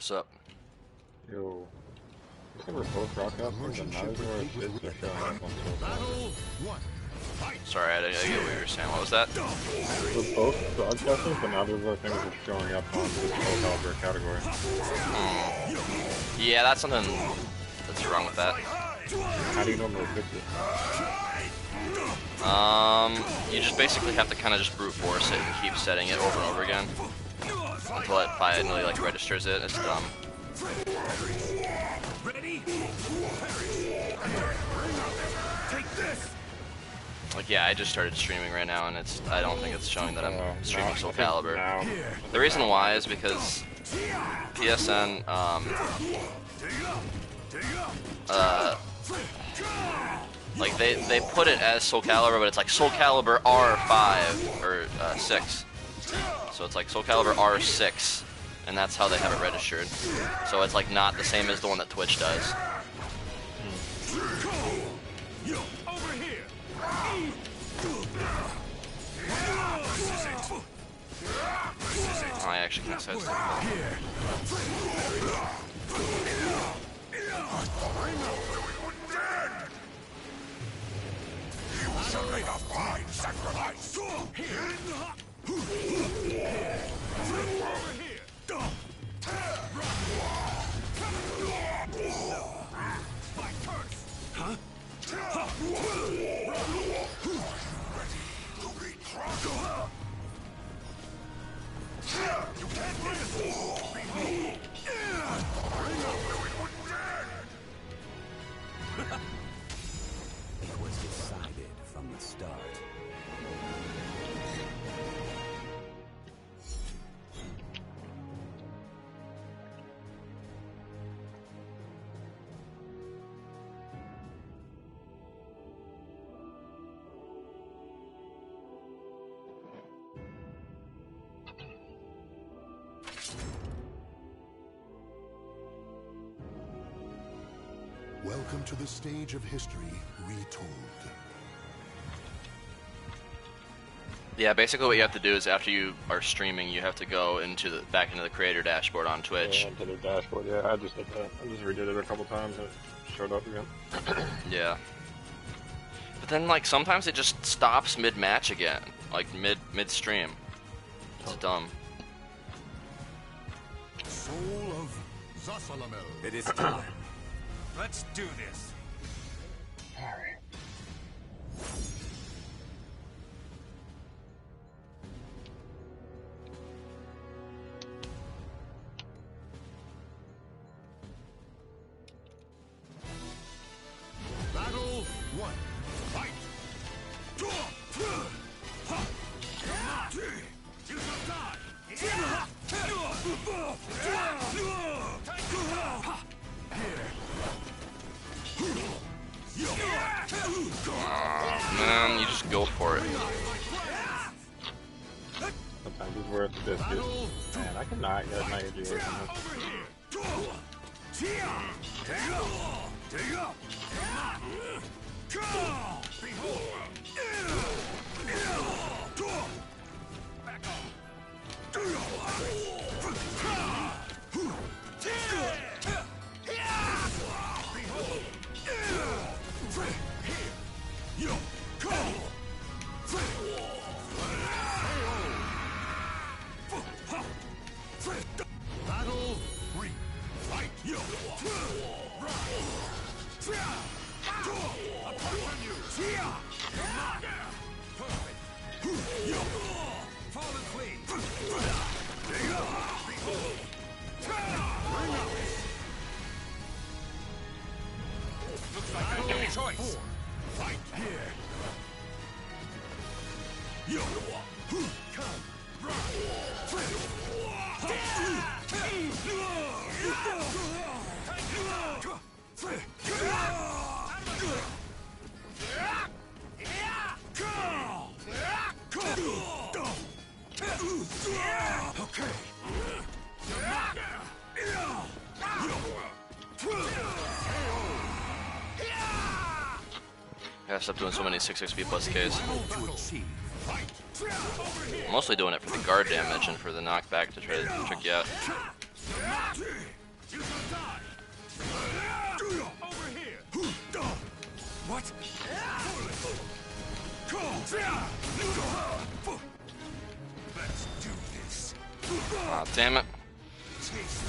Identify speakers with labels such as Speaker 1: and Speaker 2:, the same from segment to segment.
Speaker 1: What's up?
Speaker 2: Yo. You think we're both rock up and the knives or it's just showing up on social?
Speaker 1: Sorry, I didn't get what you were saying. What was that?
Speaker 2: We're both broadcasting, but now those are things that are showing up on this Soul Calibur category.
Speaker 1: Yeah, that's something that's wrong with that.
Speaker 2: How do you normally fix it?
Speaker 1: You just basically have to kind of just brute force it and keep setting it over and over again until it finally like registers it. It's dumb. Like, yeah, I just started streaming right now, and I don't think it's showing that I'm streaming Soul Calibur. The reason why is because PSN, like, they put it as Soul Calibur, but it's like Soul Calibur R5, or 6. So it's like Soul Calibur R6, and that's how they have it registered. So it's like not the same as the one that Twitch does. Oh, I actually can't sidestep that.
Speaker 3: You shall make a fine sacrifice. Huh? You can't win it! It was decided from the start. Welcome to the stage of history retold.
Speaker 1: Yeah, basically what you have to do is after you are streaming, you have to go into the back into the creator dashboard on Twitch.
Speaker 2: Yeah, into the dashboard, yeah, I just did that. I just redid it a couple times and it showed up again.
Speaker 1: Yeah. But then, like, sometimes it just stops mid-match again. Like, mid-stream. It's dumb.
Speaker 3: Soul of Zasalamel. It is time. Let's do this.
Speaker 2: Alright.
Speaker 3: Battle 1. Fight. You shall die.
Speaker 1: Man, you just go for it.
Speaker 2: Sometimes it's worth the biscuit. Man, I cannot get my AGA from
Speaker 3: Battle 3. Fight. Apart from you. Fall and flee. Looks like I have a choice. Fight here. Come. Okay.
Speaker 1: Gotta stop doing so many 6 XP plus Ks. I'm mostly doing it for the guard damage and for the knockback to try to trick you out.
Speaker 3: You shall die. Over here. What? Let's do this.
Speaker 1: Aw, damn it.
Speaker 3: Taste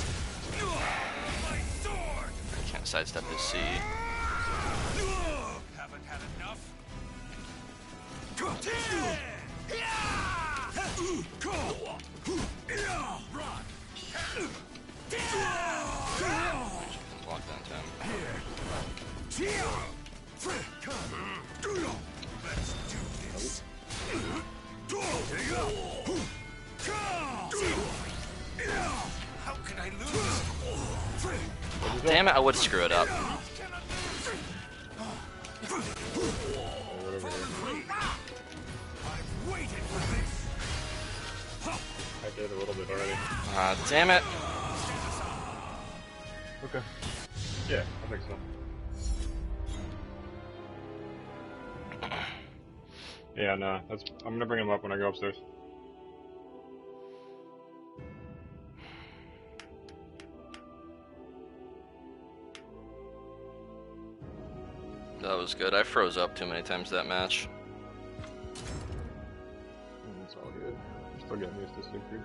Speaker 3: my sword.
Speaker 1: I can't sidestep this C.
Speaker 3: Haven't had enough.
Speaker 1: Block that time.
Speaker 3: Let's do this. How can I lose?
Speaker 1: Damn it, I would screw it up.
Speaker 2: Right over here.
Speaker 3: I've waited for this.
Speaker 2: I did a little bit already.
Speaker 1: Ah, damn it.
Speaker 2: Okay. Yeah, I think so. Yeah, no, that's. I'm gonna bring him up when I go upstairs.
Speaker 1: That was good. I froze up too many times that match.
Speaker 2: It's all good. I'm still getting used to Siegfried.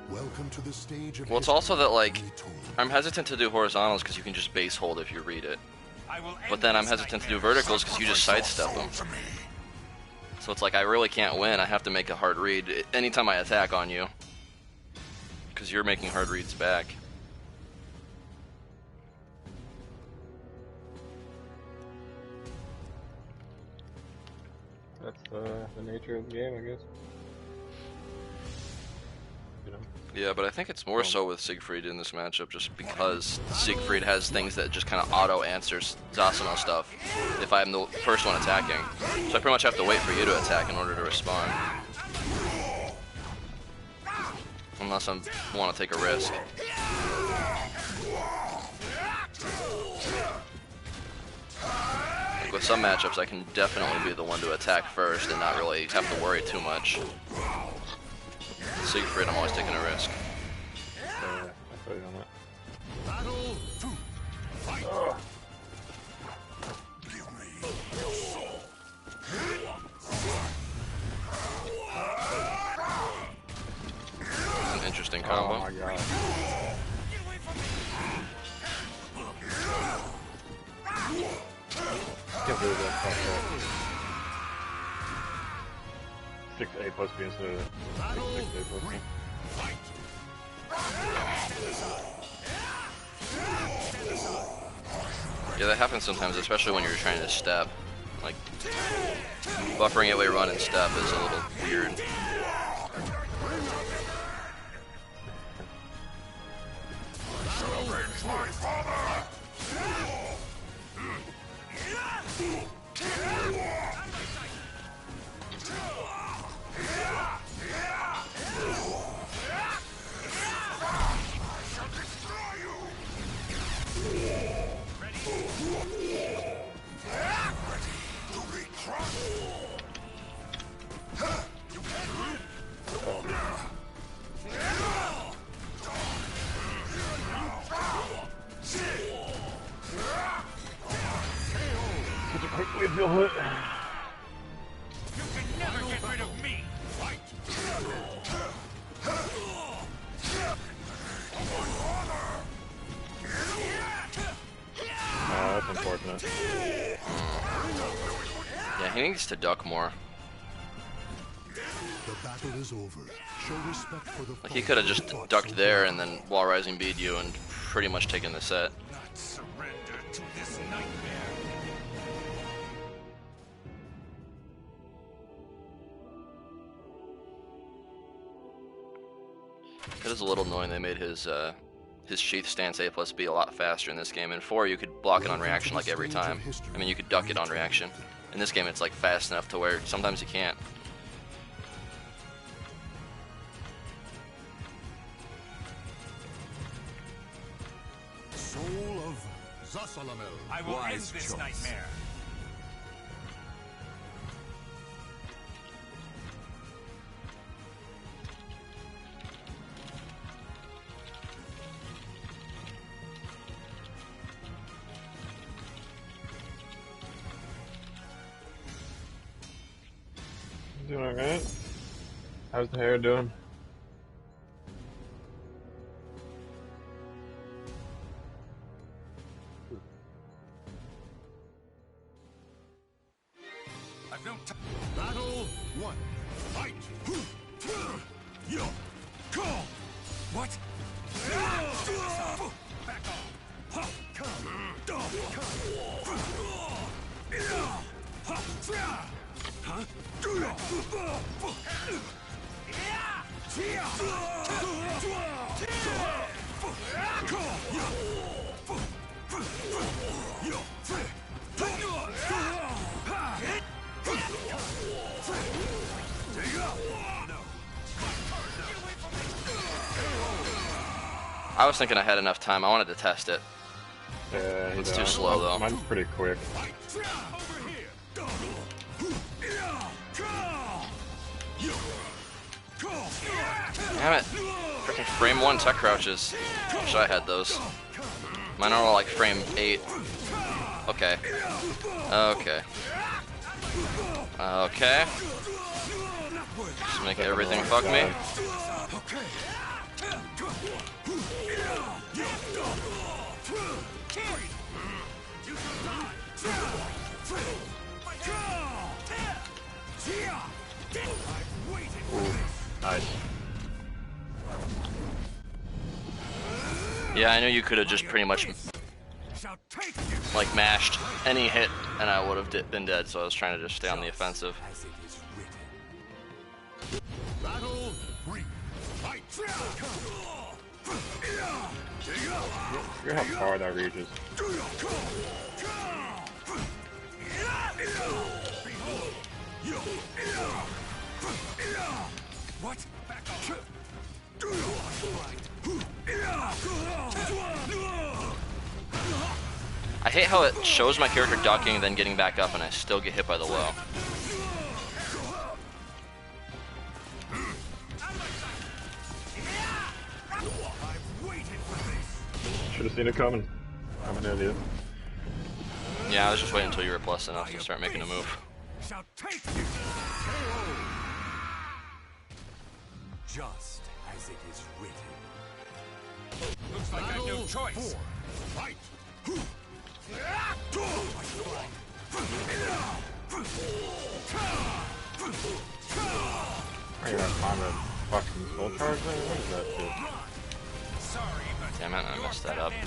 Speaker 4: Welcome to the stage of
Speaker 1: Well, it's also that, like,
Speaker 4: history.
Speaker 1: I'm hesitant to do horizontals because you can just base hold if you read it.
Speaker 3: I will
Speaker 1: But then I'm hesitant to do verticals because you just sidestep them. So it's like I really can't win. I have to make a hard read anytime I attack on you. Because you're making hard reads back.
Speaker 2: That's the nature of the game, I guess. You know?
Speaker 1: Yeah, but I think it's more so with Siegfried in this matchup just because Siegfried has things that just kind of auto-answers Zasano stuff if I'm the first one attacking. So I pretty much have to wait for you to attack in order to respond. Unless I want to take a risk. Like with some matchups, I can definitely be the one to attack first and not really have to worry too much. Siegfried, I'm always taking a risk.
Speaker 2: I feel you on that.
Speaker 3: Battle 2. Fight. Give me your soul.
Speaker 1: It's an interesting
Speaker 2: Oh
Speaker 1: combo.
Speaker 2: my god.
Speaker 3: Get away from me.
Speaker 2: Can't believe that popped up. 6A plus B instead of 6A plus B.
Speaker 3: Fight.
Speaker 1: Yeah, that happens sometimes, especially when you're trying to step. Like, buffering it while you run and step is a little weird.
Speaker 2: Such a quick way to feel hit.
Speaker 3: You can never get rid of me. Fight.
Speaker 2: That's unfortunate.
Speaker 1: Yeah, he needs to duck more.
Speaker 4: The battle is over. Show respect for the
Speaker 1: Like, he could have just
Speaker 4: fought
Speaker 1: ducked
Speaker 4: so
Speaker 1: there
Speaker 4: well.
Speaker 1: and then wall rising beat you and pretty much taken the set.
Speaker 3: Not surrender to this nightmare.
Speaker 1: It is a little annoying they made his sheath stance A plus B a lot faster in this game. In 4, you could block it on reaction like every time. I mean, you could duck it on reaction. In this game, it's like fast enough to where sometimes you can't.
Speaker 3: Soul of Zasalamel. I will end this nightmare.
Speaker 2: doing alright. How's the hair doing?
Speaker 3: I've no time. Battle 1. Fight! Yo! Go! What? Back off!
Speaker 1: I was thinking I had enough time. I wanted to test it.
Speaker 2: Yeah,
Speaker 1: It's too slow though.
Speaker 2: Mine's pretty quick.
Speaker 1: Damn it. Freaking frame 1 tech crouches. Wish I had those. Mine are all like frame 8. Okay. Okay. Okay. Just make everything fuck me.
Speaker 2: Nice.
Speaker 1: Yeah, I know you could have just pretty much like mashed any hit and I would have been dead, so I was trying to just stay on the offensive.
Speaker 2: Look how far that reaches.
Speaker 3: What? Back off.
Speaker 1: I hate how it shows my character ducking and then getting back up and I still get hit by the low.
Speaker 2: Should have seen it coming. I'm an idiot.
Speaker 1: Yeah, I was just waiting until you were plus enough to start making a move.
Speaker 3: Shall take you. Just as it is written. Looks like I've no choice. Fight.
Speaker 2: Are you gonna find a fucking soul charge there? What is that shit?
Speaker 3: Sorry, but
Speaker 1: Damn it, I messed that up.
Speaker 3: I've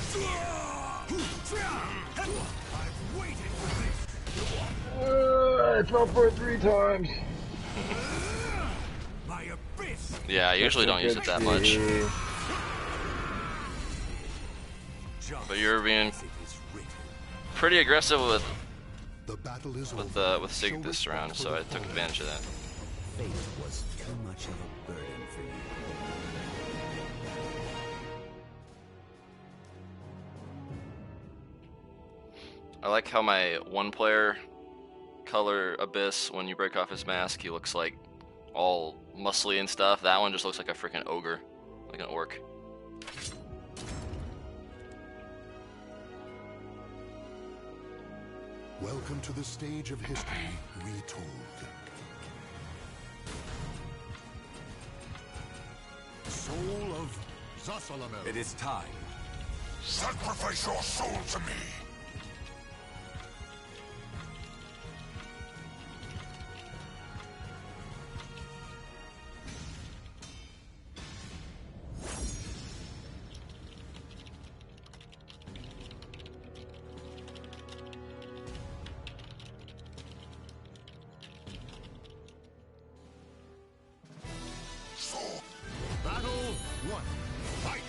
Speaker 3: waited for this.
Speaker 2: I fell for it 3 times.
Speaker 3: My abyss.
Speaker 1: Yeah, I usually don't use it that much.
Speaker 3: Just
Speaker 1: But you're being
Speaker 3: as it is written.
Speaker 1: pretty aggressive with
Speaker 4: The battle is over.
Speaker 1: Sig
Speaker 4: Show
Speaker 1: this
Speaker 4: respect
Speaker 1: round,
Speaker 4: for
Speaker 1: so
Speaker 4: the
Speaker 1: I took
Speaker 4: fallen.
Speaker 1: advantage of that.
Speaker 5: Fate was too much of a burden for you.
Speaker 1: I like how my one player color Abyss, when you break off his mask, he looks like all muscly and stuff. That one just looks like a freaking ogre, like an orc.
Speaker 4: Welcome to the stage of history retold.
Speaker 3: Soul of Zasalamel. It is time.
Speaker 4: Sacrifice your soul to me.
Speaker 3: Battle 1. Fight.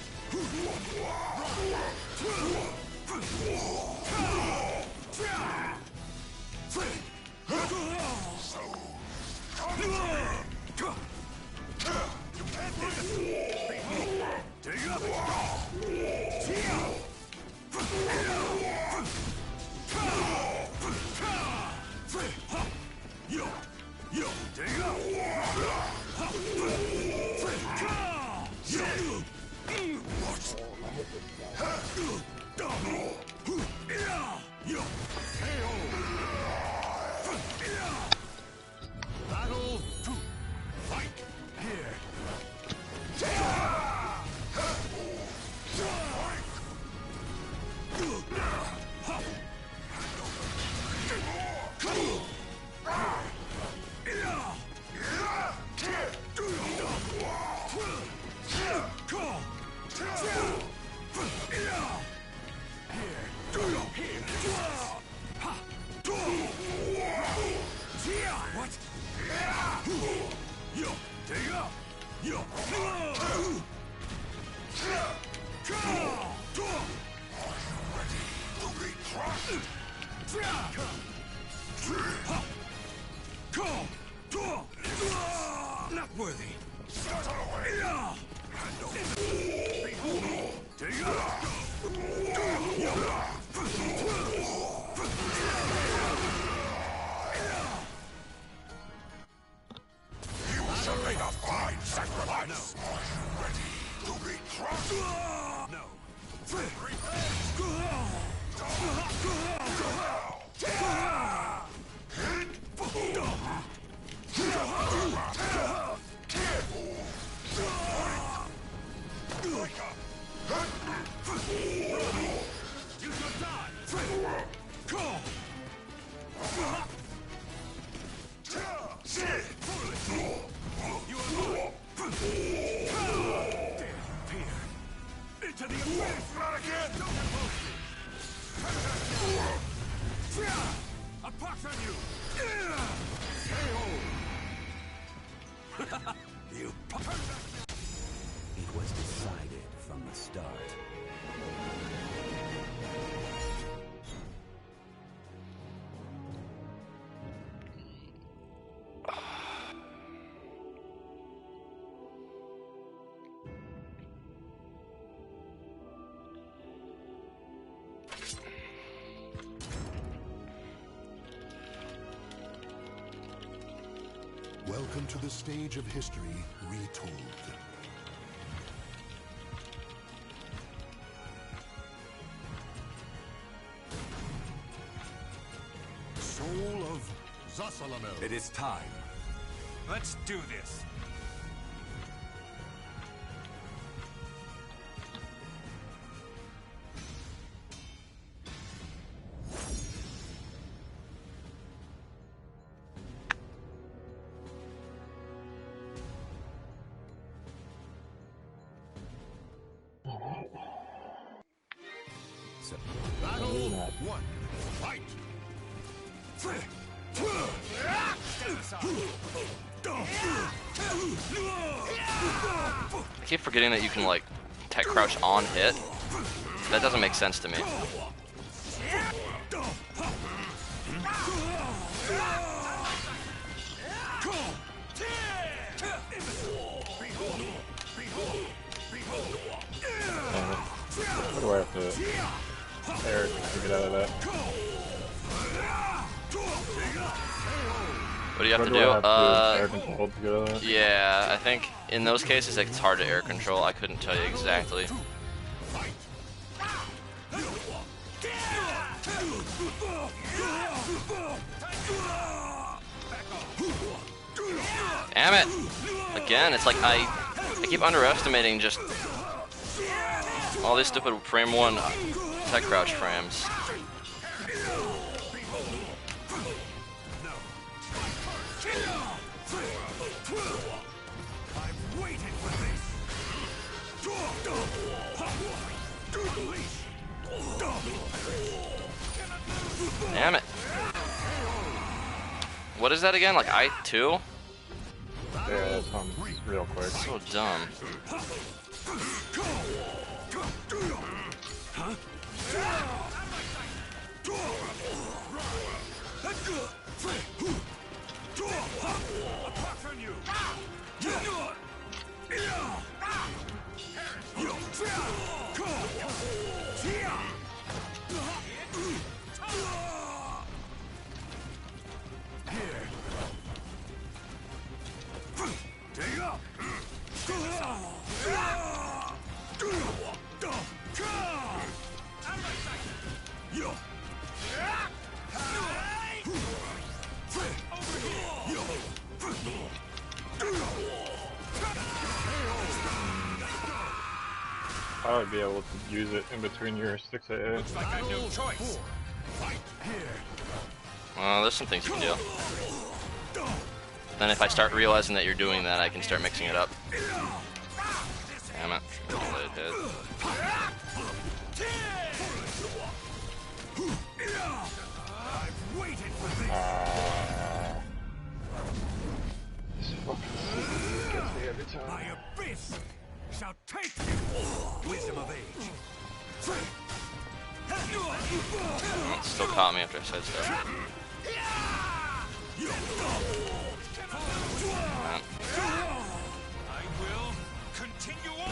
Speaker 3: Not worthy.
Speaker 4: You shall make a fine sacrifice. Are you ready to be crushed?
Speaker 3: No. You shall die. You are mine. Disappear. Into the abyss. Not again. Don't oppose me. A pox on you. You
Speaker 5: It was decided from the start.
Speaker 4: Welcome to the stage of history retold.
Speaker 3: soul of Zasalamel.
Speaker 5: It is time.
Speaker 3: Let's do this. Battle 1. Fight!
Speaker 1: I keep forgetting that you can like tech crouch on hit. That doesn't make sense to me.
Speaker 2: What do I have to Eric to get out of that?
Speaker 1: What do you have
Speaker 2: What
Speaker 1: to
Speaker 2: do
Speaker 1: do?
Speaker 2: I have to air control to get out of that?
Speaker 1: Yeah, I think in those cases it's hard to air control. I couldn't tell you exactly. Damn it! Again, it's like I keep underestimating just all these stupid frame 1 tech crouch frames.
Speaker 3: I've waited for this.
Speaker 1: Damn it. What is that again? Like I2?
Speaker 2: Yeah, that sounds real quick.
Speaker 1: So dumb.
Speaker 2: I would be able to use it in between your 6 AA.
Speaker 3: Looks like I've no choice. Fight here.
Speaker 1: Well, there's some things you can do. Then if I start realizing that you're doing that, I can start mixing it up. Damn it. Let it hit.
Speaker 3: I've waited for this.
Speaker 2: This fucking
Speaker 3: My abyss shall take you. Wisdom of age.
Speaker 1: It still caught me after I said so. Man.
Speaker 3: I will continue on.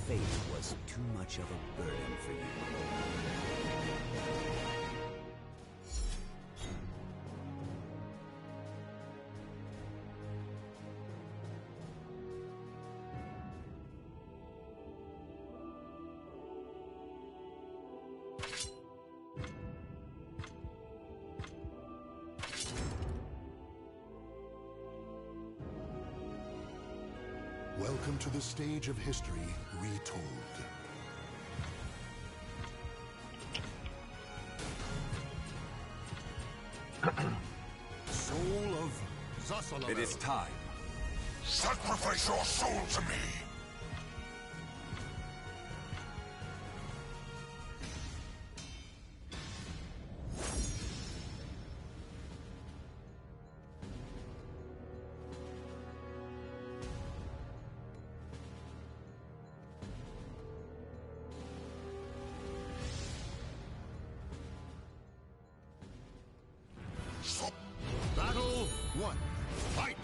Speaker 5: Fate was too much of a burden for you.
Speaker 4: Welcome to the stage of history retold.
Speaker 3: Soul of Zasalamel. It is time.
Speaker 4: Sacrifice your soul to me!
Speaker 3: Battle 1. Fight!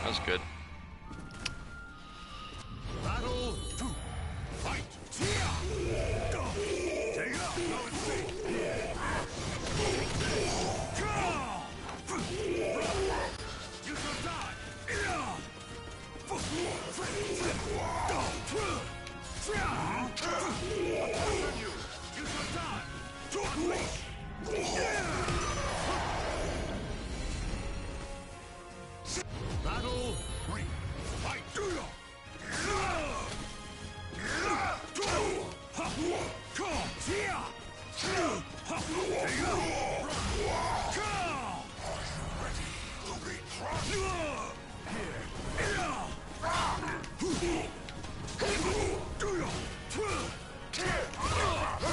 Speaker 1: That was good.
Speaker 3: Battle 2. Fight! Take it up! Go and see! You shall die! You shall die! Battle 3. Fight!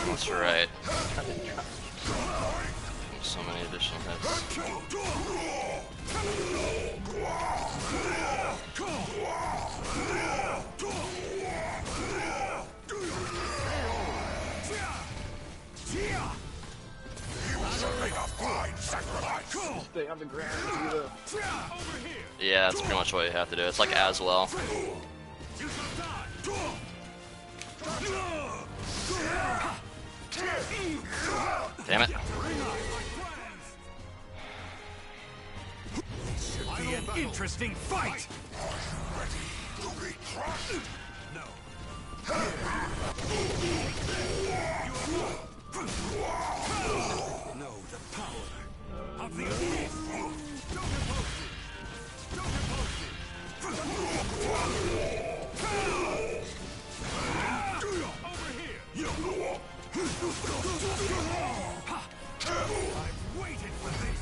Speaker 1: That's right. So many additional hits.
Speaker 2: Stay on the ground.
Speaker 1: Yeah, that's pretty much what you have to do. It's like as well. Damn it.
Speaker 3: This should be an interesting fight! No. Know the power of the abyss. Don't oppose it. Don't oppose it. Over here. I've waited for this.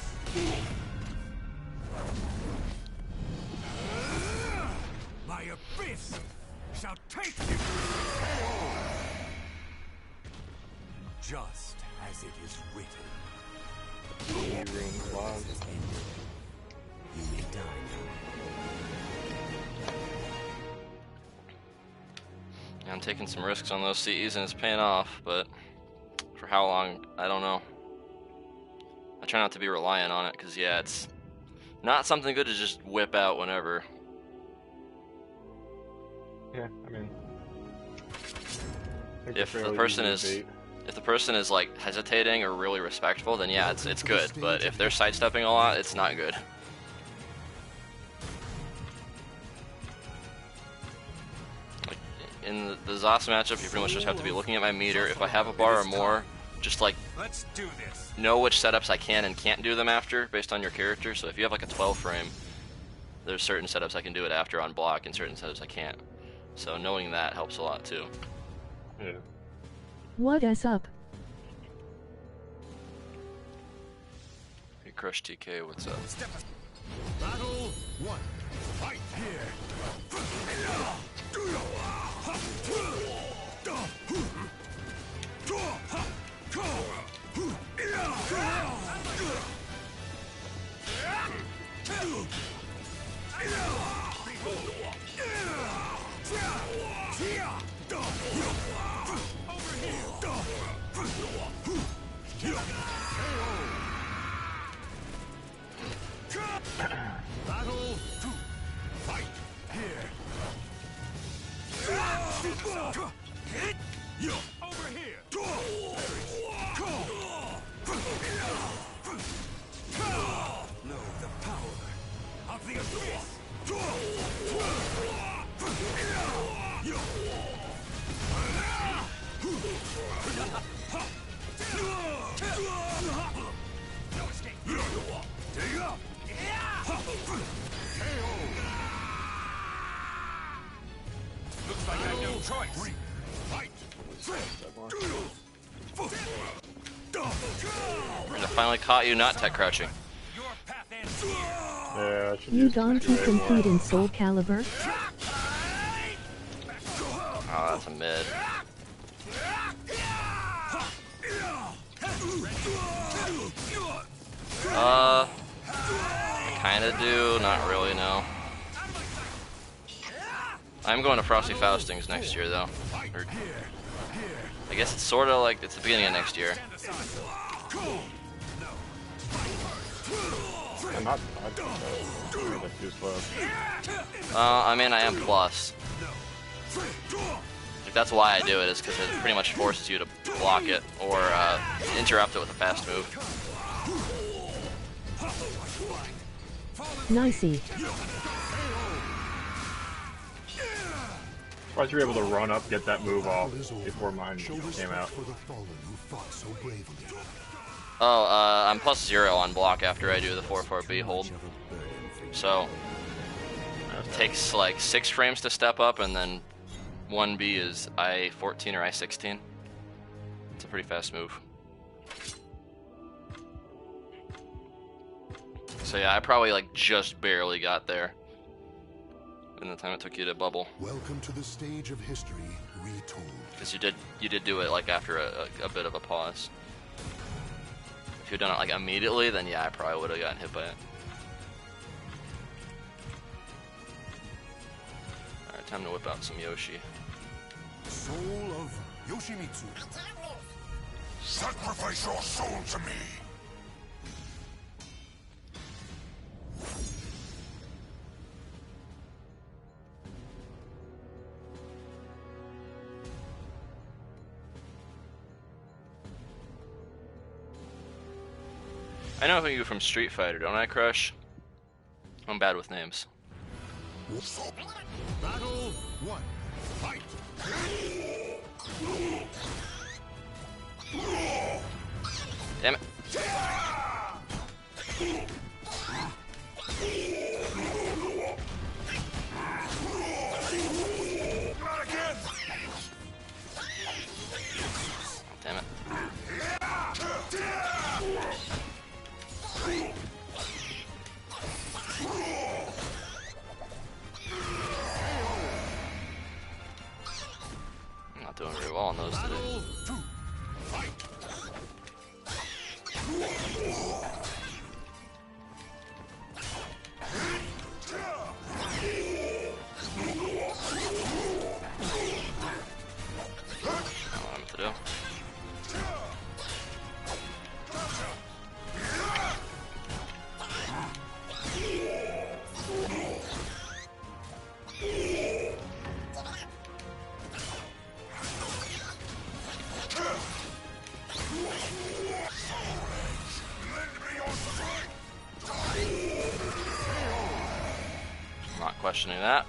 Speaker 3: My abyss shall take you. Just as it is written.
Speaker 5: You may die
Speaker 1: Yeah, I'm taking some risks on those CEs and it's paying off, but for how long, I don't know. I try not to be reliant on it because, yeah, it's not something good to just whip out whenever.
Speaker 2: Yeah, I mean,
Speaker 1: If the person is like hesitating or really respectful, then yeah, it's good. But if they're sidestepping a lot, it's not good. Like in the Zos matchup, you pretty much just have to be looking at my meter. If I have a bar or more, just like
Speaker 3: Let's do this.
Speaker 1: know which setups I can and can't do them after based on your character. So if you have like a 12 frame, there's certain setups I can do it after on block and certain setups I can't. So knowing that helps a lot too.
Speaker 2: Yeah.
Speaker 6: What is up?
Speaker 1: Hey Crush TK, what's up?
Speaker 3: Battle 1. Fight here. Battle 2. Fight here. Over here. Know the power of the abyss. No escape. Looks like I have no choice. Fight.
Speaker 1: I finally caught you not tech crouching.
Speaker 3: Your path ends.
Speaker 2: Yeah, I should
Speaker 6: You
Speaker 2: use
Speaker 6: don't
Speaker 2: TK more.
Speaker 6: compete in Soul Calibur?
Speaker 1: Oh, that's a mid. I kinda do, not really, no. I'm going to Frosty Faustings next year, though. Or, I guess it's sorta like, it's the beginning of next year.
Speaker 2: I'm not like too slow.
Speaker 1: I mean, I am plus. Like, that's why I do it, is because it pretty much forces you to block it or interrupt it with a fast move.
Speaker 6: Nicey.
Speaker 2: Surprised you were able to run up, get that move off before mine came out.
Speaker 1: Oh, I'm plus 0 on block after I do the 4-4B hold. So, it takes like 6 frames to step up, and then 1B is I-14 or I-16. It's a pretty fast move. So yeah, I probably like just barely got there in the time it took you to bubble.
Speaker 4: Welcome to the stage of history retold.
Speaker 1: Because you did do it like after a bit of a pause. If you'd done it like immediately, then yeah, I probably would have gotten hit by it. Alright, time to whip out some Yoshi.
Speaker 4: Soul of Yoshimitsu. Sacrifice your soul to me.
Speaker 1: I know you from Street Fighter, don't I, Crush? I'm bad with names.
Speaker 3: Battle 1. Fight.
Speaker 1: Damn it. Damn it. I'm not doing very well on those today.
Speaker 3: Battle 2. Fight.
Speaker 1: I don't know what to do. I'm not questioning that.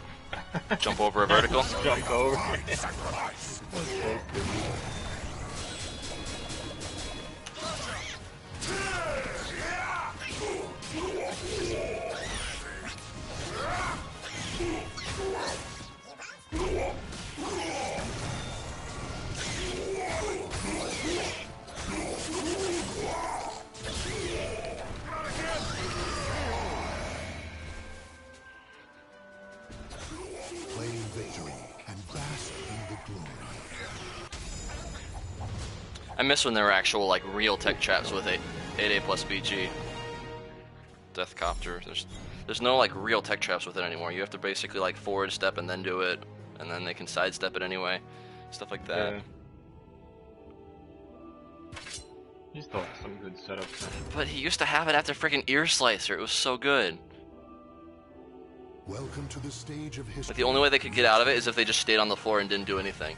Speaker 1: Jump over a vertical.
Speaker 2: Jump over.
Speaker 4: Sacrifice.
Speaker 3: Claim victory and bask in the glory.
Speaker 1: I miss when there were actual like real tech traps with 8A plus BG. Deathcopter. There's no like real tech traps with it anymore. You have to basically like forward step and then do it, and then they can sidestep it anyway. Stuff like that.
Speaker 2: Yeah. He still has some good setups.
Speaker 1: But he used to have it after freaking Ear Slicer. It was so good.
Speaker 3: Welcome to the stage of history.
Speaker 1: Like the only way they could get out of it is if they just stayed on the floor and didn't do anything.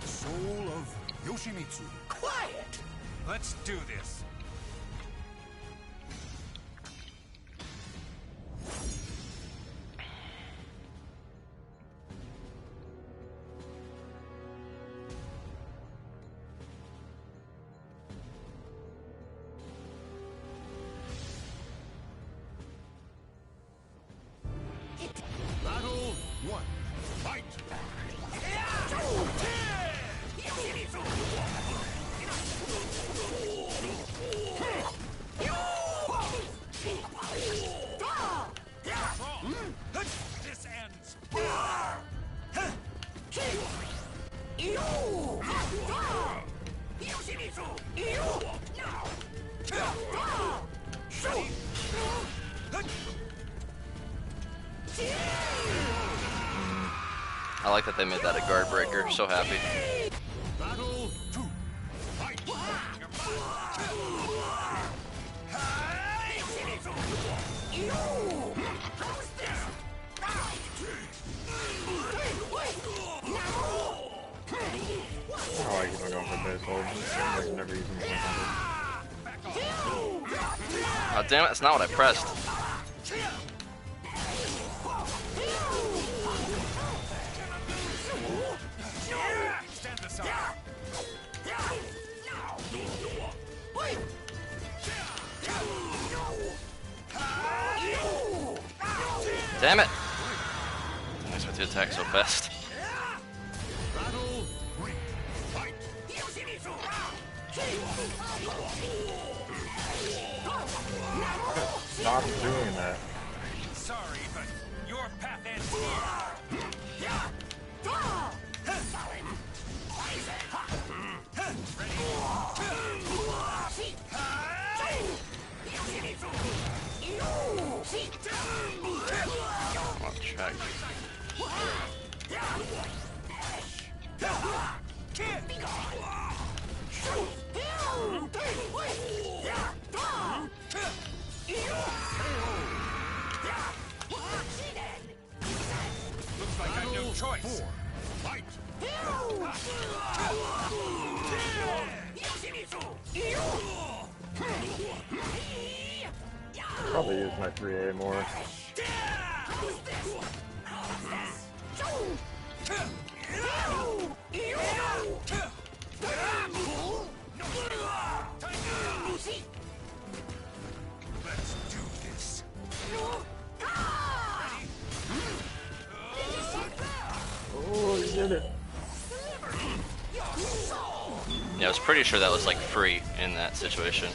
Speaker 3: Soul of Yoshimitsu.
Speaker 7: Quiet!
Speaker 3: Let's do this. Battle 1. Fight! This ends.
Speaker 1: I like that they made that a guard breaker. So happy.
Speaker 3: Battle 2. Fight!
Speaker 2: I like it going for base hold. Like never using my
Speaker 1: Oh damn it! That's not what I pressed.
Speaker 3: Stand aside.
Speaker 1: Damn it! Nice with the attack so fast.
Speaker 3: Battle 3. Fight!
Speaker 2: Stop doing that.
Speaker 3: Sorry, but your path ends here.
Speaker 1: Oh, check.
Speaker 3: Looks like I've no choice. 4. Fight!
Speaker 2: Probably use my 3A more.
Speaker 3: Let's do this.
Speaker 2: Oh, you did it.
Speaker 1: Yeah, I was pretty sure that was like free in that situation.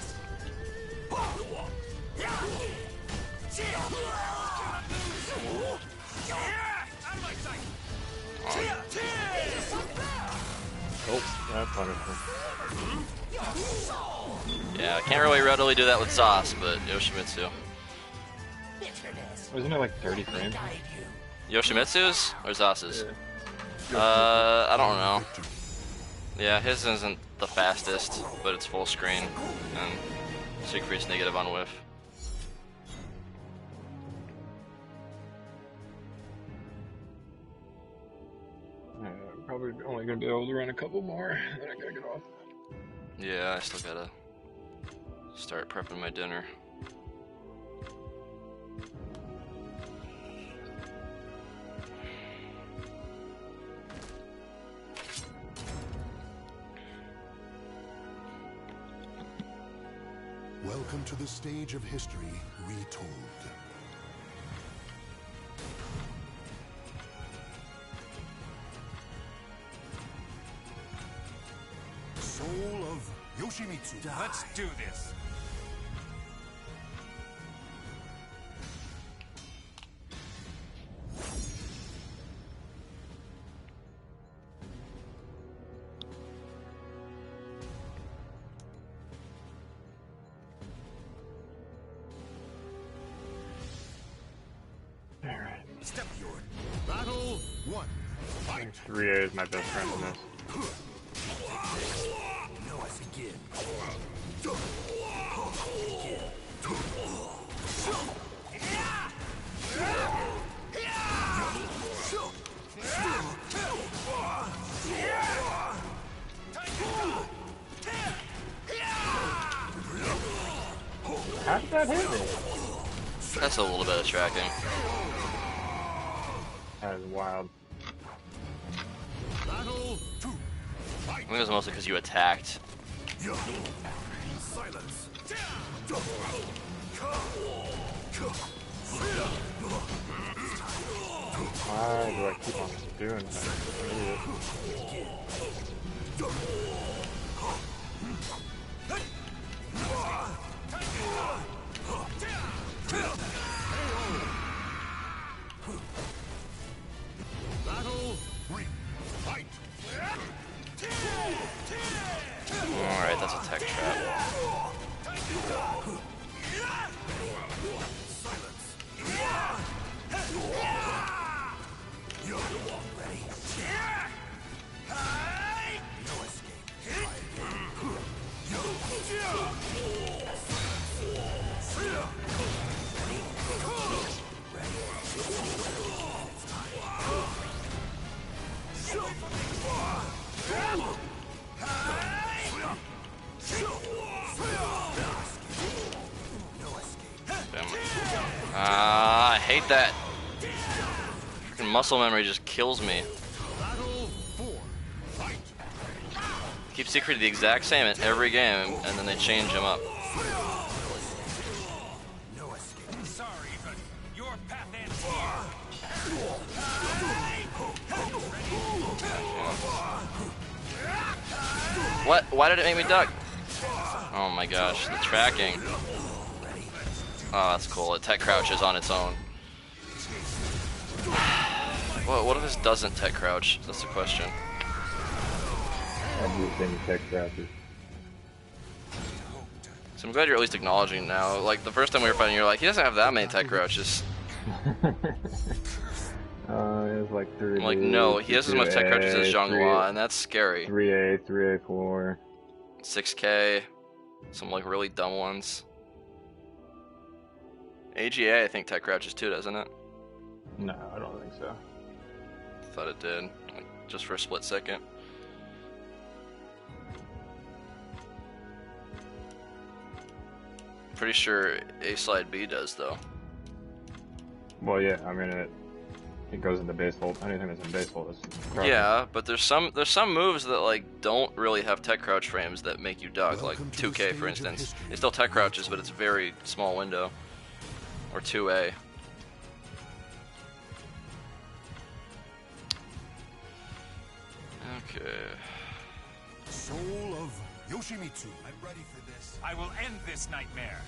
Speaker 2: Oh, that punishment.
Speaker 1: Yeah, I can't really readily do that with Zos, but Yoshimitsu.
Speaker 2: Wasn't it like 30 frames?
Speaker 1: Yoshimitsu's or Zos's?
Speaker 2: Yeah.
Speaker 1: I don't know. Yeah, his isn't the fastest, but it's full screen, and Siegfried's negative on whiff.
Speaker 2: only gonna be able to run a couple more, then I gotta get off.
Speaker 1: Yeah, I still gotta start prepping my dinner.
Speaker 4: Welcome to the stage of history retold. Soul of Yoshimitsu.
Speaker 3: Let's do this.
Speaker 2: Alright.
Speaker 3: Step forward.
Speaker 4: Battle 1. Fight.
Speaker 2: 3A is my best friend in this.
Speaker 3: Know us again.
Speaker 2: How did that hit me?
Speaker 1: That's a little bit of tracking.
Speaker 2: That is wild.
Speaker 4: Battle 2.
Speaker 1: I think it was mostly because you attacked.
Speaker 3: Silence.
Speaker 2: Why do I keep on doing that? I need it.
Speaker 4: Battle 3. Fight.
Speaker 1: Alright, that's a tech trap. I hate that. Freaking muscle memory just kills me.
Speaker 4: Battle 4. Fight.
Speaker 1: Keep secret the exact same in every game, and then they change them up.
Speaker 3: No escape. Sorry, but your path ends here.
Speaker 1: What? Why did it make me duck? Oh my gosh, the tracking. Oh, that's cool. It tech crouches on its own. What if this doesn't tech crouch? That's the question.
Speaker 2: Everything tech crouches.
Speaker 1: So I'm glad you're at least acknowledging now. Like, the first time we were fighting, you're like, he doesn't have that many tech crouches.
Speaker 2: It's like 3.
Speaker 1: I'm like, no, he has as much tech crouches as Zhonghua, and that's scary.
Speaker 2: 3A, 3A4.
Speaker 1: 6K, some like really dumb ones. AGA, I think tech crouches too, doesn't it?
Speaker 2: No, I don't think so.
Speaker 1: Thought it did, like, just for a split second. Pretty sure A slide B does though.
Speaker 2: Well, yeah, I mean it goes into base hold. Anything that's in base hold is crouching.
Speaker 1: Yeah, but there's some moves that like don't really have tech crouch frames that make you duck, like 2K for instance. It still tech crouches, but it's a very small window. Or 2A. Okay.
Speaker 4: Soul of Yoshimitsu. I'm ready for this.
Speaker 3: I will end this nightmare.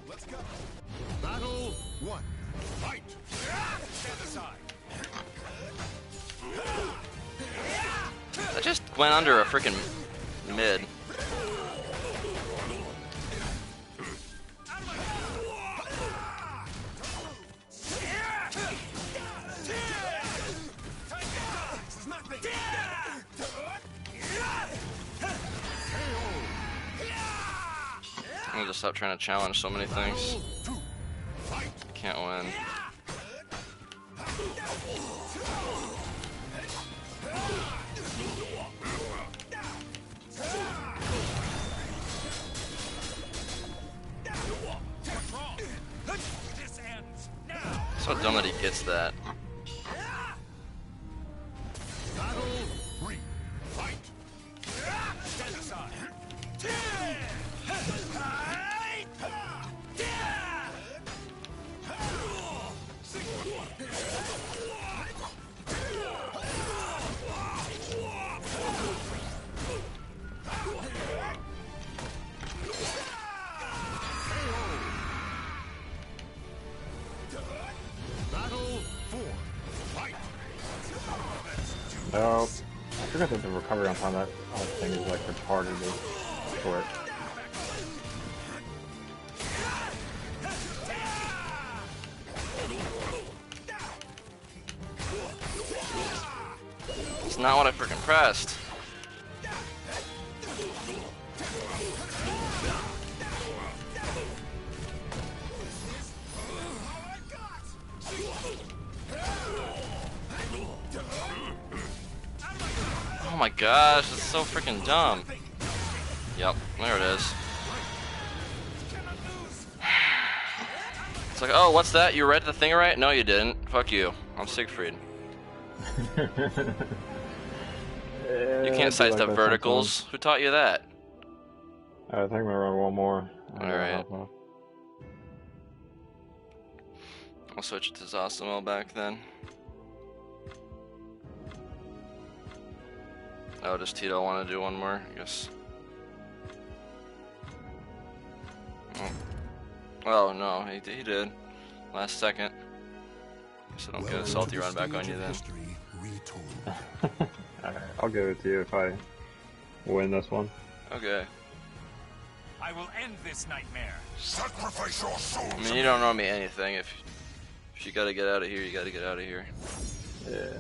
Speaker 4: Let's go. Battle 1. Fight.
Speaker 3: Stand aside.
Speaker 1: That just went under a freaking mid. I'm gonna just stop trying to challenge so many things. Can't win. It's so dumb that he gets that.
Speaker 2: No, I forgot that the recovery on time that thing is like retardedly short.
Speaker 1: It's not what I freaking pressed. Oh my gosh, it's so freaking dumb. Yep, there it is. It's like, oh, what's that? You read the thing right? No, you didn't. Fuck you. I'm Siegfried. You can't sidestep verticals. Who taught you that?
Speaker 2: I think we're on one more.
Speaker 1: Alright. I'll switch it to Zosimo back then. Oh, does Tito want to do one more? I guess. Oh no, he did. Last second. Guess I don't get a salty run back on you then.
Speaker 2: Alright, I'll give it to you if I win this one.
Speaker 1: Okay.
Speaker 3: I will end this nightmare.
Speaker 4: Sacrifice your soul.
Speaker 1: I mean, you don't know me anything. If you gotta get out of here, you gotta get out of here.
Speaker 2: Yeah.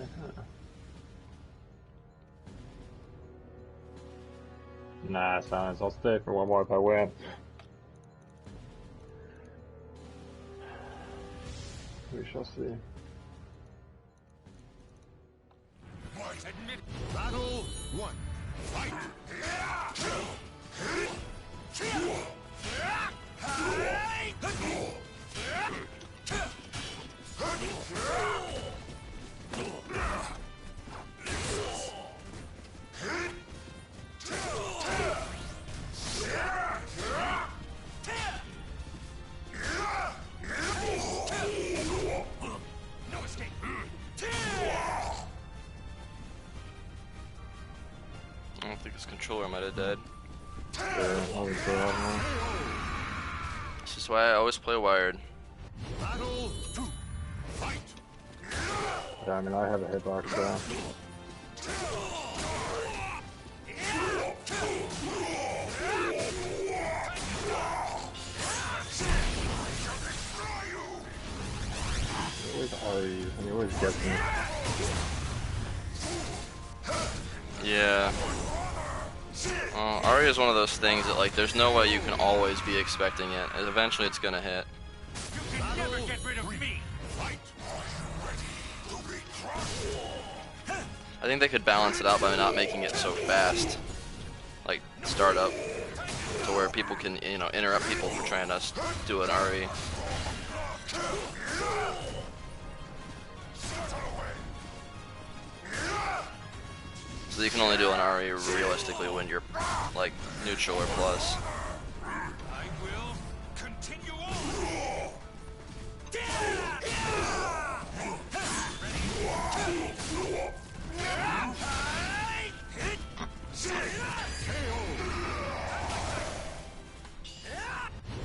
Speaker 2: Nah, Silence. I'll stay for one more if I win. We shall see.
Speaker 3: Battle 1. Fight! No escape!
Speaker 1: I don't think his controller might have died.
Speaker 2: Yeah, obviously, I don't know.
Speaker 1: This is why I always play wired.
Speaker 3: Battle 2. Fight!
Speaker 2: Yeah, I mean, I have a hitbox down. Always Ari, he always gets me.
Speaker 1: Yeah. Aria is one of those things that, like, there's no way you can always be expecting it. Eventually it's gonna hit.
Speaker 3: You can never get rid of me!
Speaker 1: I think they could balance it out by not making it so fast. Like, startup. To where people can, you know, interrupt people from trying to do an RE. So you can only do an RE realistically when you're, like, neutral or plus.
Speaker 3: I will continue on!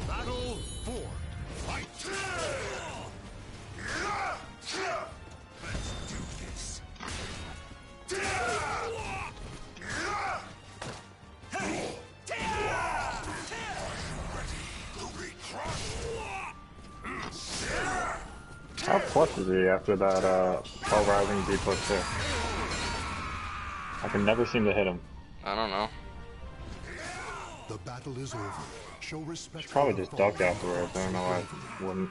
Speaker 3: Battle 4. Fight! Let's do this.
Speaker 2: How plus is he after that Paul Rising D plus 2? I can never seem to hit him.
Speaker 1: I don't know.
Speaker 4: The battle is over. Show respect.
Speaker 2: Probably just duck afterwards. I don't know why I wouldn't.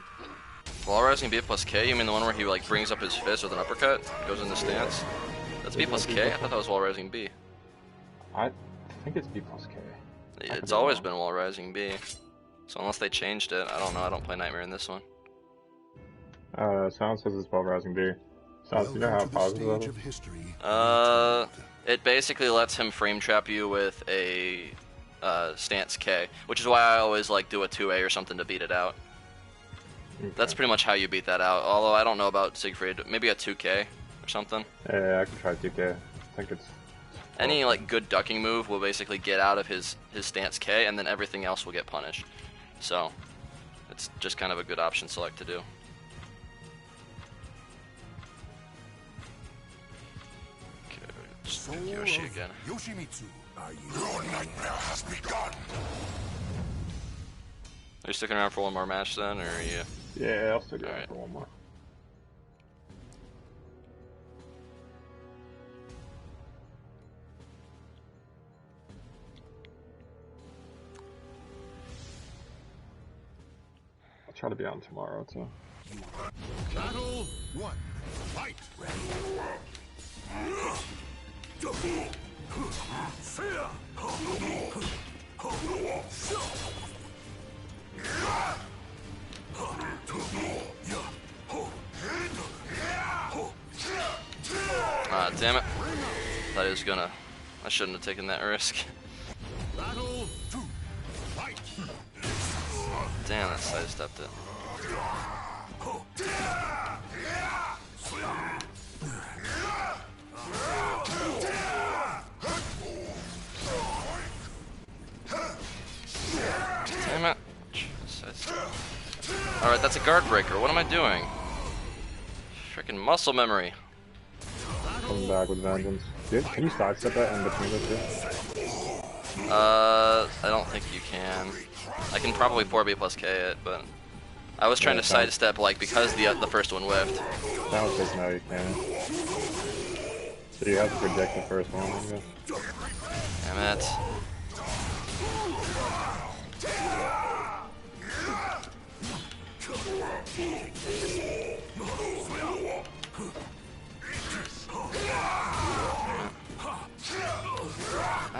Speaker 1: Wall rising B plus K? You mean the one where he like brings up his fist with an uppercut, goes in the stance? That's B plus K? I thought that was wall rising B.
Speaker 2: I think it's B plus K.
Speaker 1: It's always been wall rising B. So unless they changed it, I don't know. I don't play Nightmare in this one.
Speaker 2: Sound says it's wall rising B. Sound, do you know how positive that is?
Speaker 1: It basically lets him frame trap you with a stance K, which is why I always like do a 2A or something to beat it out.
Speaker 2: Okay.
Speaker 1: That's pretty much how you beat that out. Although I don't know about Siegfried, maybe a 2K or something.
Speaker 2: Yeah, I can try 2K. I think it's...
Speaker 1: Any like good ducking move will basically get out of his stance K, and then everything else will get punished. So it's just kind of a good option select to do. Okay, just pick Yoshi again.
Speaker 4: Yoshimitsu, are you? Your nightmare has begun.
Speaker 1: Are you sticking around for one more match then, or are you?
Speaker 2: Yeah, I'll stick around
Speaker 1: Alright.
Speaker 2: for one more. I'll try to be on tomorrow too.
Speaker 3: Battle 1. Fight.
Speaker 1: Ah, damn it. Thought he was gonna. I shouldn't have taken that risk.
Speaker 3: Battle 2. Fight.
Speaker 1: Damn, that sidestepped it. Damn it. Alright, that's a guard breaker. What am I doing? Freaking muscle memory.
Speaker 2: Coming back with vengeance. Dude, can you sidestep that in between the two?
Speaker 1: I don't think you can. I can probably 4B plus K it, but I was trying to sidestep like because the first one whiffed.
Speaker 2: Sound says no, you can't. So you have to predict the first one, I guess.
Speaker 1: Damn it.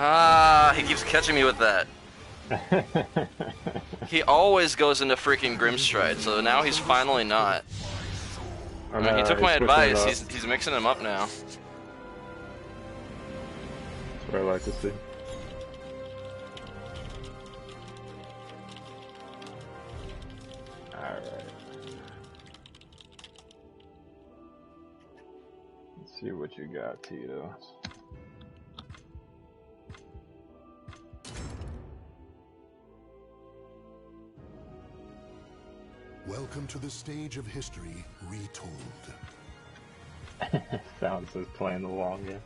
Speaker 1: Ah, he keeps catching me with that. He always goes into freaking Grimstride, so now he's finally not. I mean, he took my advice. He's mixing him up now.
Speaker 2: That's what I like to see. Alright. Let's see what you got, Tito.
Speaker 4: Welcome to the stage of history retold.
Speaker 2: Sound says playing the long game.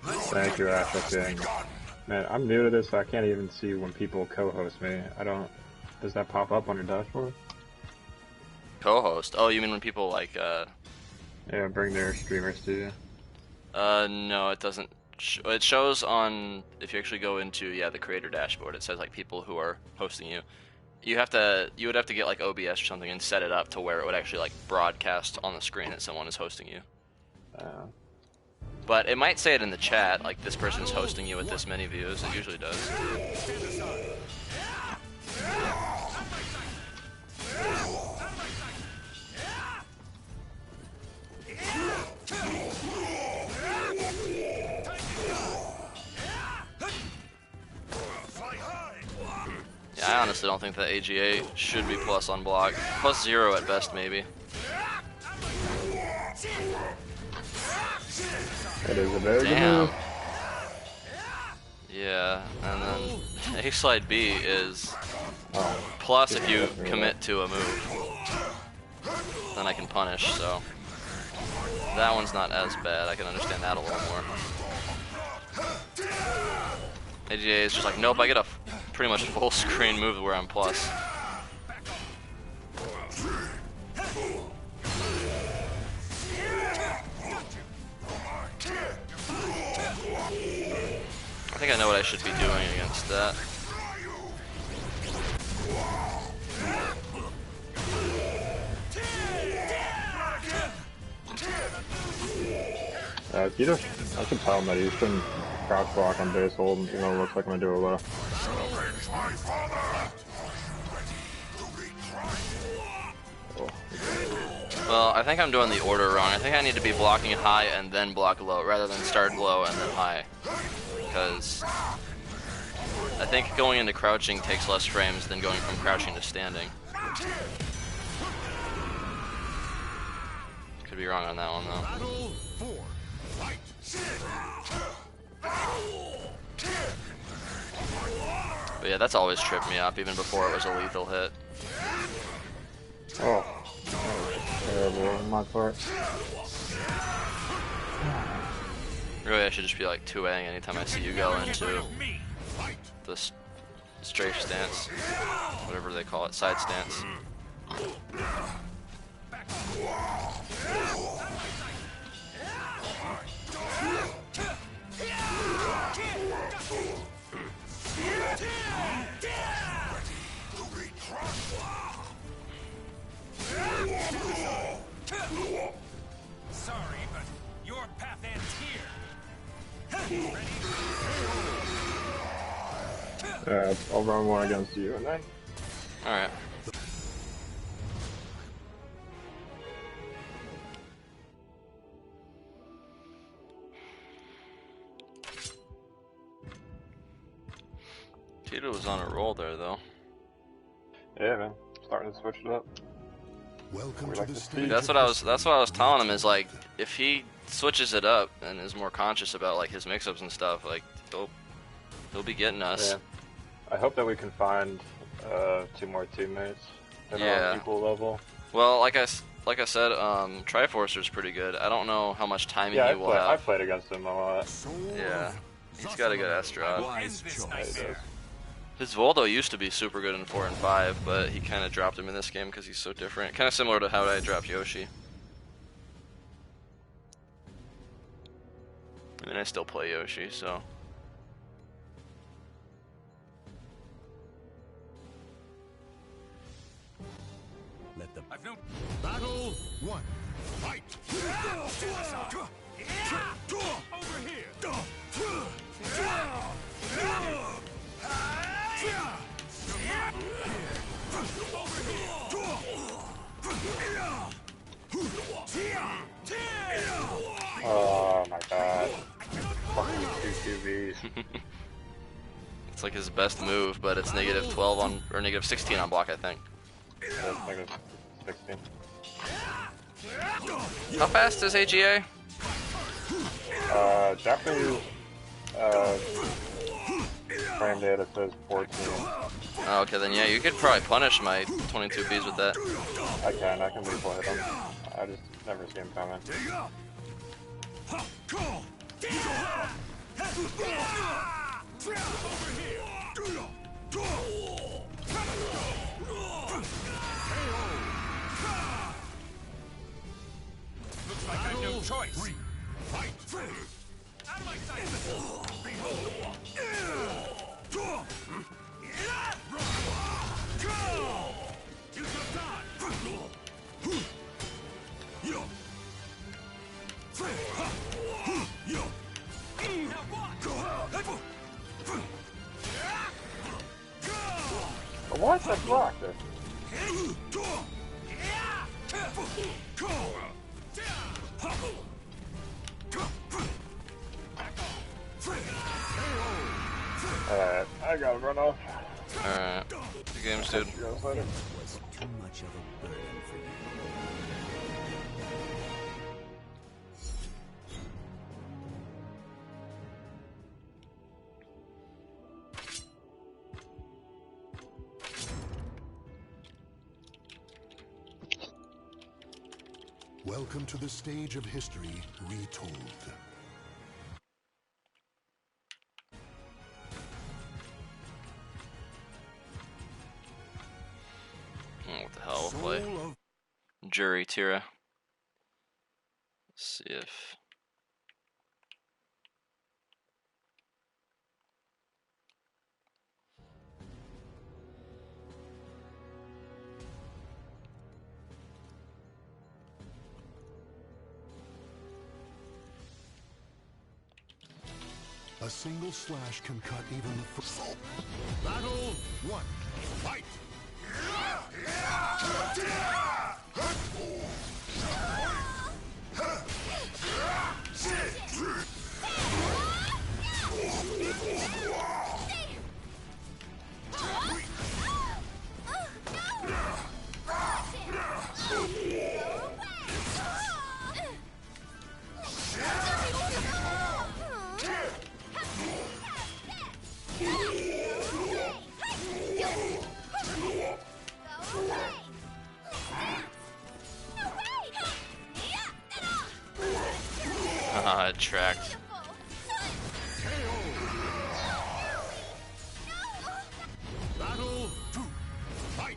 Speaker 2: Thank you, Ashley King. Man, I'm new to this, so I can't even see when people co-host me. I don't... Does that pop up on your dashboard?
Speaker 1: Co-host? Oh, you mean when people like,
Speaker 2: Yeah, bring their streamers to you.
Speaker 1: no, it doesn't. It shows on, if you actually go into, yeah, the creator dashboard, it says like people who are hosting you. You would have to get like OBS or something and set it up to where it would actually like broadcast on the screen that someone is hosting you. But it might say it in the chat, like this person's hosting you with this many views. It usually does. Yeah, I honestly don't think that AGA should be plus on block. Plus 0 at best, maybe.
Speaker 2: It is a very good
Speaker 1: Damn.
Speaker 2: move.
Speaker 1: Yeah, and then A slide B is plus if you commit to a move. Then I can punish, so that one's not as bad. I can understand that a little more. AGA is just like, nope, I get a pretty much full screen move where I'm plus. think I know what I should be doing against that.
Speaker 2: I should tell him that he shouldn't crouch block on base hold, even though it looks like I'm gonna do a low.
Speaker 1: Well, I think I'm doing the order wrong. I think I need to be blocking high and then block low, rather than start low and then high. Because I think going into crouching takes less frames than going from crouching to standing. Could be wrong on that one though. But yeah, that's always tripped me up, even before it was a lethal hit.
Speaker 2: Oh. Terrible on my part.
Speaker 1: Really, I should just be like 2Aing anytime I see you go into the strafe stance, whatever they call it, side stance.
Speaker 3: Sorry, but your path ends here.
Speaker 2: I'll run one against you and then.
Speaker 1: Alright. Tito was on a roll there though.
Speaker 2: Yeah, man. Starting to switch it up.
Speaker 5: Welcome to
Speaker 2: like
Speaker 5: the
Speaker 2: to
Speaker 5: stage.
Speaker 1: That's what I was telling him, is like, if he switches it up and is more conscious about like his mix-ups and stuff, like he'll be getting us.
Speaker 2: Yeah. I hope that we can find 2 more teammates that are on equal level.
Speaker 1: Well, like I said, Triforcer's pretty good. I don't know how much timing
Speaker 2: Yeah,
Speaker 1: he will have.
Speaker 2: I played against him a lot.
Speaker 1: Yeah, he's got a good Estrad.
Speaker 5: Wise choice.
Speaker 1: His Voldo used to be super good in 4 and 5, but he kind of dropped him in this game because he's so different. Kind of similar to how I dropped Yoshi. I mean, I still play Yoshi, so.
Speaker 5: Let the
Speaker 3: I've no battle one. Fight. Over here.
Speaker 2: Oh my god. Fucking 2 2Vs.
Speaker 1: It's like his best move, but it's negative 12 on, or negative 16 on block, I think.
Speaker 2: That's like a 16.
Speaker 1: How fast is AGA?
Speaker 2: Japanese frame data says 14.
Speaker 1: Oh, okay, then yeah, you could probably punish my 22 Bs with that.
Speaker 2: I can lethal hit him. I just never see him coming.
Speaker 3: Looks like I've no choice. Fight. Out of my sight. Use your dodge.
Speaker 2: What? That's blocked it. Alright, I gotta run off.
Speaker 1: Alright. Good games, dude.
Speaker 2: See you guys later.
Speaker 5: was too much of a burden for you. Welcome to the stage of history retold.
Speaker 1: Oh, what the hell, we'll play Jury Tira. Let's see if
Speaker 4: A single slash can cut even the first.
Speaker 3: Battle 1. Fight!
Speaker 1: It tracked.
Speaker 3: Battle 2. Fight!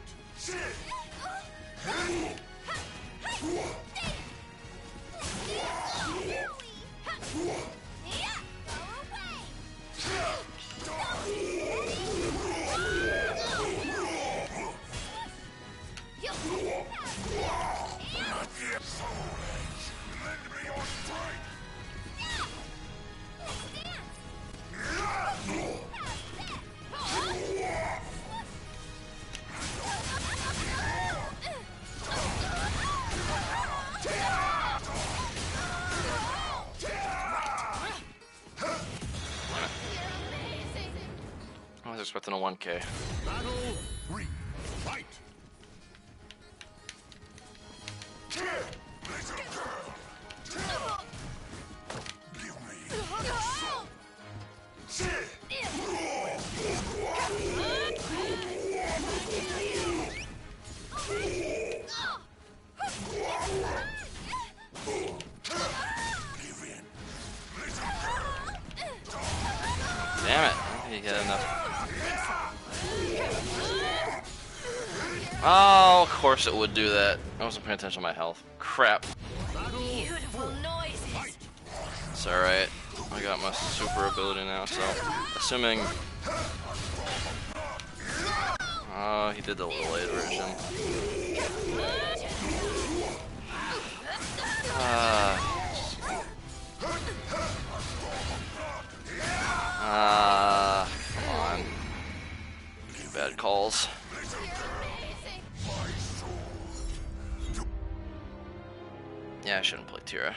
Speaker 1: I was expecting a 1K.
Speaker 3: Battle 3. Fight!
Speaker 1: Damn it. He got enough. Oh, of course it would do that. I wasn't paying attention to my health. Crap.
Speaker 7: Beautiful noises.
Speaker 1: It's alright. I got my super ability now, so assuming he did the delayed version. Come on. Bad calls. Yeah, I shouldn't play Tira.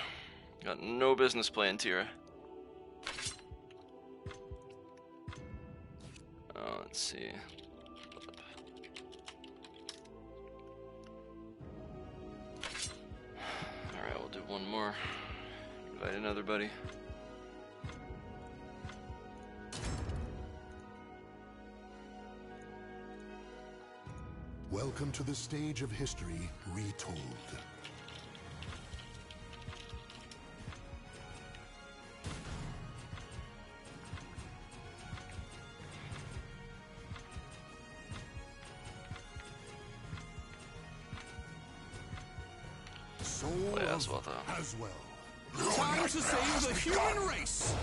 Speaker 1: Got no business playing Tira. Oh, let's see. Alright, we'll do one more. Invite another buddy.
Speaker 4: Welcome to the stage of history retold.
Speaker 1: Play as well, though.
Speaker 4: As well.
Speaker 3: Time to save the human race!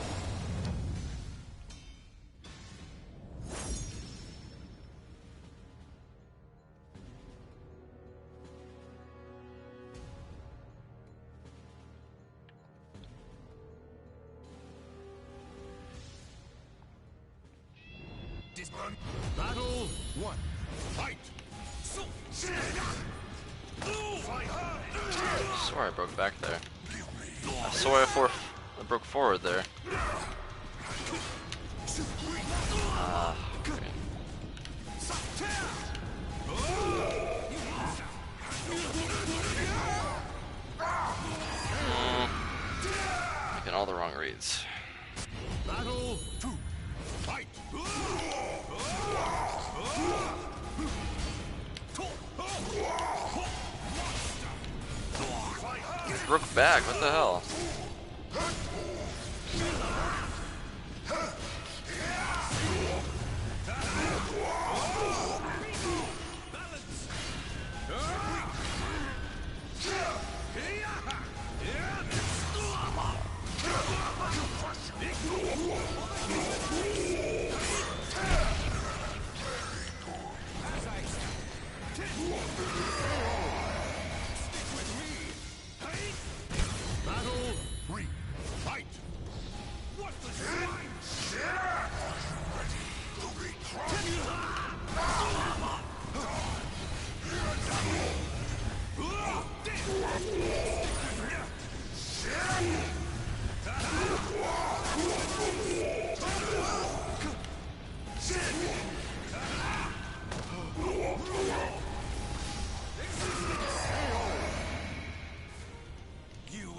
Speaker 3: Battle 1. Fight!
Speaker 1: I swore I broke back there. I swore I broke forward there. Okay. Making all the wrong reads.
Speaker 3: Battle 2. Fight!
Speaker 1: Broke back, what the hell?
Speaker 3: Battle 3. Fight! What the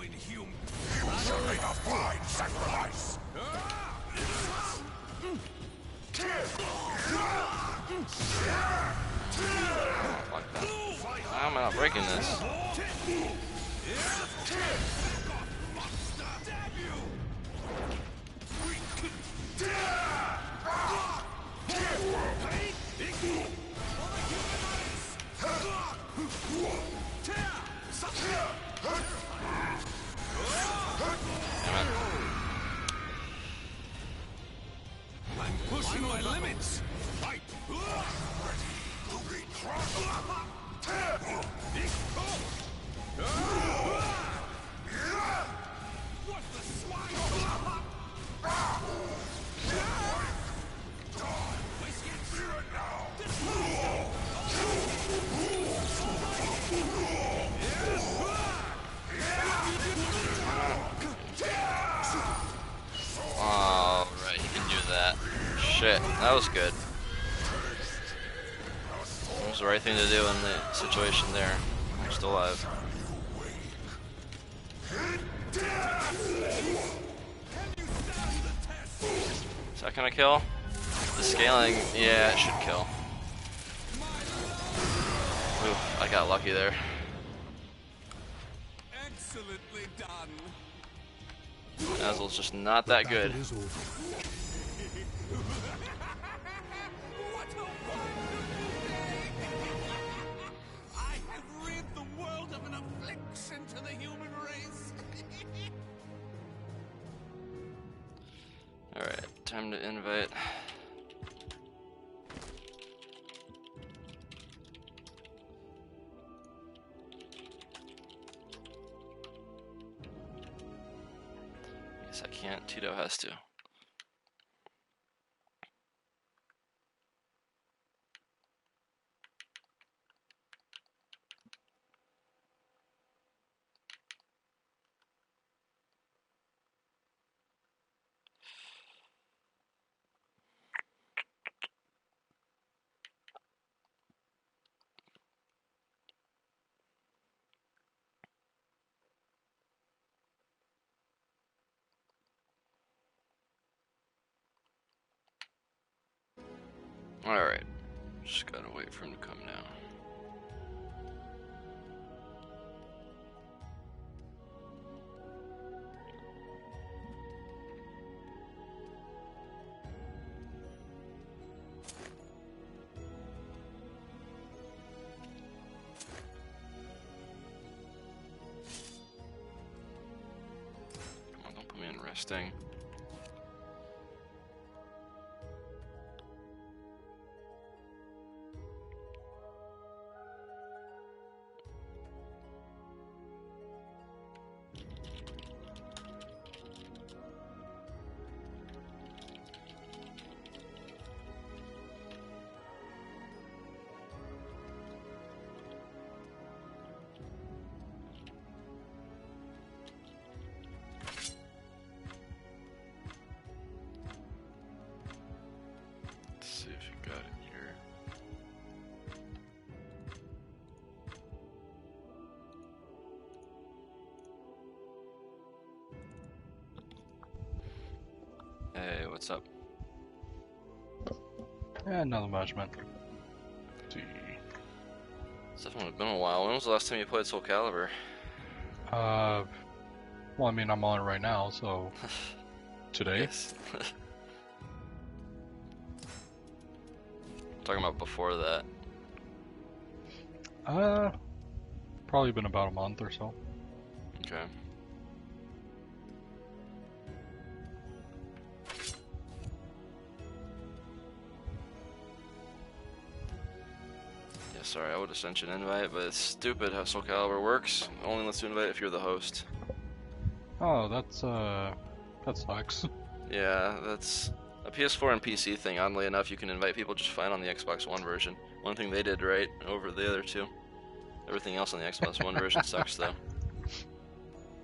Speaker 3: inhuman.
Speaker 4: You made a fine sacrifice.
Speaker 1: Fuck that. How am I not breaking this? Damn it.
Speaker 3: I'm pushing my limits.
Speaker 4: Fight. Ready to be crushed.
Speaker 3: What the swine?
Speaker 1: Oh, right, he can do that. Shit, that was good. That was the right thing to do in the situation there. I'm still alive. Is that gonna kill? The scaling, yeah, it should kill. Oof, I got lucky there.
Speaker 3: Excellently done.
Speaker 1: Azel's just not that good.
Speaker 3: What a wonderful day! I have rid the world of an affliction to the human race.
Speaker 1: Alright, time to invite. Guess I can't, Tito has to. Alright, just gotta wait for him to come now. Come on, don't put me in resting. Let's see if you got it here. Hey, what's up?
Speaker 8: Nothing much, man.
Speaker 1: It's definitely been a while. When was the last time you played Soul Calibur?
Speaker 8: Well, I mean, I'm on it right now, so today.
Speaker 1: Yes. Talking about before that.
Speaker 8: Probably been about a month or so.
Speaker 1: Okay. Yeah, sorry, I would have sent you an invite, but it's stupid how Soul Calibur works. It only lets you invite if you're the host.
Speaker 8: Oh, that sucks.
Speaker 1: Yeah, that's a PS4 and PC thing. Oddly enough, you can invite people just fine on the Xbox One version. One thing they did right over the other two. Everything else on the Xbox One version sucks, though.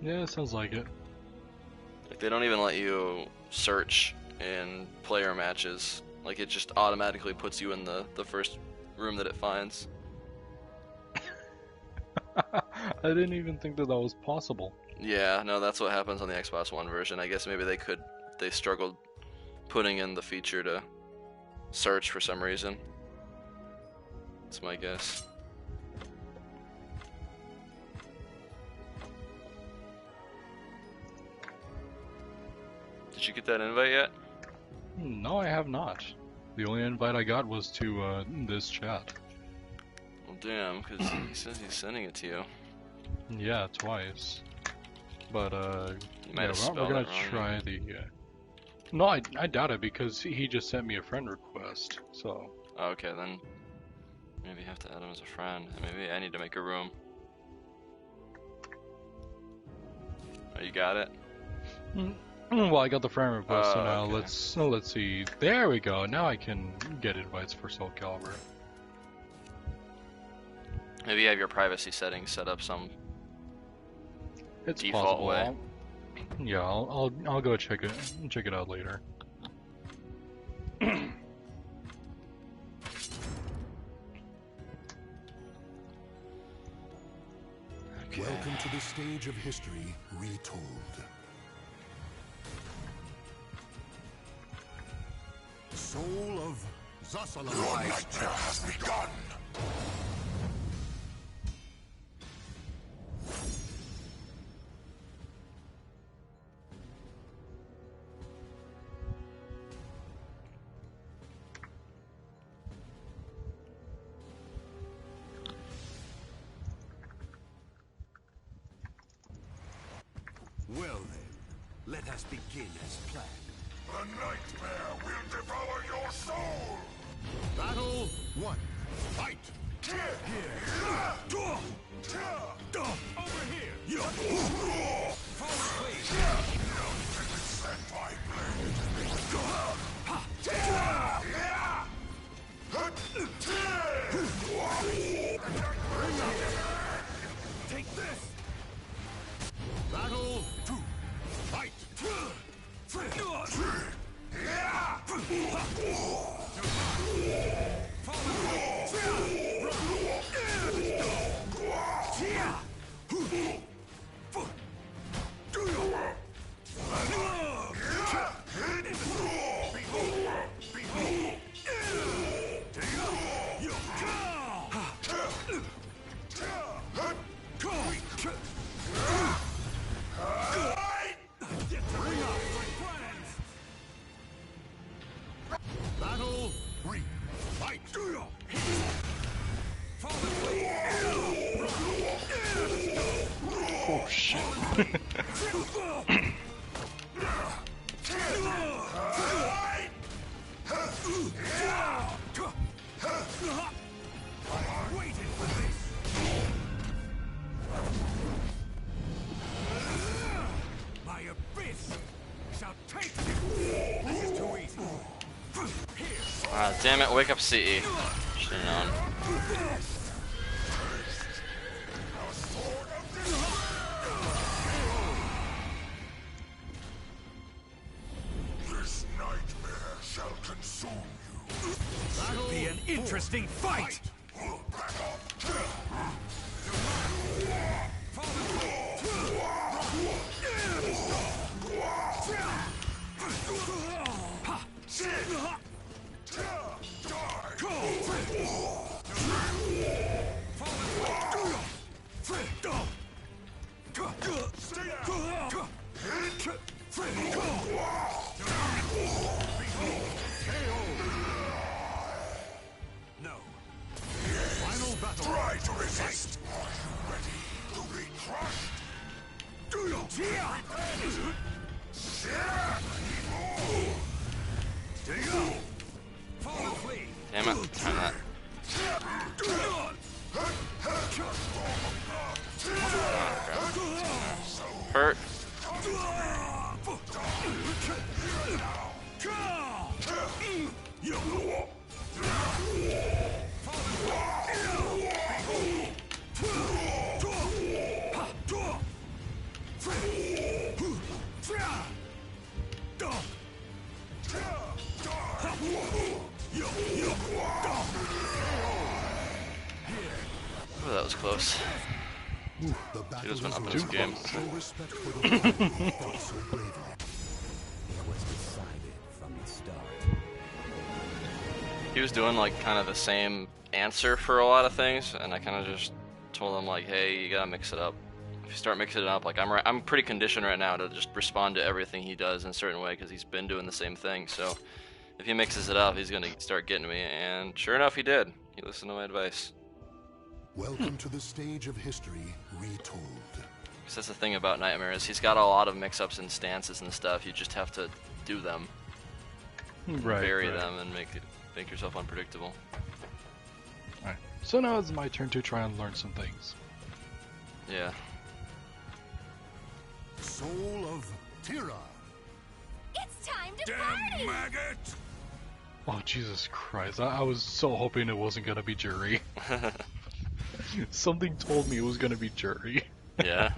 Speaker 8: Yeah, sounds like it.
Speaker 1: Like, they don't even let you search in player matches. Like, it just automatically puts you in the first room that it finds.
Speaker 8: I didn't even think that was possible.
Speaker 1: Yeah, no, that's what happens on the Xbox One version. I guess maybe they struggled putting in the feature to search for some reason. That's my guess. Did you get that invite yet?
Speaker 8: No, I have not. The only invite I got was to this chat.
Speaker 1: Well, damn, because he says he's sending it to you.
Speaker 8: Yeah, twice. But
Speaker 1: You might
Speaker 8: yeah,
Speaker 1: have
Speaker 8: we're
Speaker 1: spelled
Speaker 8: gonna
Speaker 1: it wrong.
Speaker 8: try the. No, I doubt it because he just sent me a friend request. So.
Speaker 1: Oh, okay, then maybe you have to add him as a friend. Maybe I need to make a room. Oh, you got it?
Speaker 8: Well, I got the friend request, so now
Speaker 1: okay.
Speaker 8: let's see. There we go. Now I can get invites for Soul Calibur.
Speaker 1: Maybe you have your privacy settings set up some
Speaker 8: It's
Speaker 1: default
Speaker 8: possible.
Speaker 1: way.
Speaker 8: Yeah, I'll go check it out later.
Speaker 1: Okay.
Speaker 4: Welcome to the stage of history retold. Soul of Zasala. Your nightmare has begun.
Speaker 5: Well then, let us begin as planned.
Speaker 4: The nightmare will devour your soul.
Speaker 3: Battle 1.
Speaker 4: Fight.
Speaker 3: Over here.
Speaker 4: Forward, please. Now take it, send my
Speaker 3: Take this. Battle 2. Fight. Battle 3. Fight.
Speaker 8: Oh shit.
Speaker 3: My abyss shall take you. This is too easy.
Speaker 1: Ah, damn it, wake up CE. Should've known.
Speaker 4: This nightmare shall consume you.
Speaker 3: Should be an interesting fight.
Speaker 4: Back up.
Speaker 3: No. Final battle.
Speaker 4: Try to resist. Are you ready to be crushed?
Speaker 3: Follow, please.
Speaker 1: Damn it, turn that. Hurt. Oh, that was close.
Speaker 4: The
Speaker 1: He just
Speaker 4: battle
Speaker 1: went up
Speaker 4: is
Speaker 1: in this game.
Speaker 4: show respect for the one who fought so bravely.
Speaker 5: It was decided from the start.
Speaker 1: He was doing like kind of the same answer for a lot of things, and I kind of just told him like, hey, you gotta mix it up. If you start mixing it up, like I'm pretty conditioned right now to just respond to everything he does in a certain way because he's been doing the same thing. So if he mixes it up, he's gonna start getting me, and sure enough, he did. He listened to my advice.
Speaker 4: Welcome to the stage of history retold.
Speaker 1: Because that's the thing about Nightmare is he's got a lot of mix-ups and stances and stuff. You just have to do them,
Speaker 8: Right.
Speaker 1: vary
Speaker 8: right.
Speaker 1: them, and make yourself unpredictable.
Speaker 8: Alright. So now it's my turn to try and learn some things.
Speaker 1: Yeah.
Speaker 4: Soul of Tira.
Speaker 7: It's time to
Speaker 3: Damn
Speaker 7: party!
Speaker 3: maggot!
Speaker 8: Oh, Jesus Christ. I was so hoping it wasn't gonna be Jury. Something told me it was gonna be Jury.
Speaker 1: Yeah.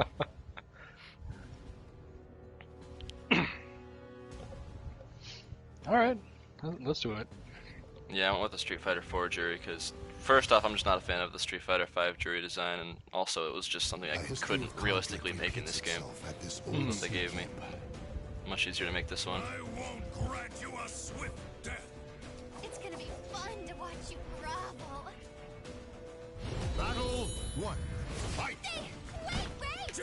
Speaker 8: Alright, let's do it.
Speaker 1: Yeah, I went with the Street Fighter 4 jury because, first off, I'm just not a fan of the Street Fighter 5 jury design, and also it was just something I couldn't realistically make in this game. They gave me. Much easier to make this one.
Speaker 3: I won't grant you a swift death.
Speaker 7: It's gonna be fun to watch you grovel.
Speaker 4: Battle 1. Fight!
Speaker 7: Wait, wait!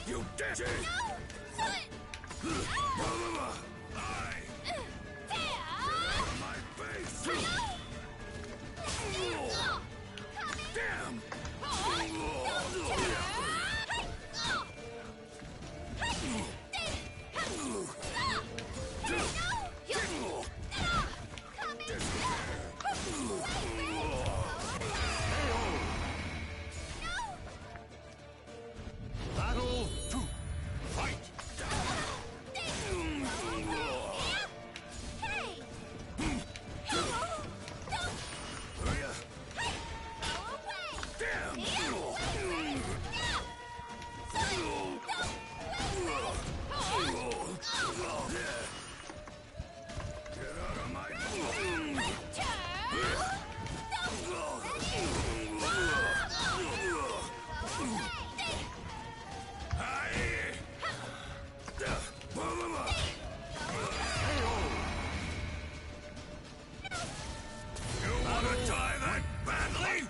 Speaker 3: You dare! My face! Damn!
Speaker 4: Battle 2. Fight!
Speaker 3: You wanna die that badly?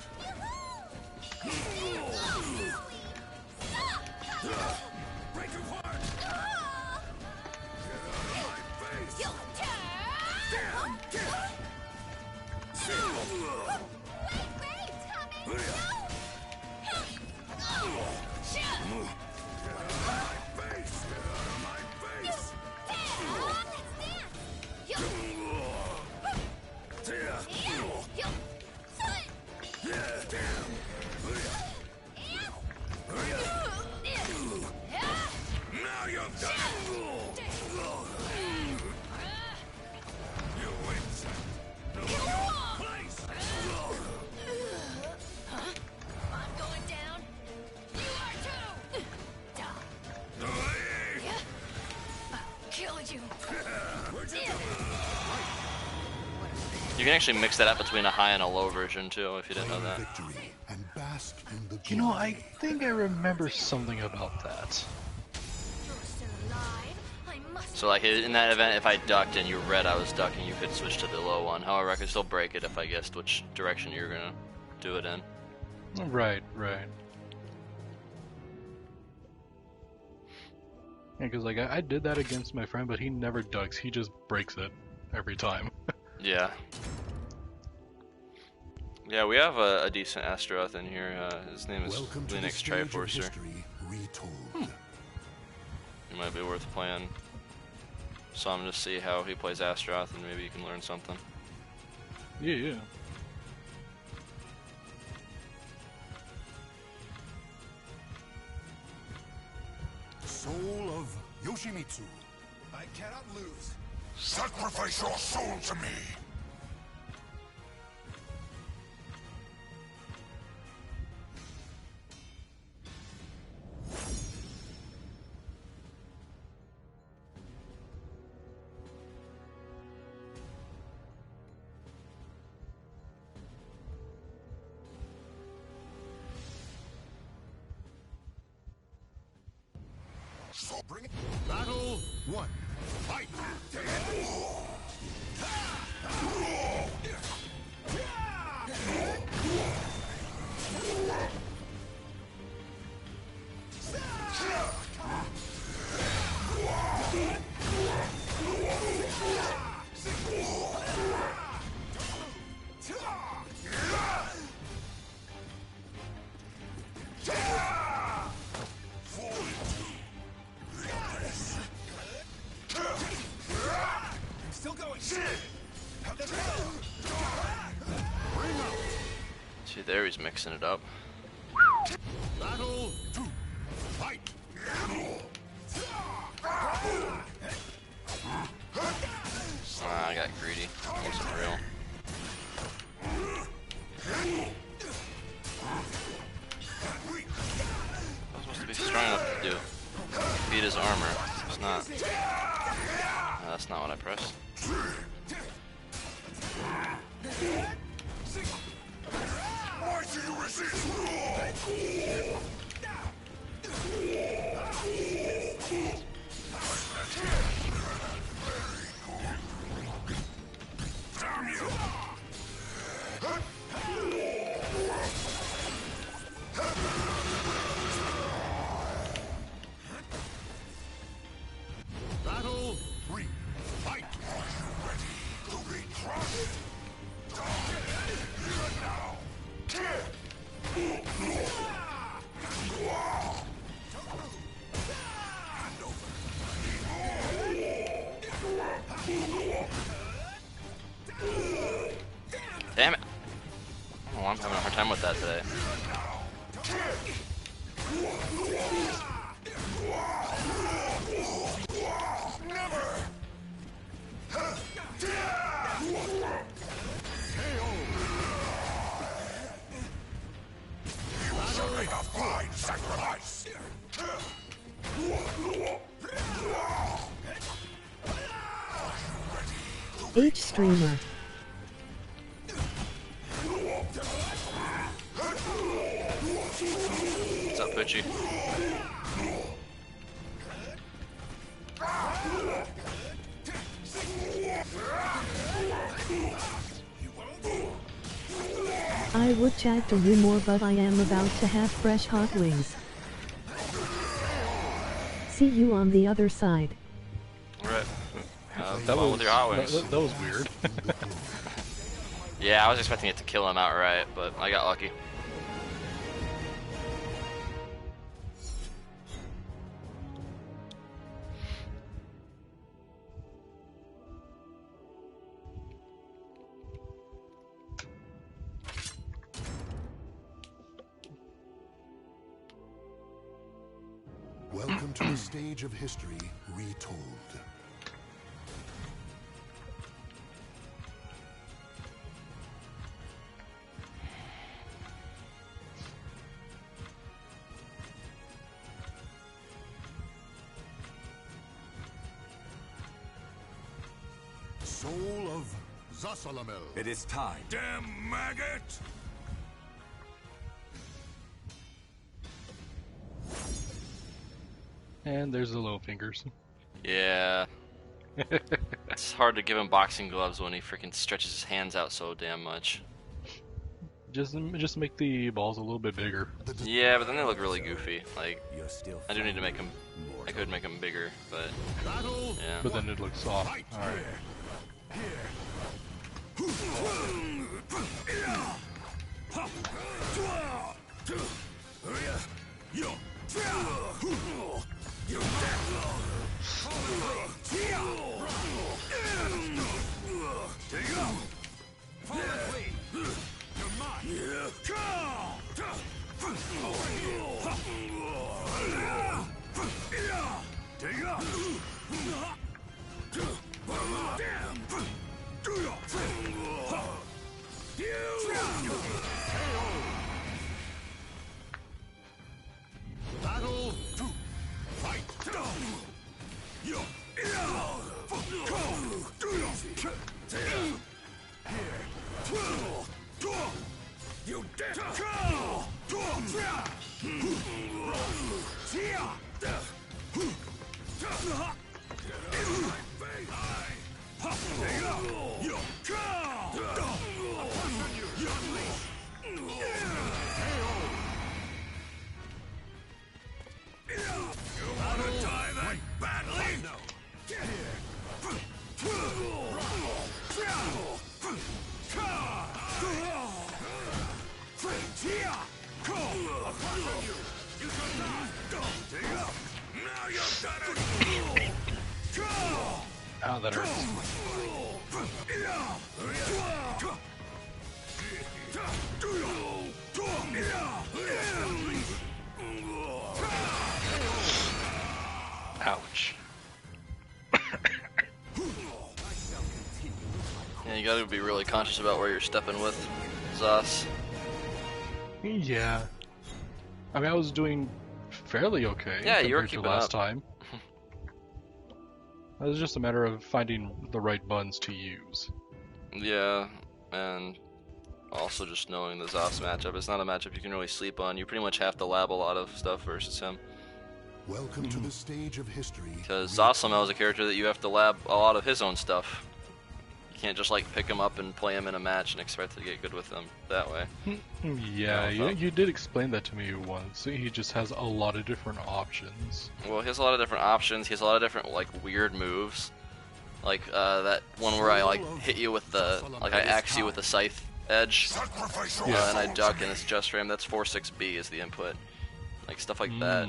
Speaker 3: Break apart! Get out of my face! Damn! Now you've done it! You insect! No place!
Speaker 7: I'm going down. You are too. Killed you.
Speaker 1: You can actually mix that up between a high and a low version too, if you didn't know that.
Speaker 4: Victory and bask in the
Speaker 8: You know,
Speaker 4: joy.
Speaker 8: I think I remember something about that.
Speaker 7: You're still alive. I must.
Speaker 1: So like in that event, if I ducked and you read I was ducking, you could switch to the low one. However, I could still break it if I guessed which direction you're gonna do it in.
Speaker 8: Right, right. Yeah, because like I did that against my friend, but he never ducks. He just breaks it every time.
Speaker 1: Yeah. Yeah, we have a decent Astaroth in here. His name is
Speaker 4: Welcome to the
Speaker 1: Linux
Speaker 4: stage of
Speaker 1: Triforcer.
Speaker 4: history retold.
Speaker 1: It might be worth playing some to see how he plays Astaroth, and maybe you can learn something.
Speaker 8: Yeah, yeah.
Speaker 4: Soul of Yoshimitsu.
Speaker 3: I cannot lose.
Speaker 4: Sacrifice your soul to me. Bring it. Battle 1. Fight.
Speaker 3: Still going.
Speaker 1: See, there he's mixing it up.
Speaker 4: Battle 2. Fight.
Speaker 1: I got greedy. Wasn't real. I was supposed to be strong enough to do beat his armor. It's not. No, that's not what I pressed.
Speaker 4: Why do you resist? Damn you! Battle 3. Fight! Are you ready to be crushed?
Speaker 1: Damn it! Oh, I'm having a hard time with that today.
Speaker 4: You shall make a fine sacrifice.
Speaker 6: H streamer.
Speaker 1: What's up, Poochie?
Speaker 6: I would chat to you more, but I am about to have fresh hot wings. See you on the other side.
Speaker 1: Alright.
Speaker 8: That
Speaker 1: fun with your hot
Speaker 8: that,
Speaker 1: wings.
Speaker 8: that was weird.
Speaker 1: Yeah, I was expecting it to kill him outright, but I got lucky.
Speaker 4: Welcome to the stage of history retold. Soul of Zasalamel.
Speaker 5: It is time.
Speaker 4: Damn maggot!
Speaker 8: And there's the low fingers.
Speaker 1: Yeah. It's hard to give him boxing gloves when he freaking stretches his hands out so damn much.
Speaker 8: Just make the balls a little bit bigger.
Speaker 1: Yeah, but then they look really goofy. Like,
Speaker 5: You're still
Speaker 1: I do need to make them. I could make them bigger, but yeah.
Speaker 8: But then it looks soft. Alright.
Speaker 4: Battle 2. Fight.
Speaker 8: Ah, that hurts. Ouch.
Speaker 1: Yeah, you gotta be really conscious about where you're stepping with Zos.
Speaker 8: Yeah. I mean, I was doing fairly okay
Speaker 1: Yeah, you were
Speaker 8: compared to
Speaker 1: keeping
Speaker 8: last
Speaker 1: up.
Speaker 8: time. It was just a matter of finding the right buttons to use.
Speaker 1: Yeah, and also just knowing the Zos matchup. It's not a matchup you can really sleep on. You pretty much have to lab a lot of stuff versus him.
Speaker 4: Welcome to the stage of history.
Speaker 1: Because Zosamo is a character that you have to lab a lot of his own stuff. You can't just like pick him up and play him in a match and expect to get good with him that way.
Speaker 8: Yeah,
Speaker 1: No,
Speaker 8: you did explain that to me once. He just has a lot of different options.
Speaker 1: Well, he has a lot of different options. He has a lot of different like weird moves. Like that one where I like hit you with the like I axe you with the scythe edge,
Speaker 4: Sacrifice
Speaker 1: and I duck and it's just frame. That's 4-6B is the input. Like stuff like that.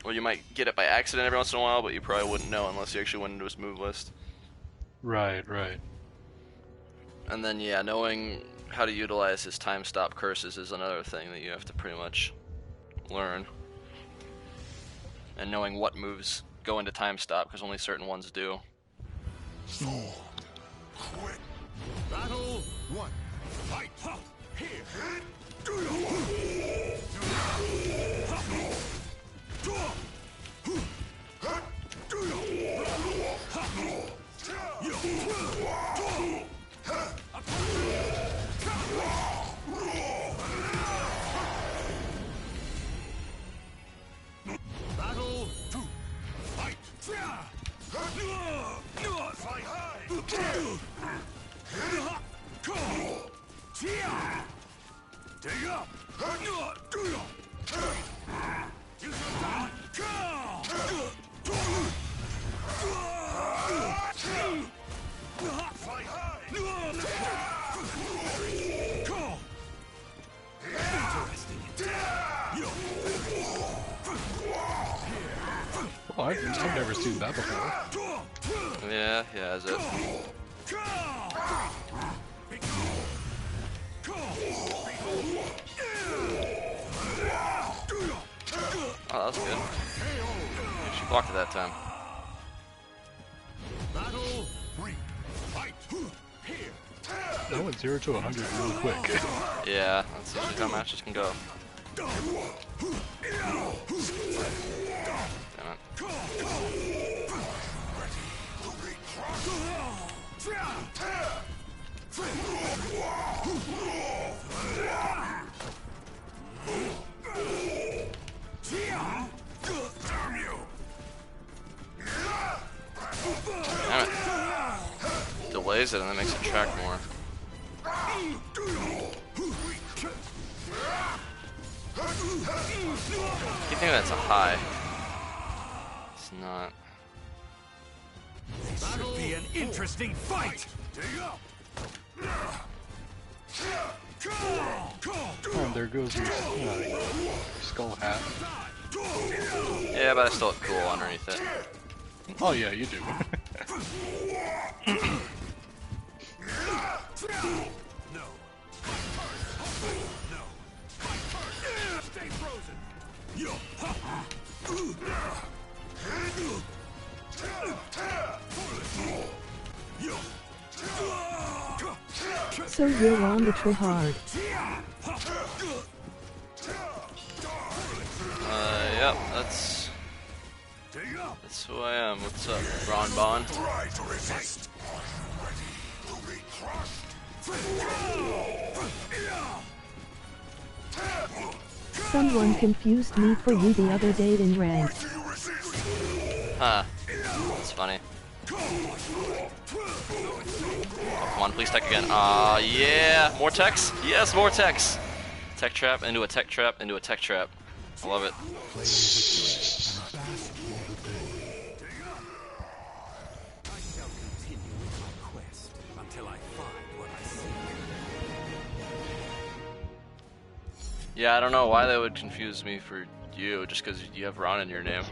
Speaker 1: Or you might get it by accident every once in a while, but you probably wouldn't know unless you actually went into his move list.
Speaker 8: Right, right.
Speaker 1: And then yeah, knowing how to utilize his time stop curses is another thing that you have to pretty much learn. And knowing what moves go into time stop, because only certain ones do.
Speaker 4: Quick.
Speaker 3: Battle 1. Fight. Here. Battle 2. Fight. Fly high. Dig up. Fly high.
Speaker 8: Oh, I've never seen that before.
Speaker 1: Yeah, is it? Oh, that was good. Yeah, she blocked it that time.
Speaker 3: Battle 3. Fight.
Speaker 8: That went 0 to 100 really quick.
Speaker 1: Yeah, that's usually how matches can go. Damn it. Damn it. Delays it and then makes it track more. You think that's a high? It's not.
Speaker 3: This should be an interesting fight.
Speaker 8: And there goes your skull hat.
Speaker 1: Yeah, but I still look cool underneath it.
Speaker 8: Oh yeah, you do.
Speaker 3: No. No. Stay frozen. Yo.
Speaker 6: So you're on the Tryhard.
Speaker 1: Yep, that's who I am. What's up, Ron Bond?
Speaker 4: Try to resist. Ready to be crushed.
Speaker 6: Someone confused me for you the other day in ranked.
Speaker 1: Huh. That's funny. Oh, come on, please tech again. Yeah. More techs? Yes, more techs. Tech trap, into a tech trap, into a tech trap. I love it.
Speaker 3: I shall continue with my quest until I find what I seek.
Speaker 1: Yeah, I don't know why they would confuse me for you, just because you have Ron in your name.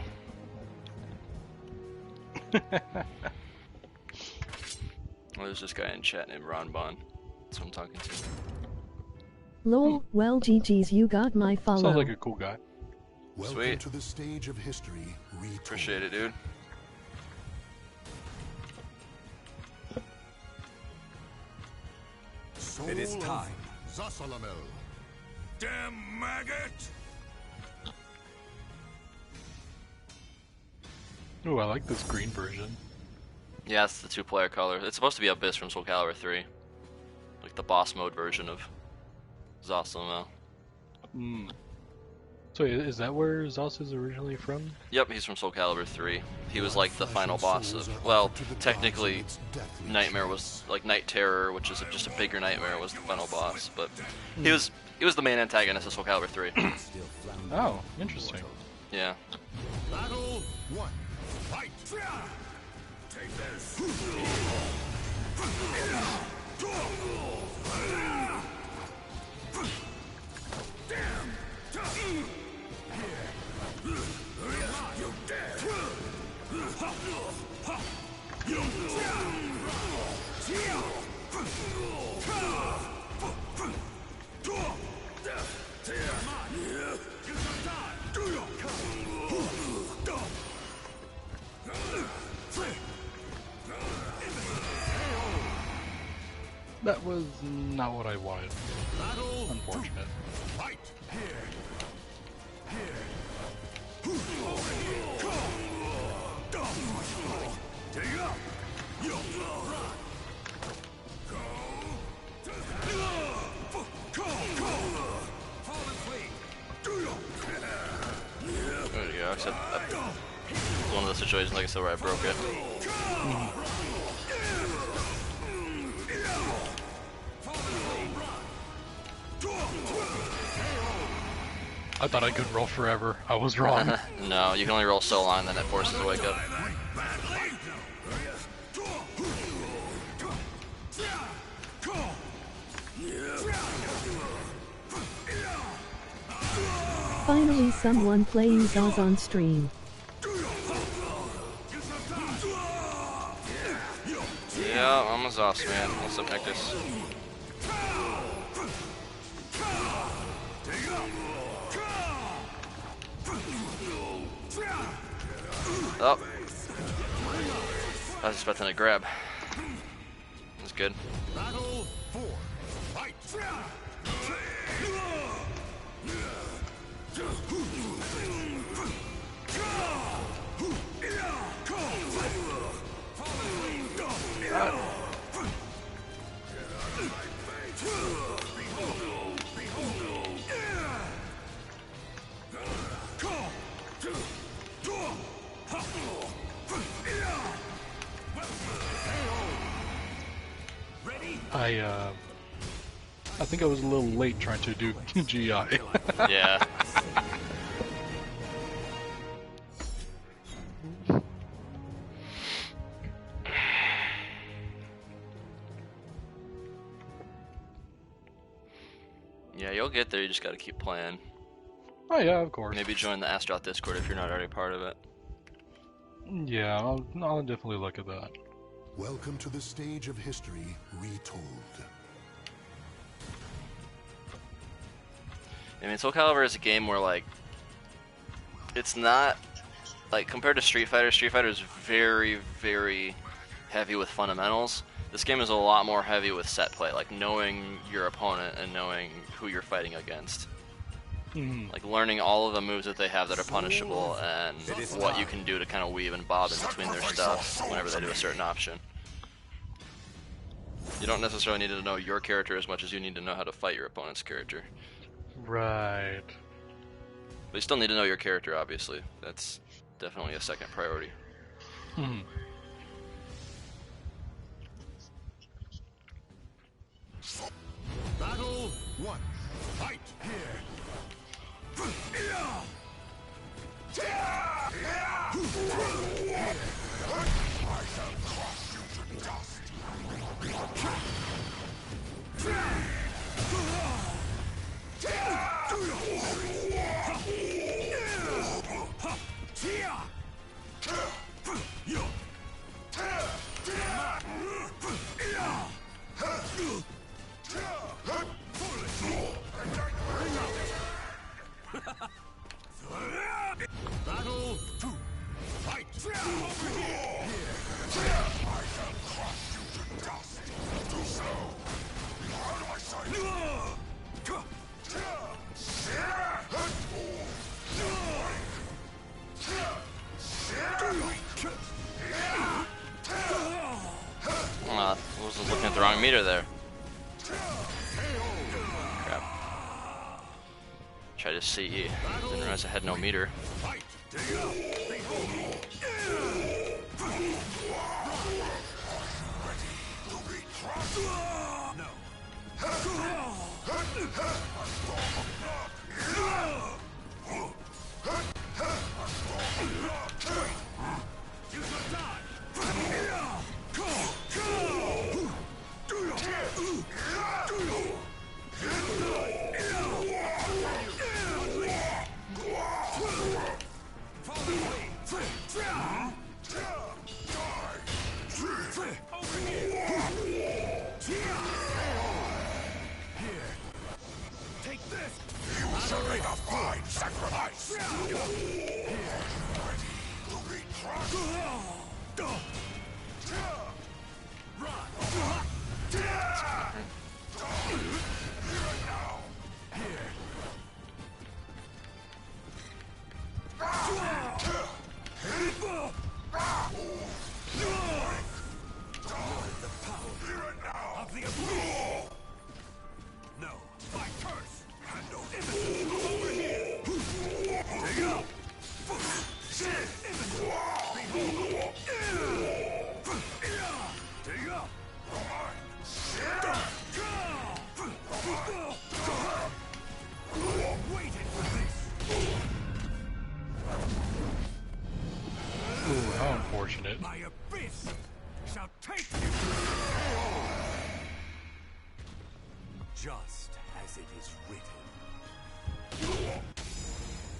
Speaker 1: Well, there's this guy in chat named Ron Bon. That's who I'm talking to.
Speaker 6: Lol, well GG's, you got my follow.
Speaker 8: Sounds like a cool guy.
Speaker 4: Welcome
Speaker 1: Sweet.
Speaker 4: to the stage of history retold.
Speaker 1: Appreciate it, dude.
Speaker 4: Soul
Speaker 3: It is
Speaker 4: of
Speaker 3: time.
Speaker 4: Zasalamel.
Speaker 3: Damn maggot!
Speaker 8: Ooh, I like this green version.
Speaker 1: Yeah, it's the 2-player color. It's supposed to be Abyss from Soul Calibur 3. Like the boss mode version of Zosalamel.
Speaker 8: Hmm. So is that where Zos is originally from?
Speaker 1: Yep, he's from Soul Calibur 3. He was like the final boss of, well, technically Nightmare was, like Night Terror, which is just a bigger nightmare, was the final boss, but he was the main antagonist of Soul Calibur 3.
Speaker 8: Oh, interesting.
Speaker 1: Yeah.
Speaker 4: Battle 1. Fight! Take this! You're dead!
Speaker 8: That was not what I wanted. Unfortunate.
Speaker 4: Fight!
Speaker 1: There you go, except one of the situations, like I said, where I broke it.
Speaker 8: I thought I could roll forever. I was wrong.
Speaker 1: No, you can only roll so long, then it forces a wake up.
Speaker 6: Finally someone playing Zaz on stream.
Speaker 1: Yeah, I'm a Zos man. What's up, Nectus? Oh. I was expecting a grab. That's good.
Speaker 4: Battle 4. Fight!
Speaker 8: I think I was a little late trying to do GI.
Speaker 1: Yeah. Yeah, you'll get there, you just gotta keep playing.
Speaker 8: Oh yeah, of course.
Speaker 1: Maybe join the Astronaut Discord if you're not already part of it.
Speaker 8: Yeah, I'll definitely look at that.
Speaker 4: Welcome to the stage of history retold.
Speaker 1: I mean, Soul Calibur is a game where, like, it's not, like, compared to Street Fighter is very, very heavy with fundamentals. This game is a lot more heavy with set play, like knowing your opponent and knowing who you're fighting against. Like learning all of the moves that they have that are punishable and what you can do to kind of weave and bob in between their stuff whenever they do a certain option. You don't necessarily need to know your character as much as you need to know how to fight your opponent's character.
Speaker 8: Right.
Speaker 1: But you still need to know your character, obviously. That's definitely a second priority.
Speaker 4: Battle 1. Fight! I shall crush you to dust.
Speaker 1: I was looking at the wrong meter there. Crap. Tried to CE. Didn't realize I had no meter.
Speaker 4: Make a fine sacrifice.
Speaker 3: No, my curse. Handle imminent. Over here. Take up. Take up. Waited for this.
Speaker 8: Ooh, how unfortunate.
Speaker 3: My abyss shall take you. Just as it is written.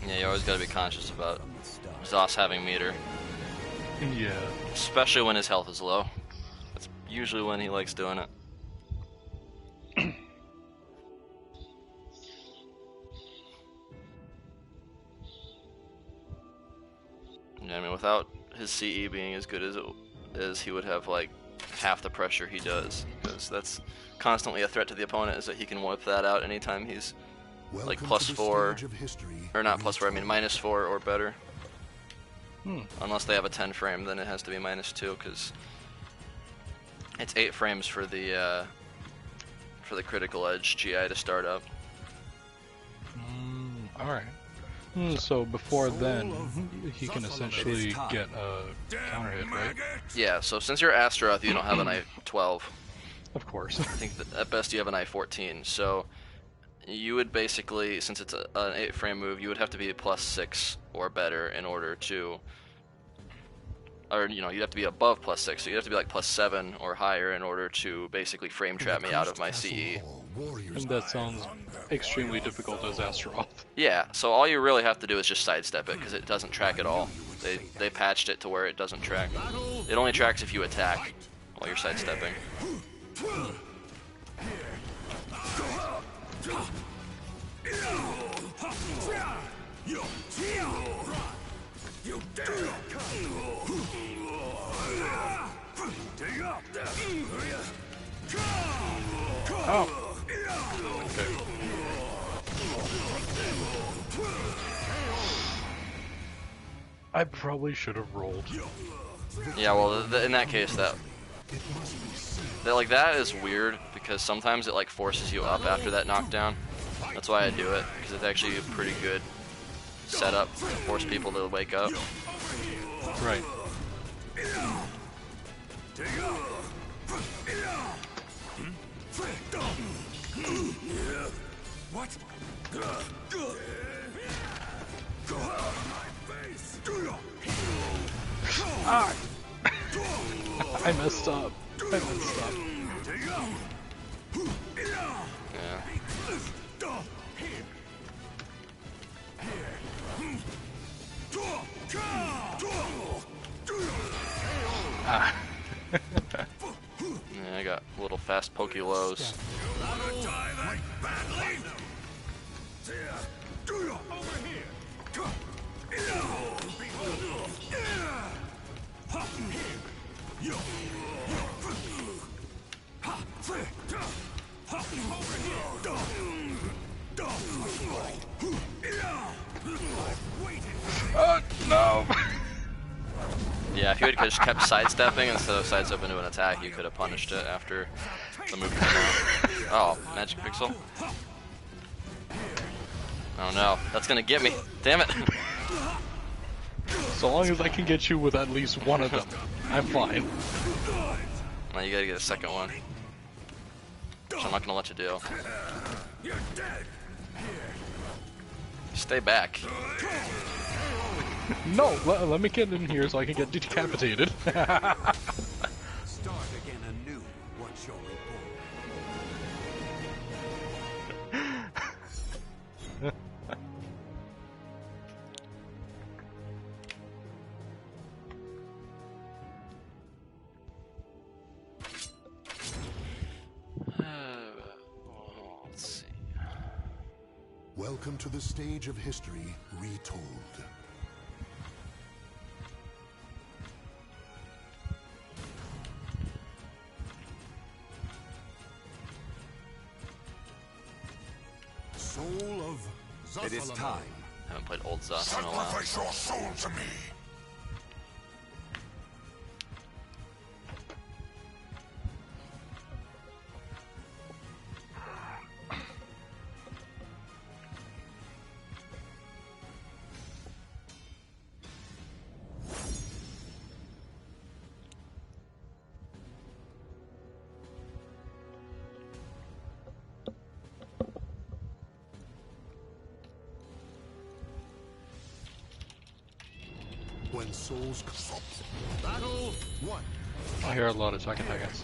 Speaker 1: Yeah, you always gotta be conscious about Zos having meter.
Speaker 8: Yeah.
Speaker 1: Especially when his health is low. That's usually when he likes doing it. Yeah, I mean, without his CE being as good as it is, he would have like half the pressure he does. Because that's constantly a threat to the opponent, is that he can whip that out anytime he's like +4, or not +4, I mean -4 or better. Unless they have a 10 frame, then it has to be -2, because it's 8 frames for the critical edge GI to start up.
Speaker 8: Alright. So before then, he can essentially get a counter hit, right?
Speaker 1: Yeah, so since you're Astaroth, you don't have an I-12.
Speaker 8: Of course.
Speaker 1: I think that at best you have an I-14, so you would basically, since it's an 8 frame move, you would have to be a +6 or better in order to, or you know, you'd have to be above +6, so you'd have to be like +7 or higher in order to basically frame trap me out of my CE.
Speaker 8: And that sounds extremely difficult as Astaroth.
Speaker 1: Yeah, so all you really have to do is just sidestep it, because it doesn't track at all. They patched it to where it doesn't track. It only tracks if you attack while you're sidestepping.
Speaker 8: Oh! Okay. I probably should have rolled.
Speaker 1: Yeah, well, in that case, that is weird, because sometimes it like forces you up after that knockdown. That's why I do it, because it's actually a pretty good setup to force people to wake up.
Speaker 8: Right.
Speaker 3: What?
Speaker 8: Ah! I messed up.
Speaker 1: Yeah.
Speaker 8: Ah.
Speaker 1: Yeah, I got little fast pokey lows.
Speaker 8: Oh, no!
Speaker 1: Yeah, if you had just kept sidestepping instead of sidestepping into an attack, you could have punished it after the move came out. Oh, magic pixel. Oh no, that's gonna get me. Damn it.
Speaker 8: So long as I can get you with at least one of them, I'm fine.
Speaker 1: Now you gotta get a second one. Which I'm not gonna let you do. Stay back.
Speaker 8: No, let me get in here so I can get decapitated.
Speaker 5: Start again anew. What's your report?
Speaker 1: Let's see.
Speaker 4: Welcome to the stage of history retold. Soul of
Speaker 5: It is time.
Speaker 1: Haven't played Old Zust in a while.
Speaker 4: sacrifice your soul to me. When souls battle one.
Speaker 8: I hear a lot of taka-takas.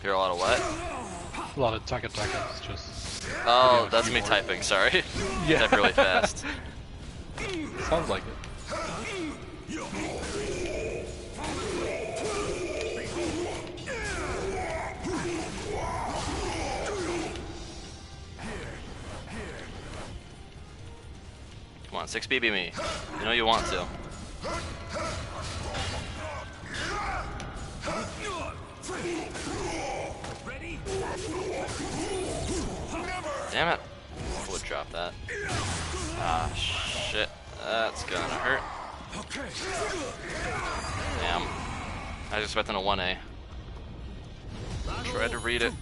Speaker 1: Hear a lot of what?
Speaker 8: A lot of taka-takas, just...
Speaker 1: Oh,
Speaker 8: on
Speaker 1: that's me
Speaker 8: keyboard.
Speaker 1: typing, sorry.
Speaker 8: Yeah.
Speaker 1: Type really fast.
Speaker 8: Sounds like it.
Speaker 1: Come on, 6BB me. You know you want to. Damn it. Would drop that. Ah, shit. That's gonna hurt. Damn. I was expecting a 1A. Tried to read it.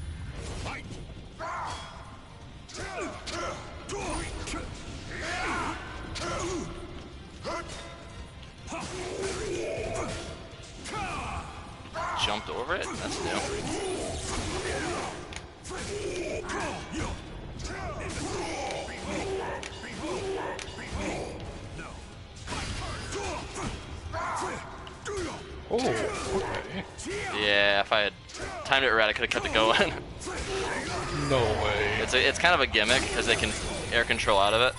Speaker 1: Jumped over it? That's new.
Speaker 8: Oh, okay.
Speaker 1: Yeah, if I had timed it right, I could have kept it going.
Speaker 8: No way.
Speaker 1: It's kind of a gimmick because they can air control out of it.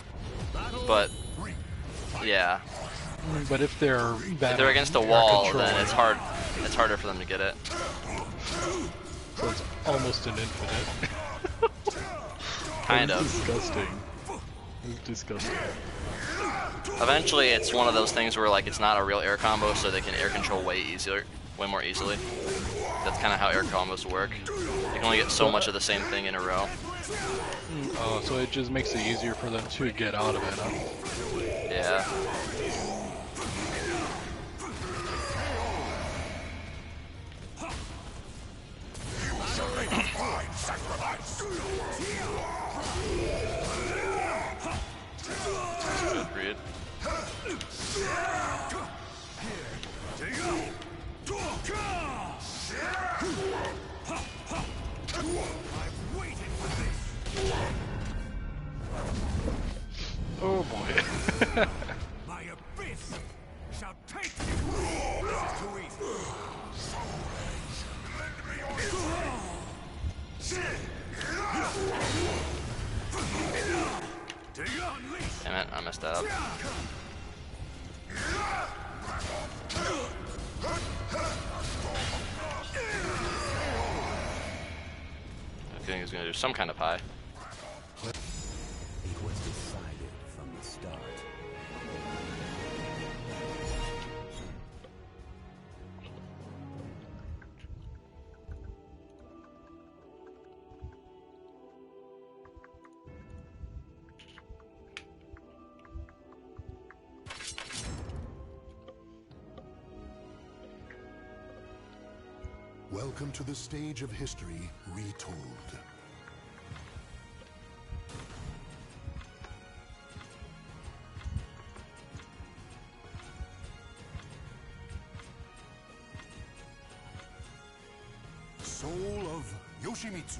Speaker 1: But yeah,
Speaker 8: But if they're
Speaker 1: if they're against a wall, then it's hard. It's harder for them to get it.
Speaker 8: So it's almost an infinite.
Speaker 1: Kind
Speaker 8: It's
Speaker 1: of.
Speaker 8: disgusting. It's disgusting.
Speaker 1: Eventually, it's one of those things where like it's not a real air combo, so they can air control way more easily. That's kind of how air combos work. You can only get so much of the same thing in a row.
Speaker 8: Oh, so it just makes it easier for them to get out of it, huh?
Speaker 1: Yeah. Good read.
Speaker 8: Oh boy.
Speaker 3: My abyss shall take you. This is too easy.
Speaker 1: Damn it, I messed that up. I think he's gonna do some kind of high.
Speaker 5: It was decided from the start.
Speaker 4: Welcome to the stage of history retold. Soul of Yoshimitsu.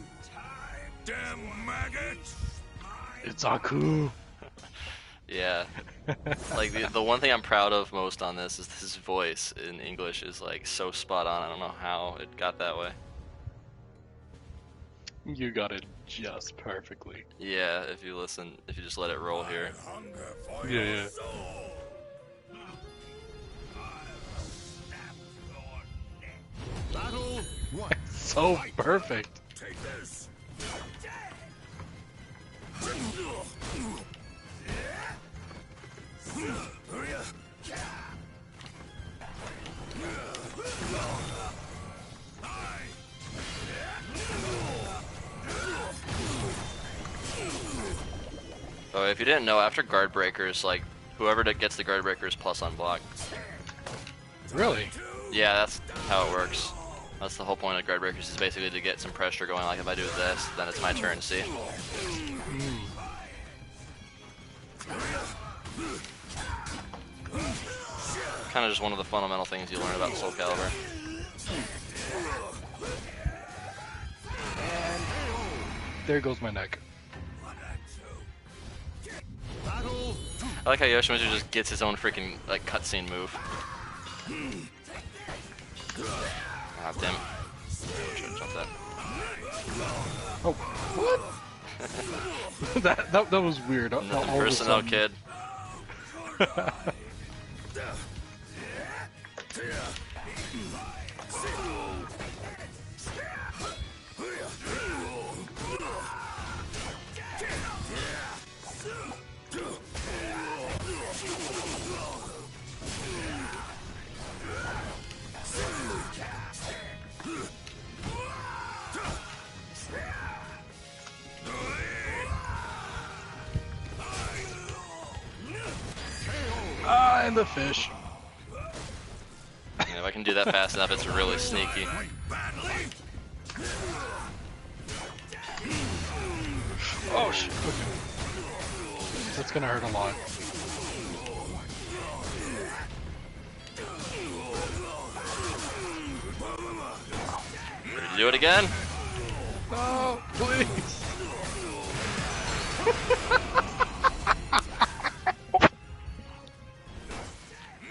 Speaker 3: Damn maggots!
Speaker 8: It's Aku.
Speaker 1: Yeah. Like the one thing I'm proud of most on this is his voice in English is like so spot on. I don't know how it got that way.
Speaker 8: You got it just perfectly.
Speaker 1: Yeah, if you just let it roll here.
Speaker 3: Hunger for
Speaker 8: Yeah,
Speaker 3: your
Speaker 8: yeah.
Speaker 3: soul.
Speaker 4: Battle one.
Speaker 8: So perfect.
Speaker 3: Take this.
Speaker 1: Oh, if you didn't know, after guard breakers, like whoever gets the guard breakers plus on block.
Speaker 8: Really?
Speaker 1: Yeah, that's how it works. That's the whole point of guard breakers is basically to get some pressure going. Like if I do this, then it's my turn. See? Kind of just one of the fundamental things you learn about Soul Calibur.
Speaker 8: There goes my neck.
Speaker 1: I like how Yoshimitsu just gets his own freaking like cutscene move. Ah, damn it. Should have jumped that.
Speaker 8: Oh, what? that was weird. All of a
Speaker 1: Personnel
Speaker 8: sudden.
Speaker 1: kid.
Speaker 8: Ah, and the fish.
Speaker 1: Yeah, if I can do that fast enough, it's really sneaky.
Speaker 8: Oh shit. Okay. That's gonna hurt a lot.
Speaker 1: Ready to do it again?
Speaker 8: No, please.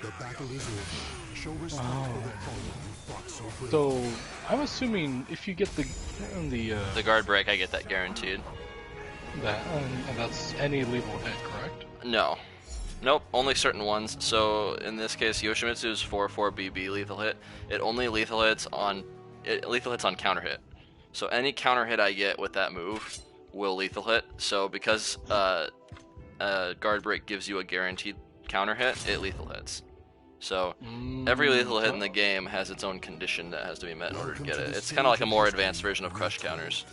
Speaker 4: The battle is over. Show respect for the fallen who fought so bravely.
Speaker 8: So I'm assuming if you get the
Speaker 1: The guard break, I get that guaranteed.
Speaker 8: that and that's any lethal hit, correct?
Speaker 1: No. Nope, only certain ones. So in this case, Yoshimitsu's 4/4 BB lethal hit. It only lethal hits on counter hit. So any counter hit I get with that move will lethal hit. So because guard break gives you a guaranteed counter hit, it lethal hits. So every lethal hit in the game has its own condition that has to be met in order to get it. It's kind of like a more advanced version of crush counters.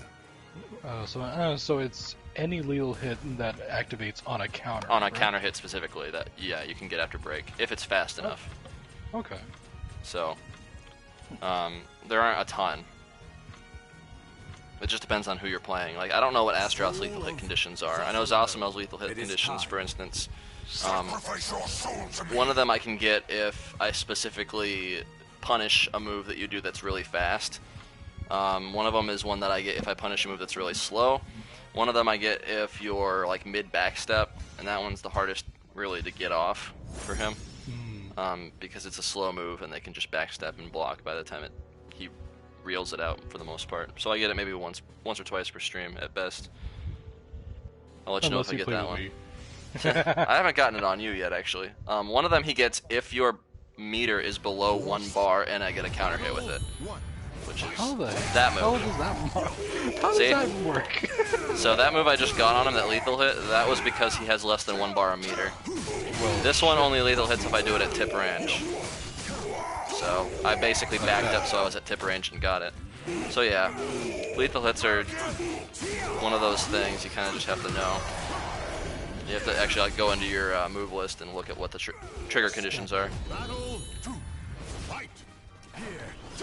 Speaker 8: So it's any lethal hit that activates on a counter.
Speaker 1: On a
Speaker 8: right?
Speaker 1: counter hit specifically, that you can get after break if it's fast enough.
Speaker 8: Okay.
Speaker 1: So there aren't a ton. It just depends on who you're playing. Like I don't know what Astaroth's lethal hit conditions are. I know Zosumel's lethal hit conditions, for instance.
Speaker 4: Sacrifice your soul to me.
Speaker 1: One of them I can get if I specifically punish a move that you do that's really fast. One of them is one that I get if I punish a move that's really slow. One of them I get if you're like mid backstep, and that one's the hardest really to get off for him. Because it's a slow move and they can just backstep and block by the time he reels it out for the most part. So I get it maybe once or twice per stream at best. I'll let you know if I get that one. I haven't gotten it on you yet, actually. One of them he gets if your meter is below 1 bar and I get a counter hit with it. Which is
Speaker 8: How the
Speaker 1: that
Speaker 8: hell
Speaker 1: move.
Speaker 8: does that How
Speaker 1: See?
Speaker 8: does that work?
Speaker 1: So that move I just got on him, that lethal hit, that was because he has less than 1 bar a meter. This one only lethal hits if I do it at tip range. So I basically backed up so I was at tip range and got it. So yeah, lethal hits are one of those things you kind of just have to know. You have to actually like go into your move list and look at what the trigger conditions are.
Speaker 4: Battle 2. Fight.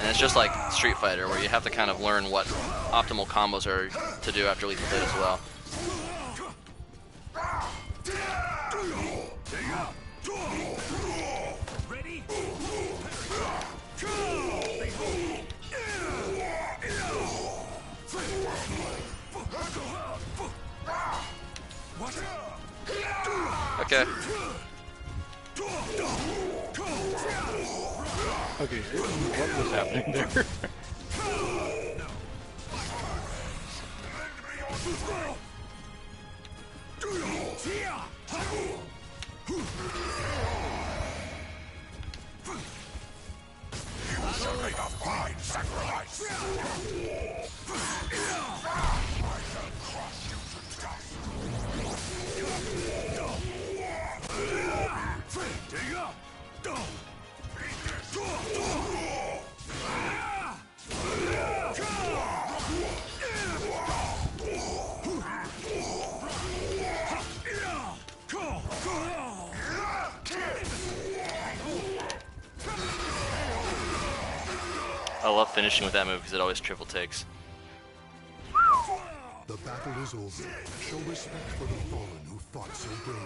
Speaker 1: And it's just like Street Fighter, where you have to kind of learn what optimal combos are to do after Lethal Blade as well. Okay.
Speaker 8: Okay, what was happening there?
Speaker 4: You shall make a fine sacrifice. I shall crush you to dust.
Speaker 1: I love finishing with that move because it always triple takes.
Speaker 4: The battle is over. Show respect for the fallen who fought so bravely.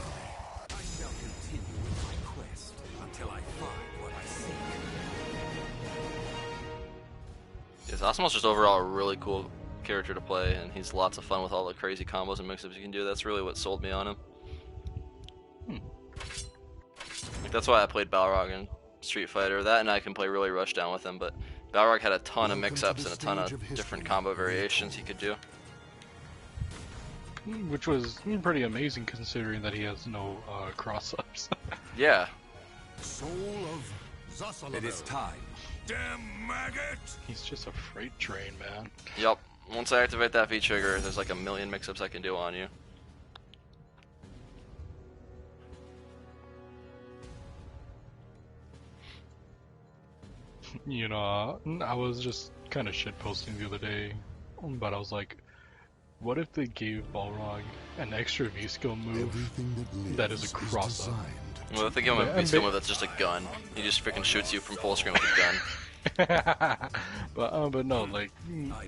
Speaker 5: I shall continue with my quest until I find what I seek.
Speaker 1: Yes, Osmo's just overall a really cool character to play, and he's lots of fun with all the crazy combos and mix-ups you can do. That's really what sold me on him. Like, that's why I played Balrog in Street Fighter. That and I can play really rushdown with him, but Balrog had a ton of mix-ups and a ton of different combo variations he could do.
Speaker 8: Which was pretty amazing considering that he has no cross-ups.
Speaker 1: Yeah.
Speaker 4: Soul of Zasalavel.
Speaker 5: It is time.
Speaker 4: Damn maggot!
Speaker 8: He's just a freight train, man.
Speaker 1: Yup. Once I activate that V-trigger, there's like a million mix-ups I can do on you.
Speaker 8: You know, I was just kind of shitposting the other day, but I was like, what if they gave Balrog an extra V-skill move that is a cross-up?
Speaker 1: Well, if they give him a V-skill move that's just a gun, he just freaking shoots you from full screen with a gun.
Speaker 8: but no, like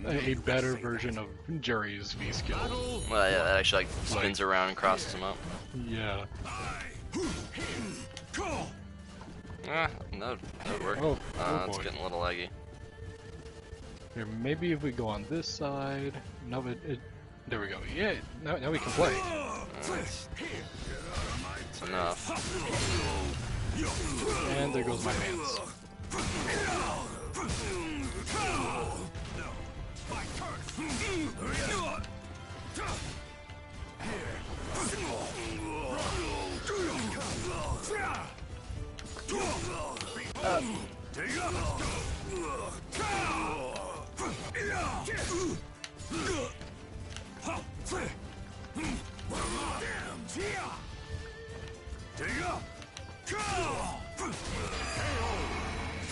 Speaker 8: a better version of Jerry's V-skill.
Speaker 1: Well, yeah, that actually like spins around and crosses him up.
Speaker 8: Yeah.
Speaker 1: No, that would work.
Speaker 8: Oh,
Speaker 1: It's
Speaker 8: boy.
Speaker 1: getting a little laggy.
Speaker 8: Here, maybe if we go on this side. No, there we go. Yeah, now we can play.
Speaker 1: It's enough.
Speaker 8: And there goes my hands.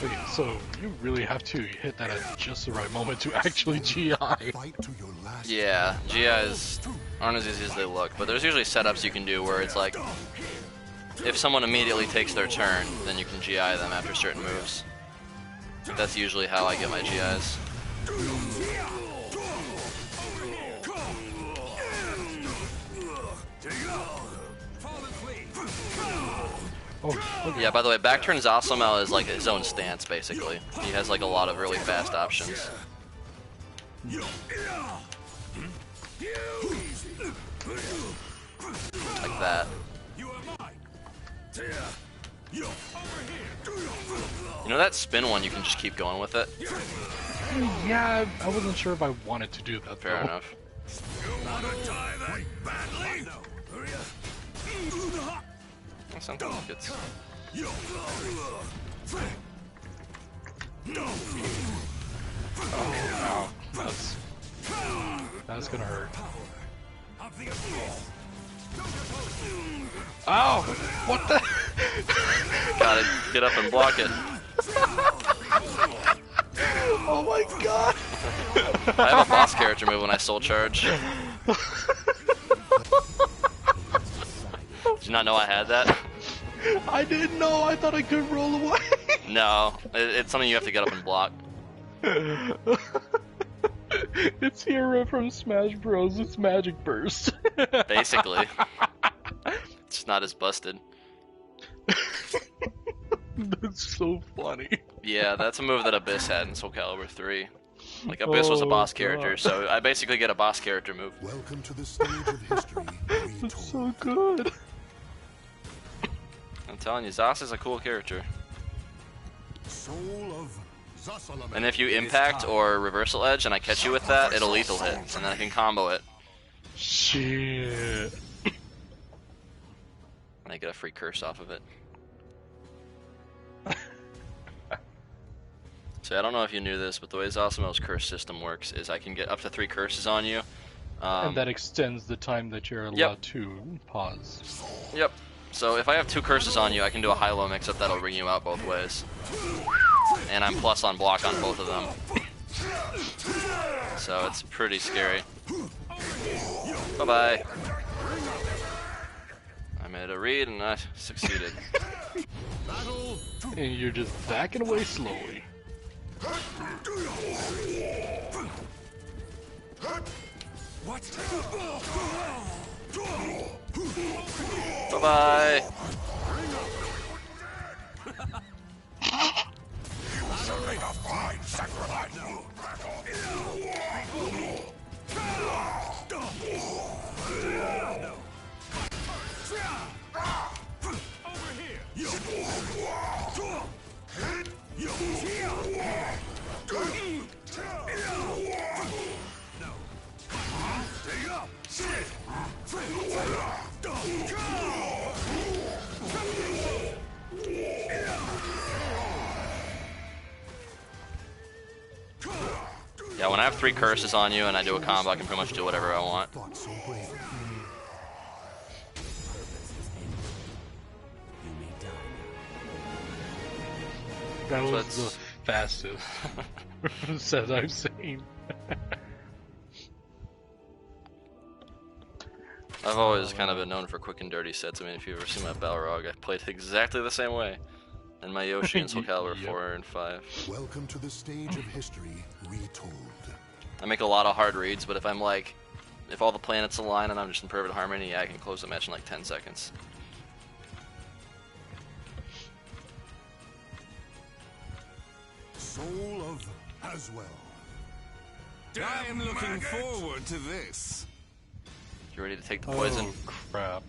Speaker 8: Okay, so you really have to hit that at just the right moment to actually GI.
Speaker 4: Fight to your last.
Speaker 1: Yeah, GIs aren't as easy as they look, but there's usually setups you can do where it's like, if someone immediately takes their turn, then you can GI them after certain moves. That's usually how I get my GIs.
Speaker 8: Oh, okay.
Speaker 1: Yeah, by the way, back turn Zasamel is like his own stance, basically. He has like a lot of really fast options. Like that. You know that spin one, you can just keep going with it?
Speaker 8: Yeah, I wasn't sure if I wanted to do that.
Speaker 1: Fair
Speaker 8: though.
Speaker 1: enough. That sounds like it's...
Speaker 8: Oh, wow. That's gonna hurt. Ow! What the?
Speaker 1: Gotta get up and block it.
Speaker 8: Oh my god!
Speaker 1: I have a boss character move when I soul charge. Did you not know I had that?
Speaker 8: I didn't know. I thought I could roll away.
Speaker 1: No, it's something you have to get up and block.
Speaker 8: It's Hero from Smash Bros. It's Magic Burst.
Speaker 1: Basically. It's not as busted.
Speaker 8: That's so funny.
Speaker 1: Yeah, that's a move that Abyss had in Soul Calibur 3. Like, Abyss was a boss character, so I basically get a boss character move.
Speaker 4: Welcome to the stage of history retold.
Speaker 8: That's so good.
Speaker 1: I'm telling you, Zos is a cool character.
Speaker 4: Soul of Zasalaman.
Speaker 1: And if you impact or reversal edge and I catch you with that, it'll lethal hit, and then I can combo it.
Speaker 8: Shit.
Speaker 1: And I get a free curse off of it. So I don't know if you knew this, but the way Zasamo's curse system works is I can get up to 3 curses on you.
Speaker 8: And that extends the time that you're allowed to pause.
Speaker 1: Yep. So if I have 2 curses on you, I can do a high-low mix-up that'll ring you out both ways. And I'm plus on block on both of them. So it's pretty scary. Bye-bye. I made a read and I succeeded.
Speaker 8: And you're just backing away slowly.
Speaker 1: Bye-bye.
Speaker 4: Make a fine sacrifice.
Speaker 1: Yeah, when I have 3 curses on you and I do a combo, I can pretty much do whatever I want.
Speaker 5: Purpose is ended. You may die now.
Speaker 8: That
Speaker 1: So
Speaker 8: was
Speaker 1: it's-
Speaker 8: the fastest set I've seen.
Speaker 1: I've always kind of been known for quick and dirty sets. I mean, if you've ever seen my Balrog, I played exactly the same way. And my Yoshi in Soul Calibur 4 and 5.
Speaker 4: Welcome to the stage of history retold.
Speaker 1: I make a lot of hard reads, but if I'm like, if all the planets align and I'm just in perfect harmony, yeah, I can close the match in like 10 seconds.
Speaker 4: Soul of Aswell.
Speaker 3: I am looking forward to this.
Speaker 1: You ready to take the poison?
Speaker 8: Oh crap.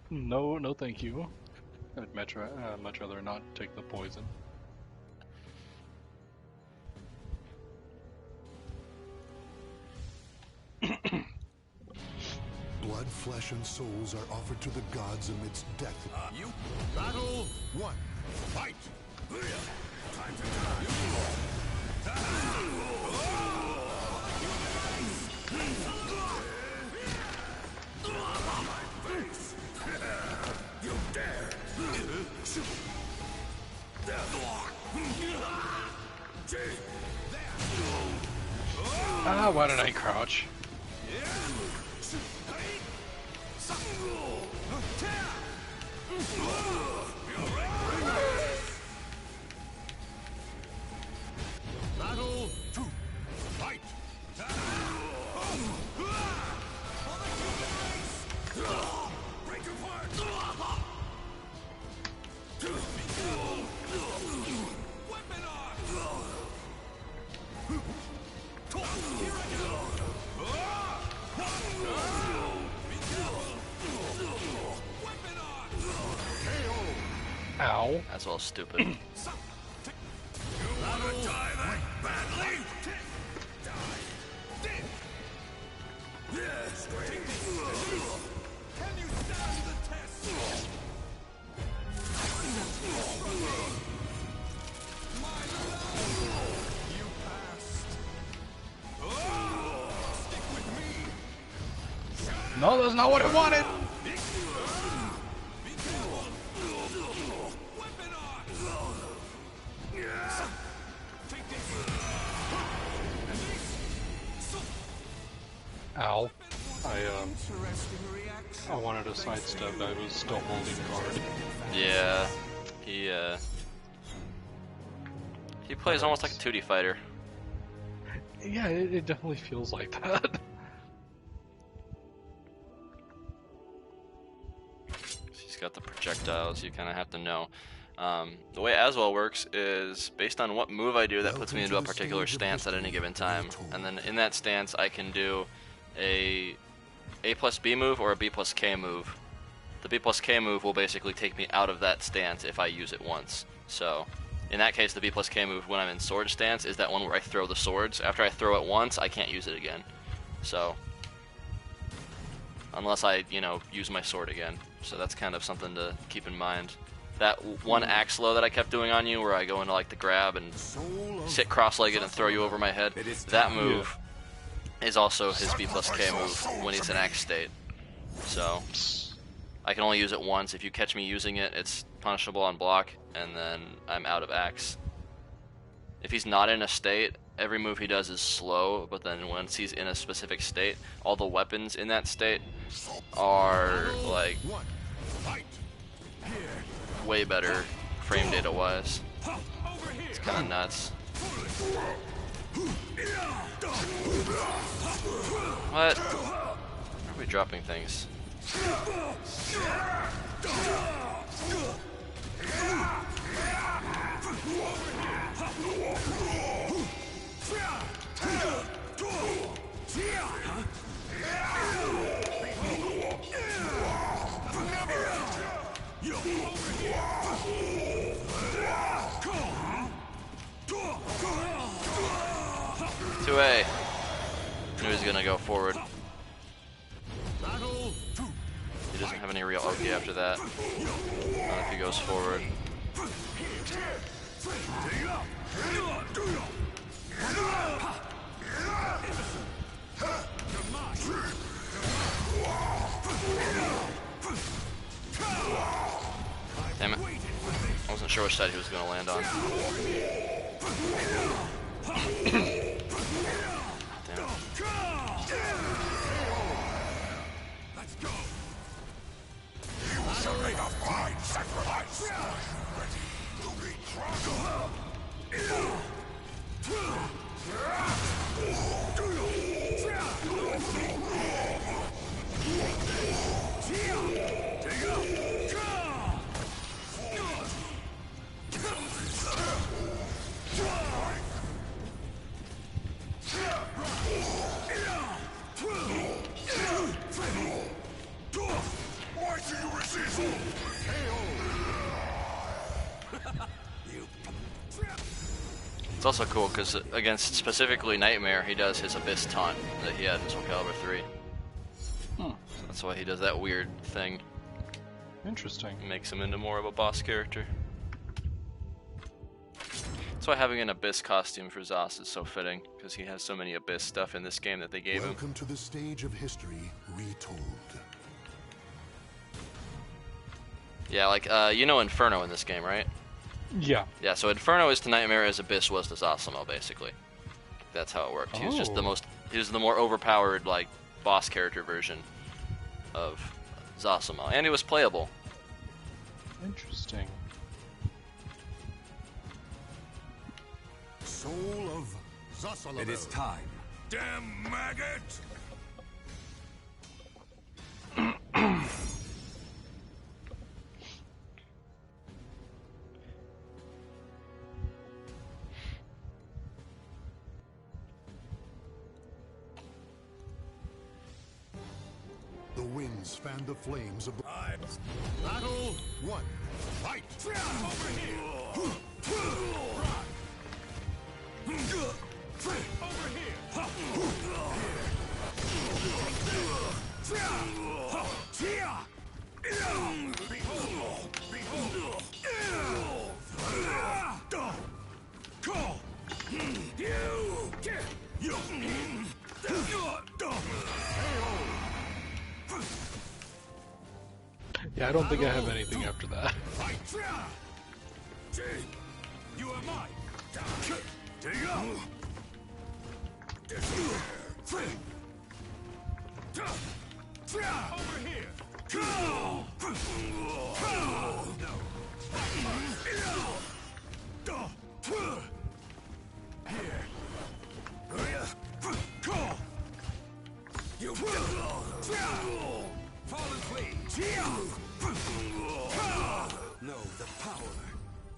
Speaker 8: No, no thank you. I'd much rather not take the poison.
Speaker 4: Blood, flesh, and souls are offered to the gods amidst death.
Speaker 3: You battle
Speaker 4: 1. Fight!
Speaker 3: time to You dare!
Speaker 8: Ah, why did I crouch?
Speaker 3: Battle 2. Fight! Break apart! Weapon on! Weapon on!
Speaker 8: Ow.
Speaker 1: That's all stupid.
Speaker 3: You wanna die that badly? Yes, can you stand the test? My love, you passed. Stick with me.
Speaker 8: No, that's not what I wanted.
Speaker 3: Weapon on. Take this.
Speaker 8: Ow.
Speaker 3: Interesting reaction.
Speaker 8: I wanted a sidestep. I was still holding guard.
Speaker 1: Yeah, He plays almost like a 2D fighter.
Speaker 8: Yeah, it definitely feels like that.
Speaker 1: He's got the projectiles, you kind of have to know. The way Aswell works is based on what move I do that puts me into a particular stance at any given time. And then in that stance I can do a plus B move or a B plus K move. The B plus K move will basically take me out of that stance if I use it once. So in that case, the B plus K move when I'm in sword stance is that one where I throw the swords. After I throw it once, I can't use it again. So unless I, use my sword again. So that's kind of something to keep in mind. That one axe low that I kept doing on you, where I go into like the grab and sit cross-legged and throw you over my head, that move is also his B plus K move when he's in axe state. So I can only use it once. If you catch me using it, it's punishable on block, and then I'm out of axe. If he's not in a state, every move he does is slow, but then once he's in a specific state, all the weapons in that state are like way better frame data wise. It's kind of nuts. What? Why are we dropping things? 2A. Knew he was gonna go forward. He doesn't have any real OP after that. Not if he goes forward. Damn it. I wasn't sure which side he was going to land on. Damn.
Speaker 4: Let's go. You shall make a fine sacrifice. Ready to be trodden. Why do you resist?
Speaker 1: It's also cool because against specifically Nightmare, he does his Abyss taunt that he had in Soul Calibur 3. So that's why he does that weird thing.
Speaker 8: Interesting.
Speaker 1: Makes him into more of a boss character. That's why having an Abyss costume for Zos is so fitting, because he has so many Abyss stuff in this game that they gave him.
Speaker 4: Welcome to the stage of history retold.
Speaker 1: Yeah, like, Inferno in this game, right?
Speaker 8: Yeah.
Speaker 1: Yeah, so Inferno is to Nightmare as Abyss was to Zosimo, basically. That's how it worked. He was just he was the more overpowered, like, boss character version of Zosimo. And he was playable.
Speaker 8: Interesting.
Speaker 4: Soul of Zosolabel.
Speaker 5: It is time.
Speaker 4: Damn maggot! The winds fan the flames of the battle. One, fight! Over here! Over
Speaker 8: Yeah, I don't think I have anything after that.
Speaker 4: You are mine. Over here.
Speaker 3: Fallen flee. Know the power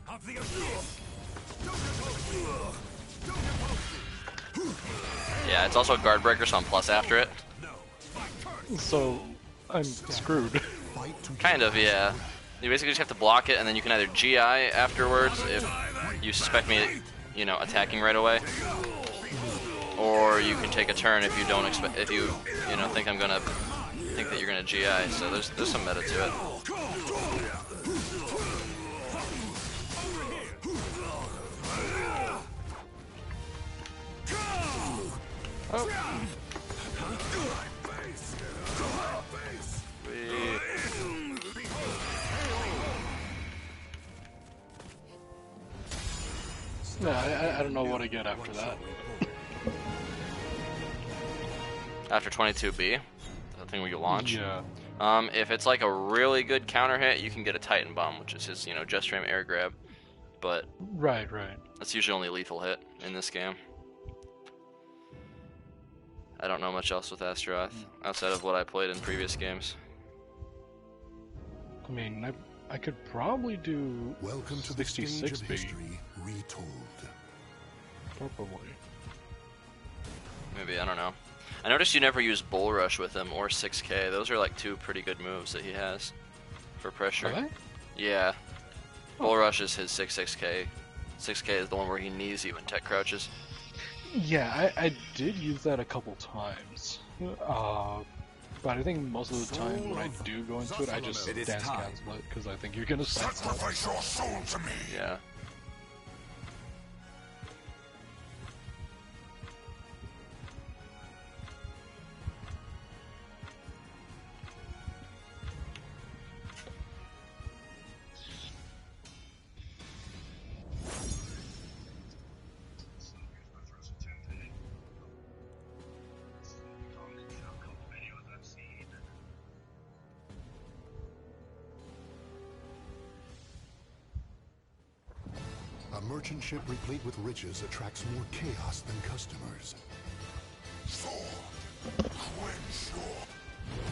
Speaker 3: of the abyss.
Speaker 1: Yeah, it's also a guard breaker, so I'm plus after it.
Speaker 8: So, I'm screwed.
Speaker 1: Kind of, yeah. You basically just have to block it, and then you can either GI afterwards if you suspect me, you know, attacking right away, or you can take a turn if you don't expect, if you know, think I'm gonna think that you're gonna GI. So there's some meta to it. Oh.
Speaker 8: Yeah, I don't know what I get after that.
Speaker 1: After 22B, the thing we launch.
Speaker 8: Yeah.
Speaker 1: If it's like a really good counter hit, you can get a Titan Bomb, which is his, you know, just frame air grab. But
Speaker 8: Right.
Speaker 1: that's usually only lethal hit in this game. I don't know much else with Astaroth outside of what I played in previous games.
Speaker 8: I mean, I could probably do
Speaker 4: Welcome to the stage of
Speaker 8: 66B.
Speaker 4: history retold.
Speaker 8: Probably.
Speaker 1: Maybe, I don't know. I noticed you never use Bull Rush with him or 6K. Those are like two pretty good moves that he has for pressure.
Speaker 8: Are they?
Speaker 1: Yeah. Bull Rush is his 6K. 6K is the one where he knees you and tech crouches.
Speaker 8: Yeah, I did use that a couple times. But I think most of the time when I do go into it, I just dance cancel it because I think you're gonna sacrifice
Speaker 3: your soul to me.
Speaker 1: Yeah.
Speaker 4: A merchant ship replete with riches attracts more chaos than customers.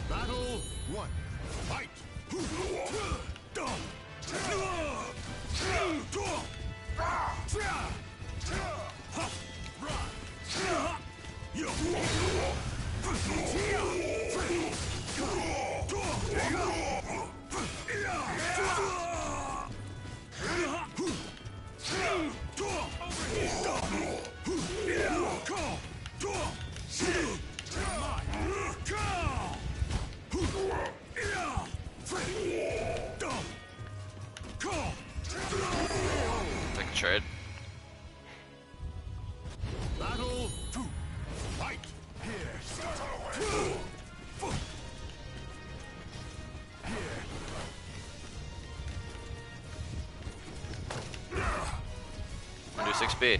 Speaker 4: Battle 1. Fight!
Speaker 1: Take a trade.
Speaker 4: Battle 2. Fight!
Speaker 1: I'll do 6B.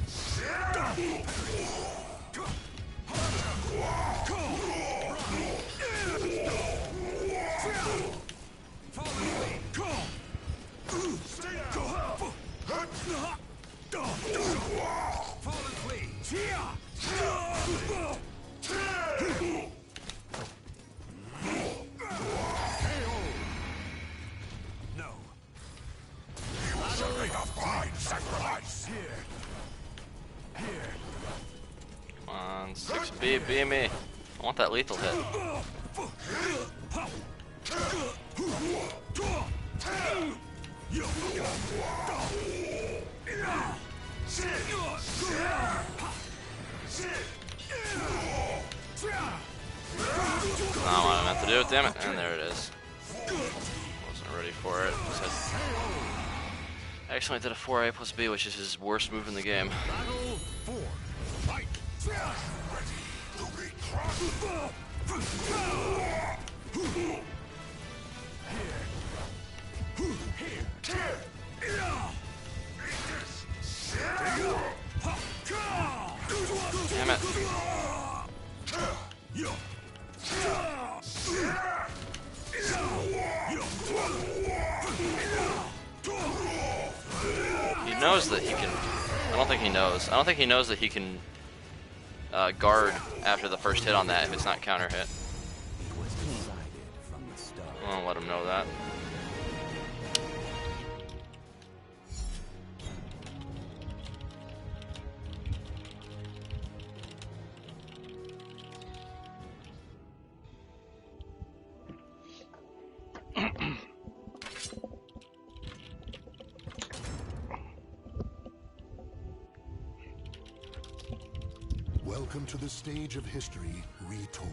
Speaker 1: Come on, 6B, be me. I want that lethal hit. Not what I meant to do, damn it. And there it is. Wasn't ready for it. I actually did a 4A plus B, which is his worst move in the game.
Speaker 4: Battle 4. Fight!
Speaker 1: Damn it. He knows that he can. I don't think he knows. I don't think he knows that he can guard after the first hit on that if it's not counter hit. I'll let him know that.
Speaker 4: Welcome to the stage of history retold.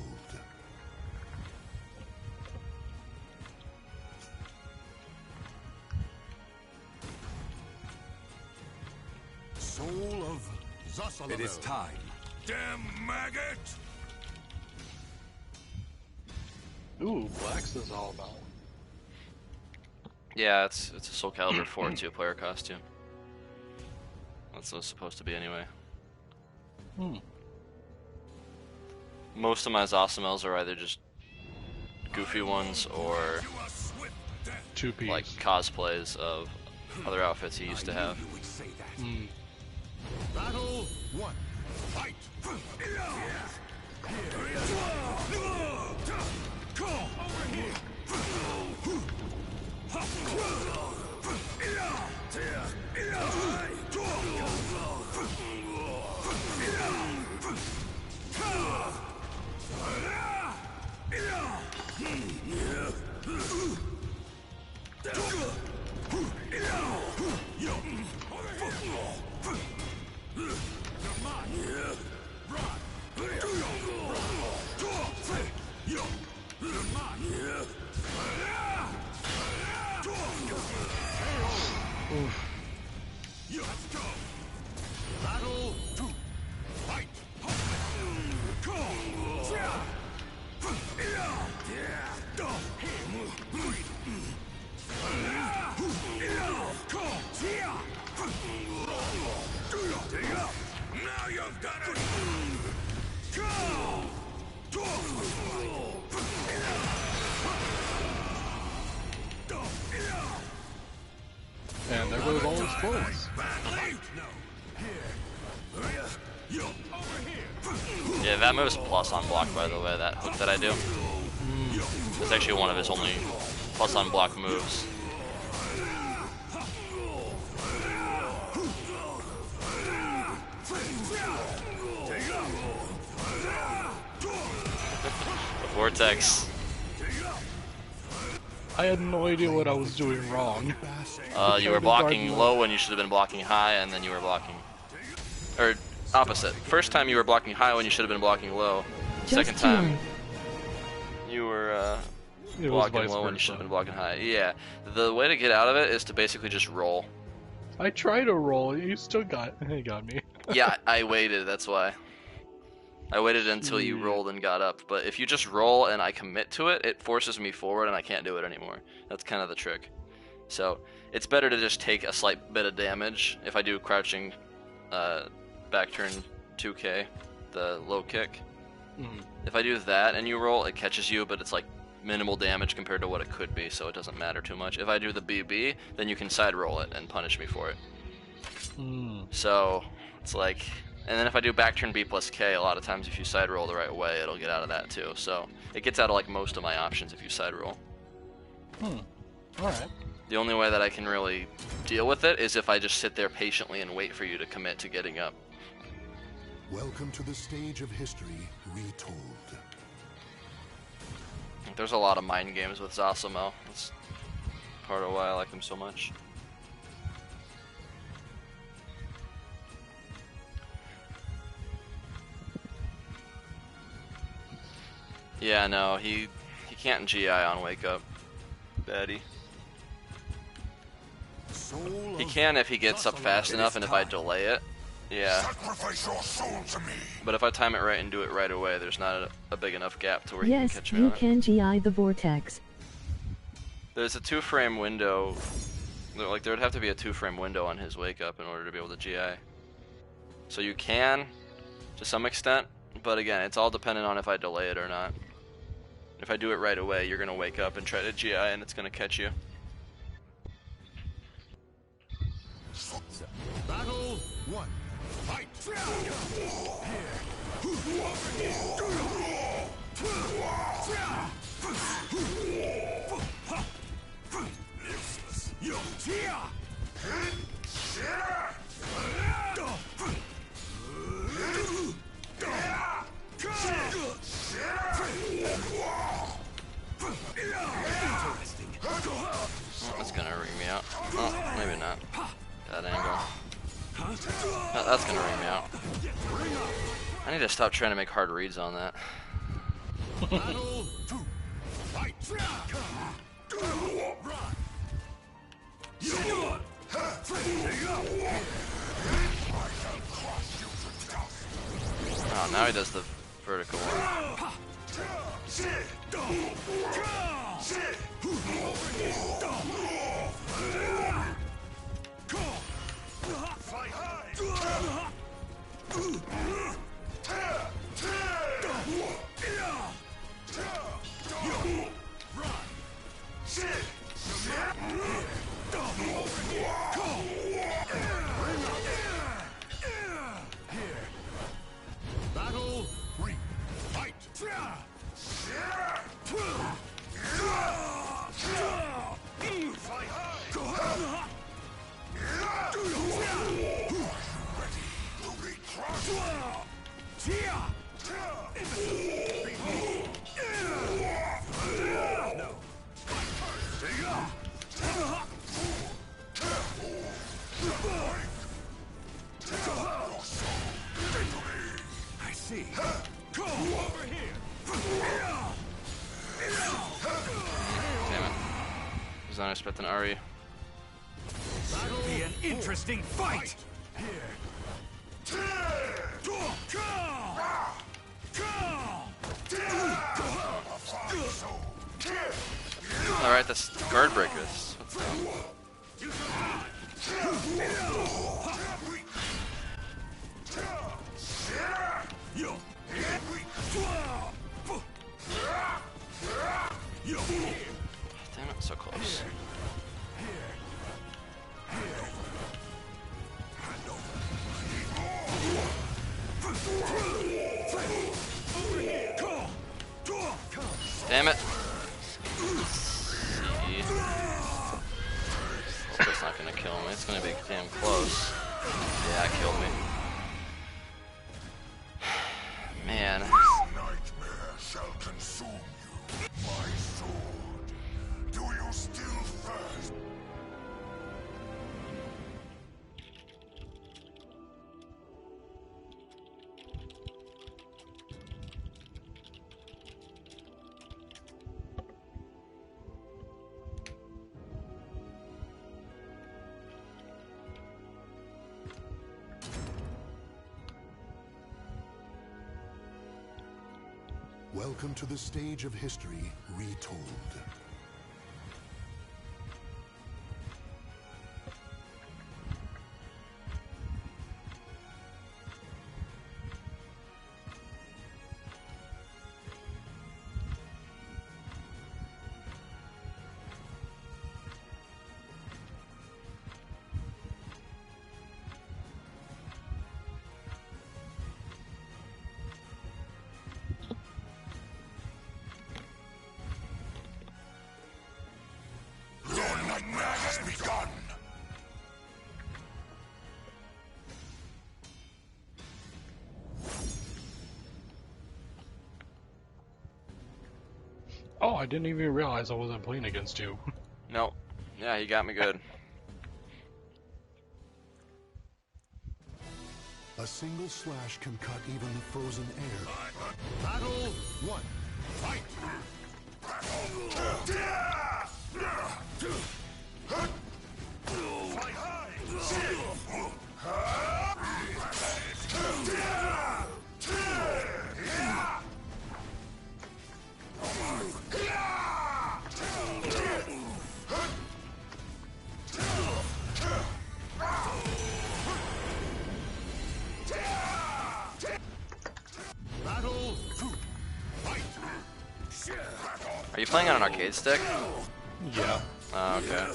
Speaker 4: Soul of Zasalavel.
Speaker 5: It is time.
Speaker 3: Damn maggot!
Speaker 8: Ooh, Black's is all about.
Speaker 1: Yeah, it's a Soul Calibur 4 2-player costume. That's what it's supposed to be anyway.
Speaker 8: Hmm.
Speaker 1: Most of my Zosamels are either just goofy ones or
Speaker 8: Two-piece.
Speaker 1: like cosplays of other outfits he used to have.
Speaker 5: You would say that.
Speaker 8: Mm.
Speaker 4: Battle 1. Fight! Battle 2. Fight!
Speaker 3: Now you've done it!
Speaker 8: And there goes all his clothes.
Speaker 1: Yeah, that move's plus on block, by the way, that hook that I do. It's actually one of his only plus on block moves. The Vortex.
Speaker 8: I had no idea what I was doing wrong.
Speaker 1: You were blocking low when you should have been blocking high, and then you were blocking... Or, opposite. First time you were blocking high when you should have been blocking low. Second time, you were blocking low when you should have been blocking high. Yeah. The way to get out of it is to basically just roll.
Speaker 8: I tried to roll, you still got me.
Speaker 1: Yeah, I waited, that's why. I waited until you rolled and got up, but if you just roll and I commit to it, it forces me forward and I can't do it anymore. That's kind of the trick. So, it's better to just take a slight bit of damage if I do crouching back turn 2K, the low kick. If I do that and you roll, it catches you, but it's like minimal damage compared to what it could be, so it doesn't matter too much. If I do the BB, then you can side roll it and punish me for it. So, it's like... And then if I do back turn B plus K, a lot of times if you side roll the right way, it'll get out of that too. So it gets out of like most of my options if you side roll.
Speaker 8: Alright.
Speaker 1: The only way that I can really deal with it is if I just sit there patiently and wait for you to commit to getting up.
Speaker 4: Welcome to the stage of history retold.
Speaker 1: There's a lot of mind games with Zosimo. That's part of why I like him so much. Yeah, no, he can't GI on wake up. Baddie. He can if he gets up fast enough and if I delay it. Yeah.
Speaker 3: Sacrifice your soul to me.
Speaker 1: But if I time it right and do it right away, there's not a big enough gap to where he can
Speaker 6: Yes,
Speaker 1: catch me
Speaker 6: you
Speaker 1: on it.
Speaker 6: can GI the vortex.
Speaker 1: There's a 2-frame window. Like, there would have to be a 2-frame window on his wake up in order to be able to GI. So you can, to some extent, but again, it's all dependent on if I delay it or not. If I do it right away, you're gonna wake up and try to GI and it's gonna catch you.
Speaker 4: Battle 1. Fight!
Speaker 1: That's gonna ring me out. I need to stop trying to make hard reads on that.
Speaker 4: Battle 2. Fight.
Speaker 1: Oh, now he does the vertical one.
Speaker 4: Battle 3. Fight. I see. Come over here.
Speaker 1: Damn it. Was not expecting Ari.
Speaker 4: That'll be an interesting fight.
Speaker 1: Alright, that's guard breakers. What's that? Damn it, so close. Damn it. See. Hope it's not gonna kill me. It's gonna be damn close. Yeah, it killed me. Man.
Speaker 4: Nightmare shall consume you. My sword. Do you still thirst? Welcome to the stage of history retold. Begun.
Speaker 8: Oh, I didn't even realize I wasn't playing against you.
Speaker 1: No. Yeah, he got me good.
Speaker 4: A single slash can cut even the frozen air. Battle 1. Fight. Battle 2. Fight.
Speaker 1: Are you playing on an arcade stick?
Speaker 8: Yeah.
Speaker 1: Oh, okay.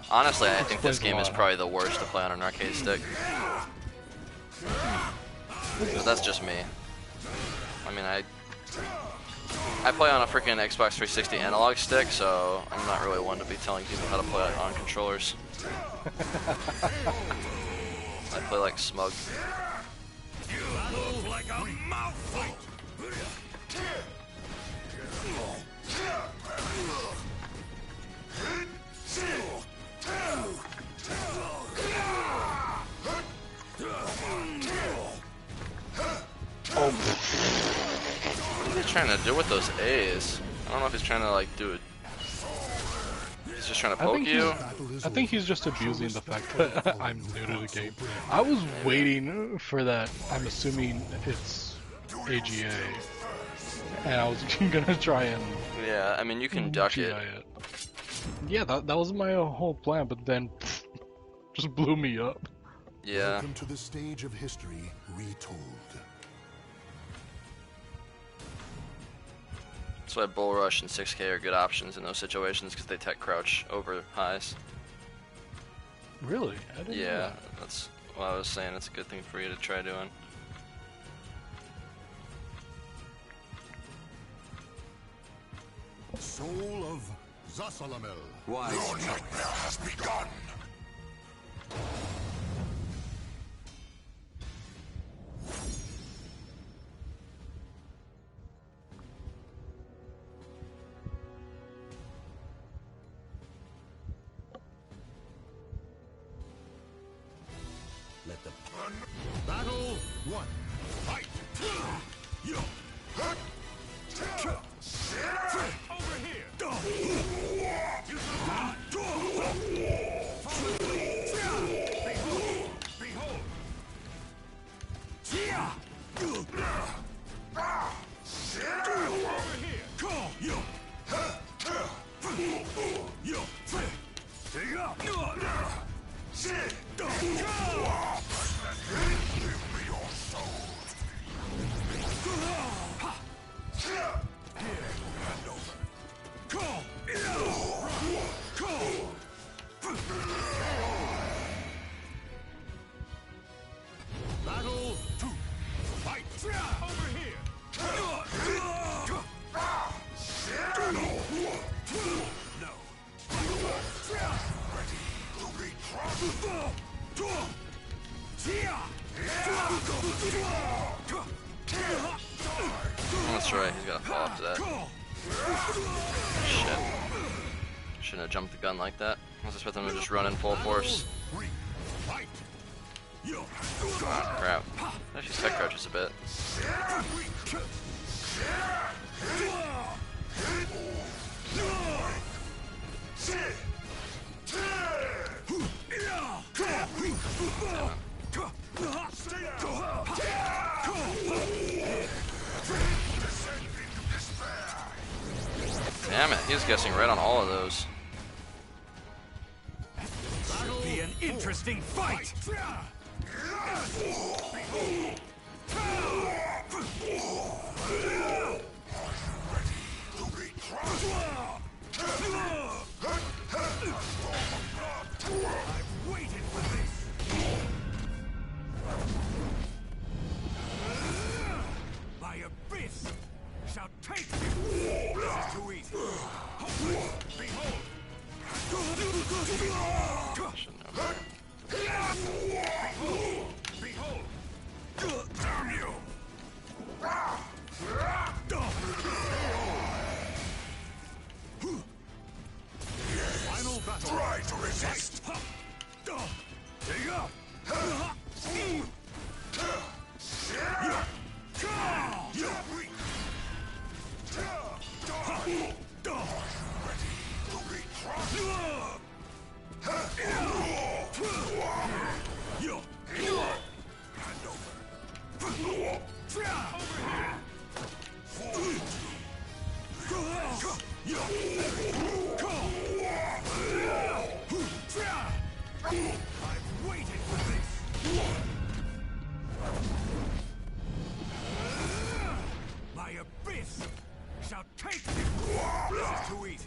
Speaker 1: Honestly, I think this game is probably the worst to play on an arcade stick. But that's just me. I mean, I play on a freaking Xbox 360 analog stick, so I'm not really one to be telling people how to play on controllers. I play like smug.
Speaker 3: Battle like a mouthful.
Speaker 8: Oh.
Speaker 1: What are you trying to do with those A's? I don't know if he's trying to like do it. He's just trying to poke you.
Speaker 8: I think he's just abusing the fact that I'm new to the game. I was waiting for that. I'm assuming it's AGA, and I was gonna try and
Speaker 1: Yeah, I mean you can duck
Speaker 8: GI
Speaker 1: it.
Speaker 8: it. Yeah, that was my whole plan, but then just blew me up.
Speaker 1: Yeah.
Speaker 4: Welcome to the stage of history retold.
Speaker 1: That's why Bull Rush and 6K are good options in those situations because they tech crouch over highs.
Speaker 8: Really? I didn't know
Speaker 1: Yeah,
Speaker 8: that.
Speaker 1: that's what I was saying. It's a good thing for you to try doing.
Speaker 4: Soul of Zasalamel.
Speaker 5: Why?
Speaker 3: Your nightmare has begun.
Speaker 5: Let the
Speaker 4: Battle 1. Fight! Yo! Over here! Behold! Over here! Yo! Yo! Take up! Battle 2. Fight! Over here! No. Ready to be
Speaker 1: That's right, he's gotta fall off to that. Shit. Shouldn't have jumped the gun like that. I was expecting him to just run in full force. Ah, crap. Actually, tech crouches a bit. Damn it, he's guessing right on all of those.
Speaker 3: Should be an interesting fight. I've waited for this. My abyss shall take you. This is too easy. Behold.
Speaker 1: Shouldn't have.
Speaker 3: Behold! Damn you! Final battle. Try to resist. Take up. I've waited for this. My abyss shall take you. This is too easy.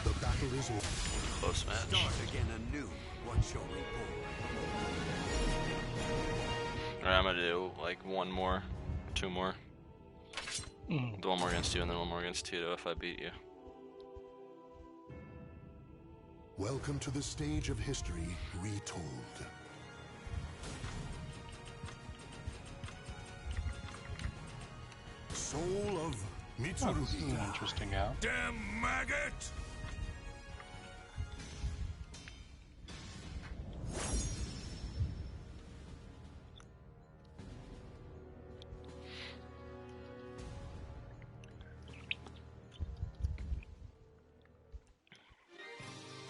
Speaker 4: The battle is over.
Speaker 1: Close match.
Speaker 5: start again anew. What shall we pull?
Speaker 1: Alright, I'm gonna do like one more, two more. Do one more against you and then one more against Tito if I beat you.
Speaker 4: Welcome to the stage of history retold. Soul of
Speaker 8: Oh, this is
Speaker 4: Mitsurugi.
Speaker 8: an interesting out.
Speaker 3: Damn maggot!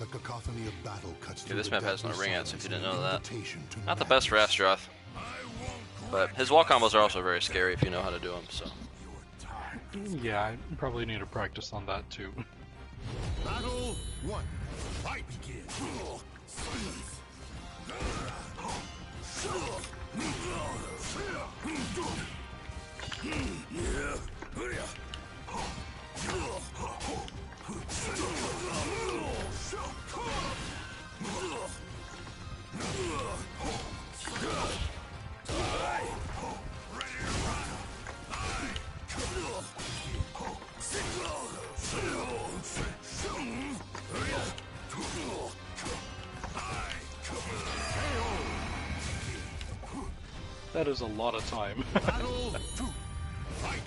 Speaker 4: The cacophony of battle cuts
Speaker 1: Dude,
Speaker 4: through
Speaker 1: this
Speaker 4: the
Speaker 1: map has no
Speaker 4: deadly
Speaker 1: ring outs if you didn't know that.
Speaker 4: invitation to
Speaker 1: Not the best
Speaker 4: madness.
Speaker 1: Rastroth, but his wall combos are also very scary if you know how to do them, so.
Speaker 8: Yeah, I probably need to practice on that too.
Speaker 4: Battle 1. Fight begin.
Speaker 8: That is a lot of time.
Speaker 4: Battle 2. Fight.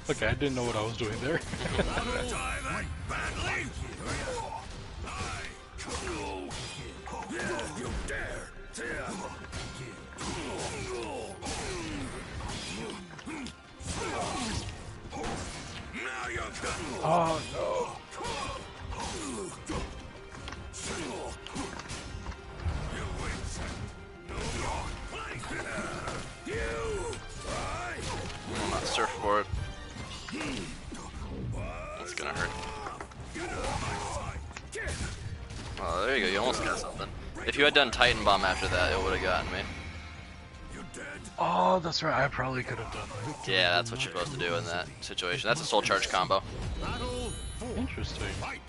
Speaker 8: Okay, I didn't know what I was doing there. Oh no.
Speaker 1: Surfboard. That's gonna hurt. Oh, there you go. You almost got something. If you had done Titan Bomb after that, it would have gotten me.
Speaker 8: Oh, that's right. I probably could have done that.
Speaker 1: Yeah, that's what you're supposed to do in that situation. That's a soul charge combo.
Speaker 4: Battle 4.
Speaker 8: Interesting.
Speaker 4: Fight.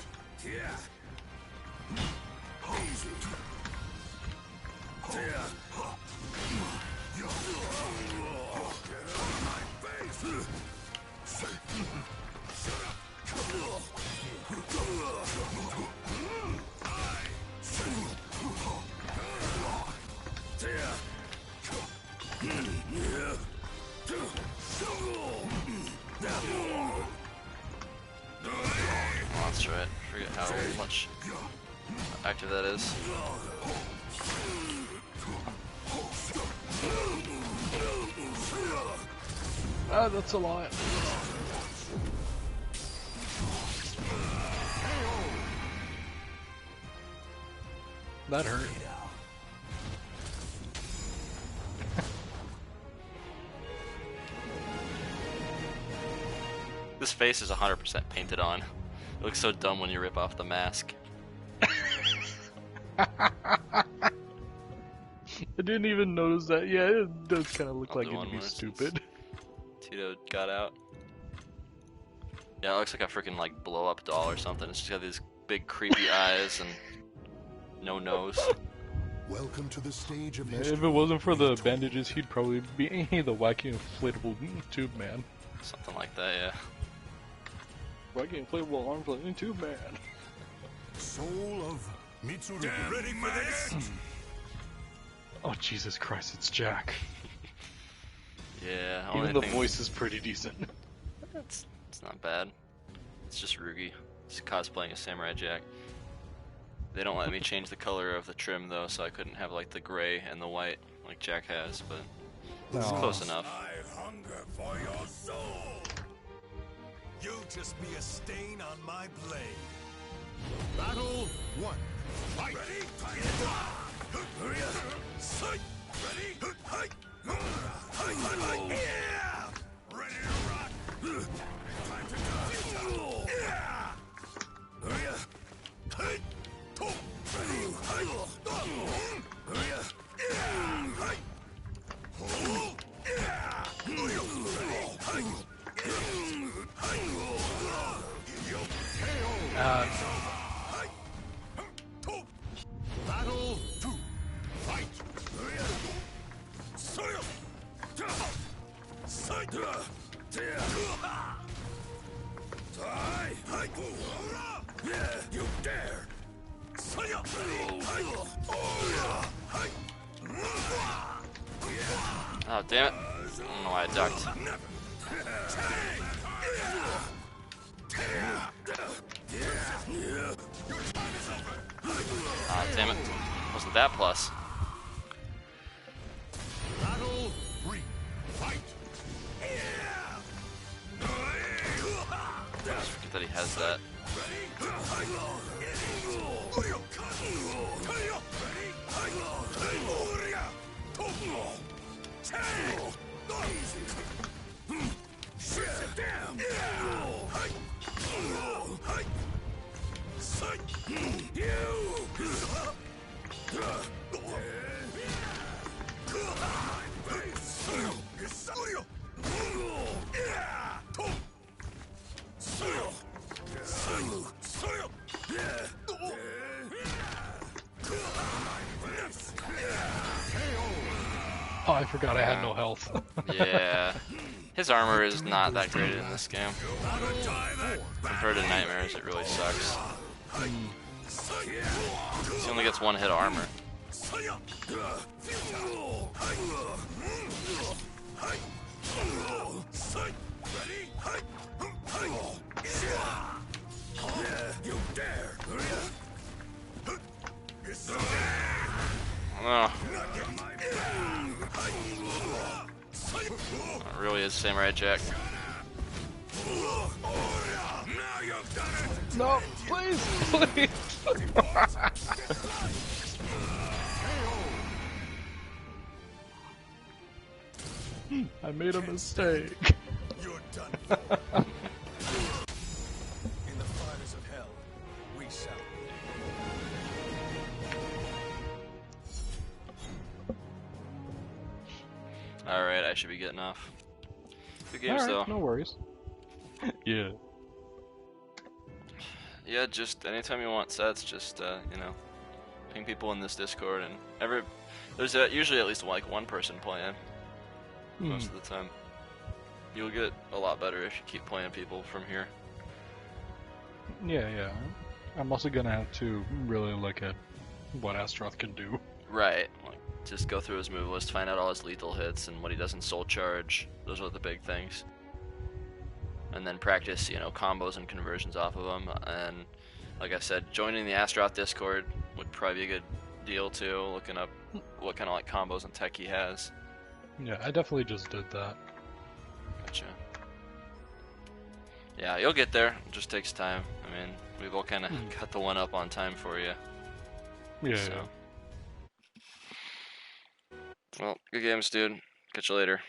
Speaker 1: Oh, that's right. Forget how much active that is.
Speaker 8: Ah, that's a lot. That hurt.
Speaker 1: This face is 100% painted on. It looks so dumb when you rip off the mask.
Speaker 8: I didn't even notice that. Yeah, it does kind of look
Speaker 1: I'll
Speaker 8: like
Speaker 1: do
Speaker 8: it'd
Speaker 1: one
Speaker 8: be
Speaker 1: more since
Speaker 8: stupid.
Speaker 1: Tito got out. Yeah, it looks like a freaking like blow up doll or something. It's just got these big creepy eyes and no nose.
Speaker 4: Welcome to the stage of
Speaker 8: If
Speaker 4: history.
Speaker 8: it wasn't for the bandages, he'd probably be the wacky inflatable tube man.
Speaker 1: Something like that, yeah.
Speaker 8: Wacky inflatable arm floating tube man.
Speaker 4: Soul of Mitsurugi.
Speaker 3: Ready for this?
Speaker 8: Oh Jesus Christ, it's Jack.
Speaker 1: Yeah,
Speaker 8: Even
Speaker 1: only
Speaker 8: the
Speaker 1: thing-
Speaker 8: voice is pretty decent.
Speaker 1: It's not bad. It's just Rugi. He's cosplaying a Samurai Jack. They don't let me change the color of the trim though, so I couldn't have like the gray and the white like Jack has, but it's
Speaker 8: No.
Speaker 1: close enough.
Speaker 3: I hunger for your soul. You'll just be a stain on my blade.
Speaker 4: Battle 1. Fight.
Speaker 3: Ready? Sight. Ready? Hi. Yeah. Ready to rock. Time to go. Yeah. Hey. Ready?
Speaker 4: Battle
Speaker 3: You dare!
Speaker 1: Oh, damn it. I don't know why I ducked. Ah, damn it. Wasn't that plus?
Speaker 4: Battle 3. Fight!
Speaker 1: I just forget that he has that.
Speaker 8: Oh, I forgot I had no health.
Speaker 1: Yeah. His armor is not that great in this game. Compared to Nightmares, it really sucks. He only gets one hit of armor. Oh. It really is Samurai Jack.
Speaker 8: No, please, please. I made a mistake.
Speaker 3: You're done. In the fires of hell, we shall.
Speaker 1: Alright, I should be getting off. Good games,
Speaker 8: Alright,
Speaker 1: though.
Speaker 8: no worries. Yeah.
Speaker 1: Yeah, just anytime you want sets, just, you know, ping people in this Discord, and there's usually at least like one person playing most of the time. You'll get a lot better if you keep playing people from here.
Speaker 8: Yeah, yeah. I'm also gonna have to really look at what Astaroth can do.
Speaker 1: Right. Like, just go through his move list, find out all his lethal hits and what he does in Soul Charge. Those are the big things. And then practice, you know, combos and conversions off of them. And like I said, joining the Astaroth Discord would probably be a good deal too, looking up what kind of like combos and tech he has.
Speaker 8: Yeah, I definitely just did that.
Speaker 1: Gotcha. Yeah, you'll get there. It just takes time. I mean, we've all kind of got the one up on time for you.
Speaker 8: Yeah,
Speaker 1: So.
Speaker 8: yeah.
Speaker 1: Well, good games, dude. Catch you later.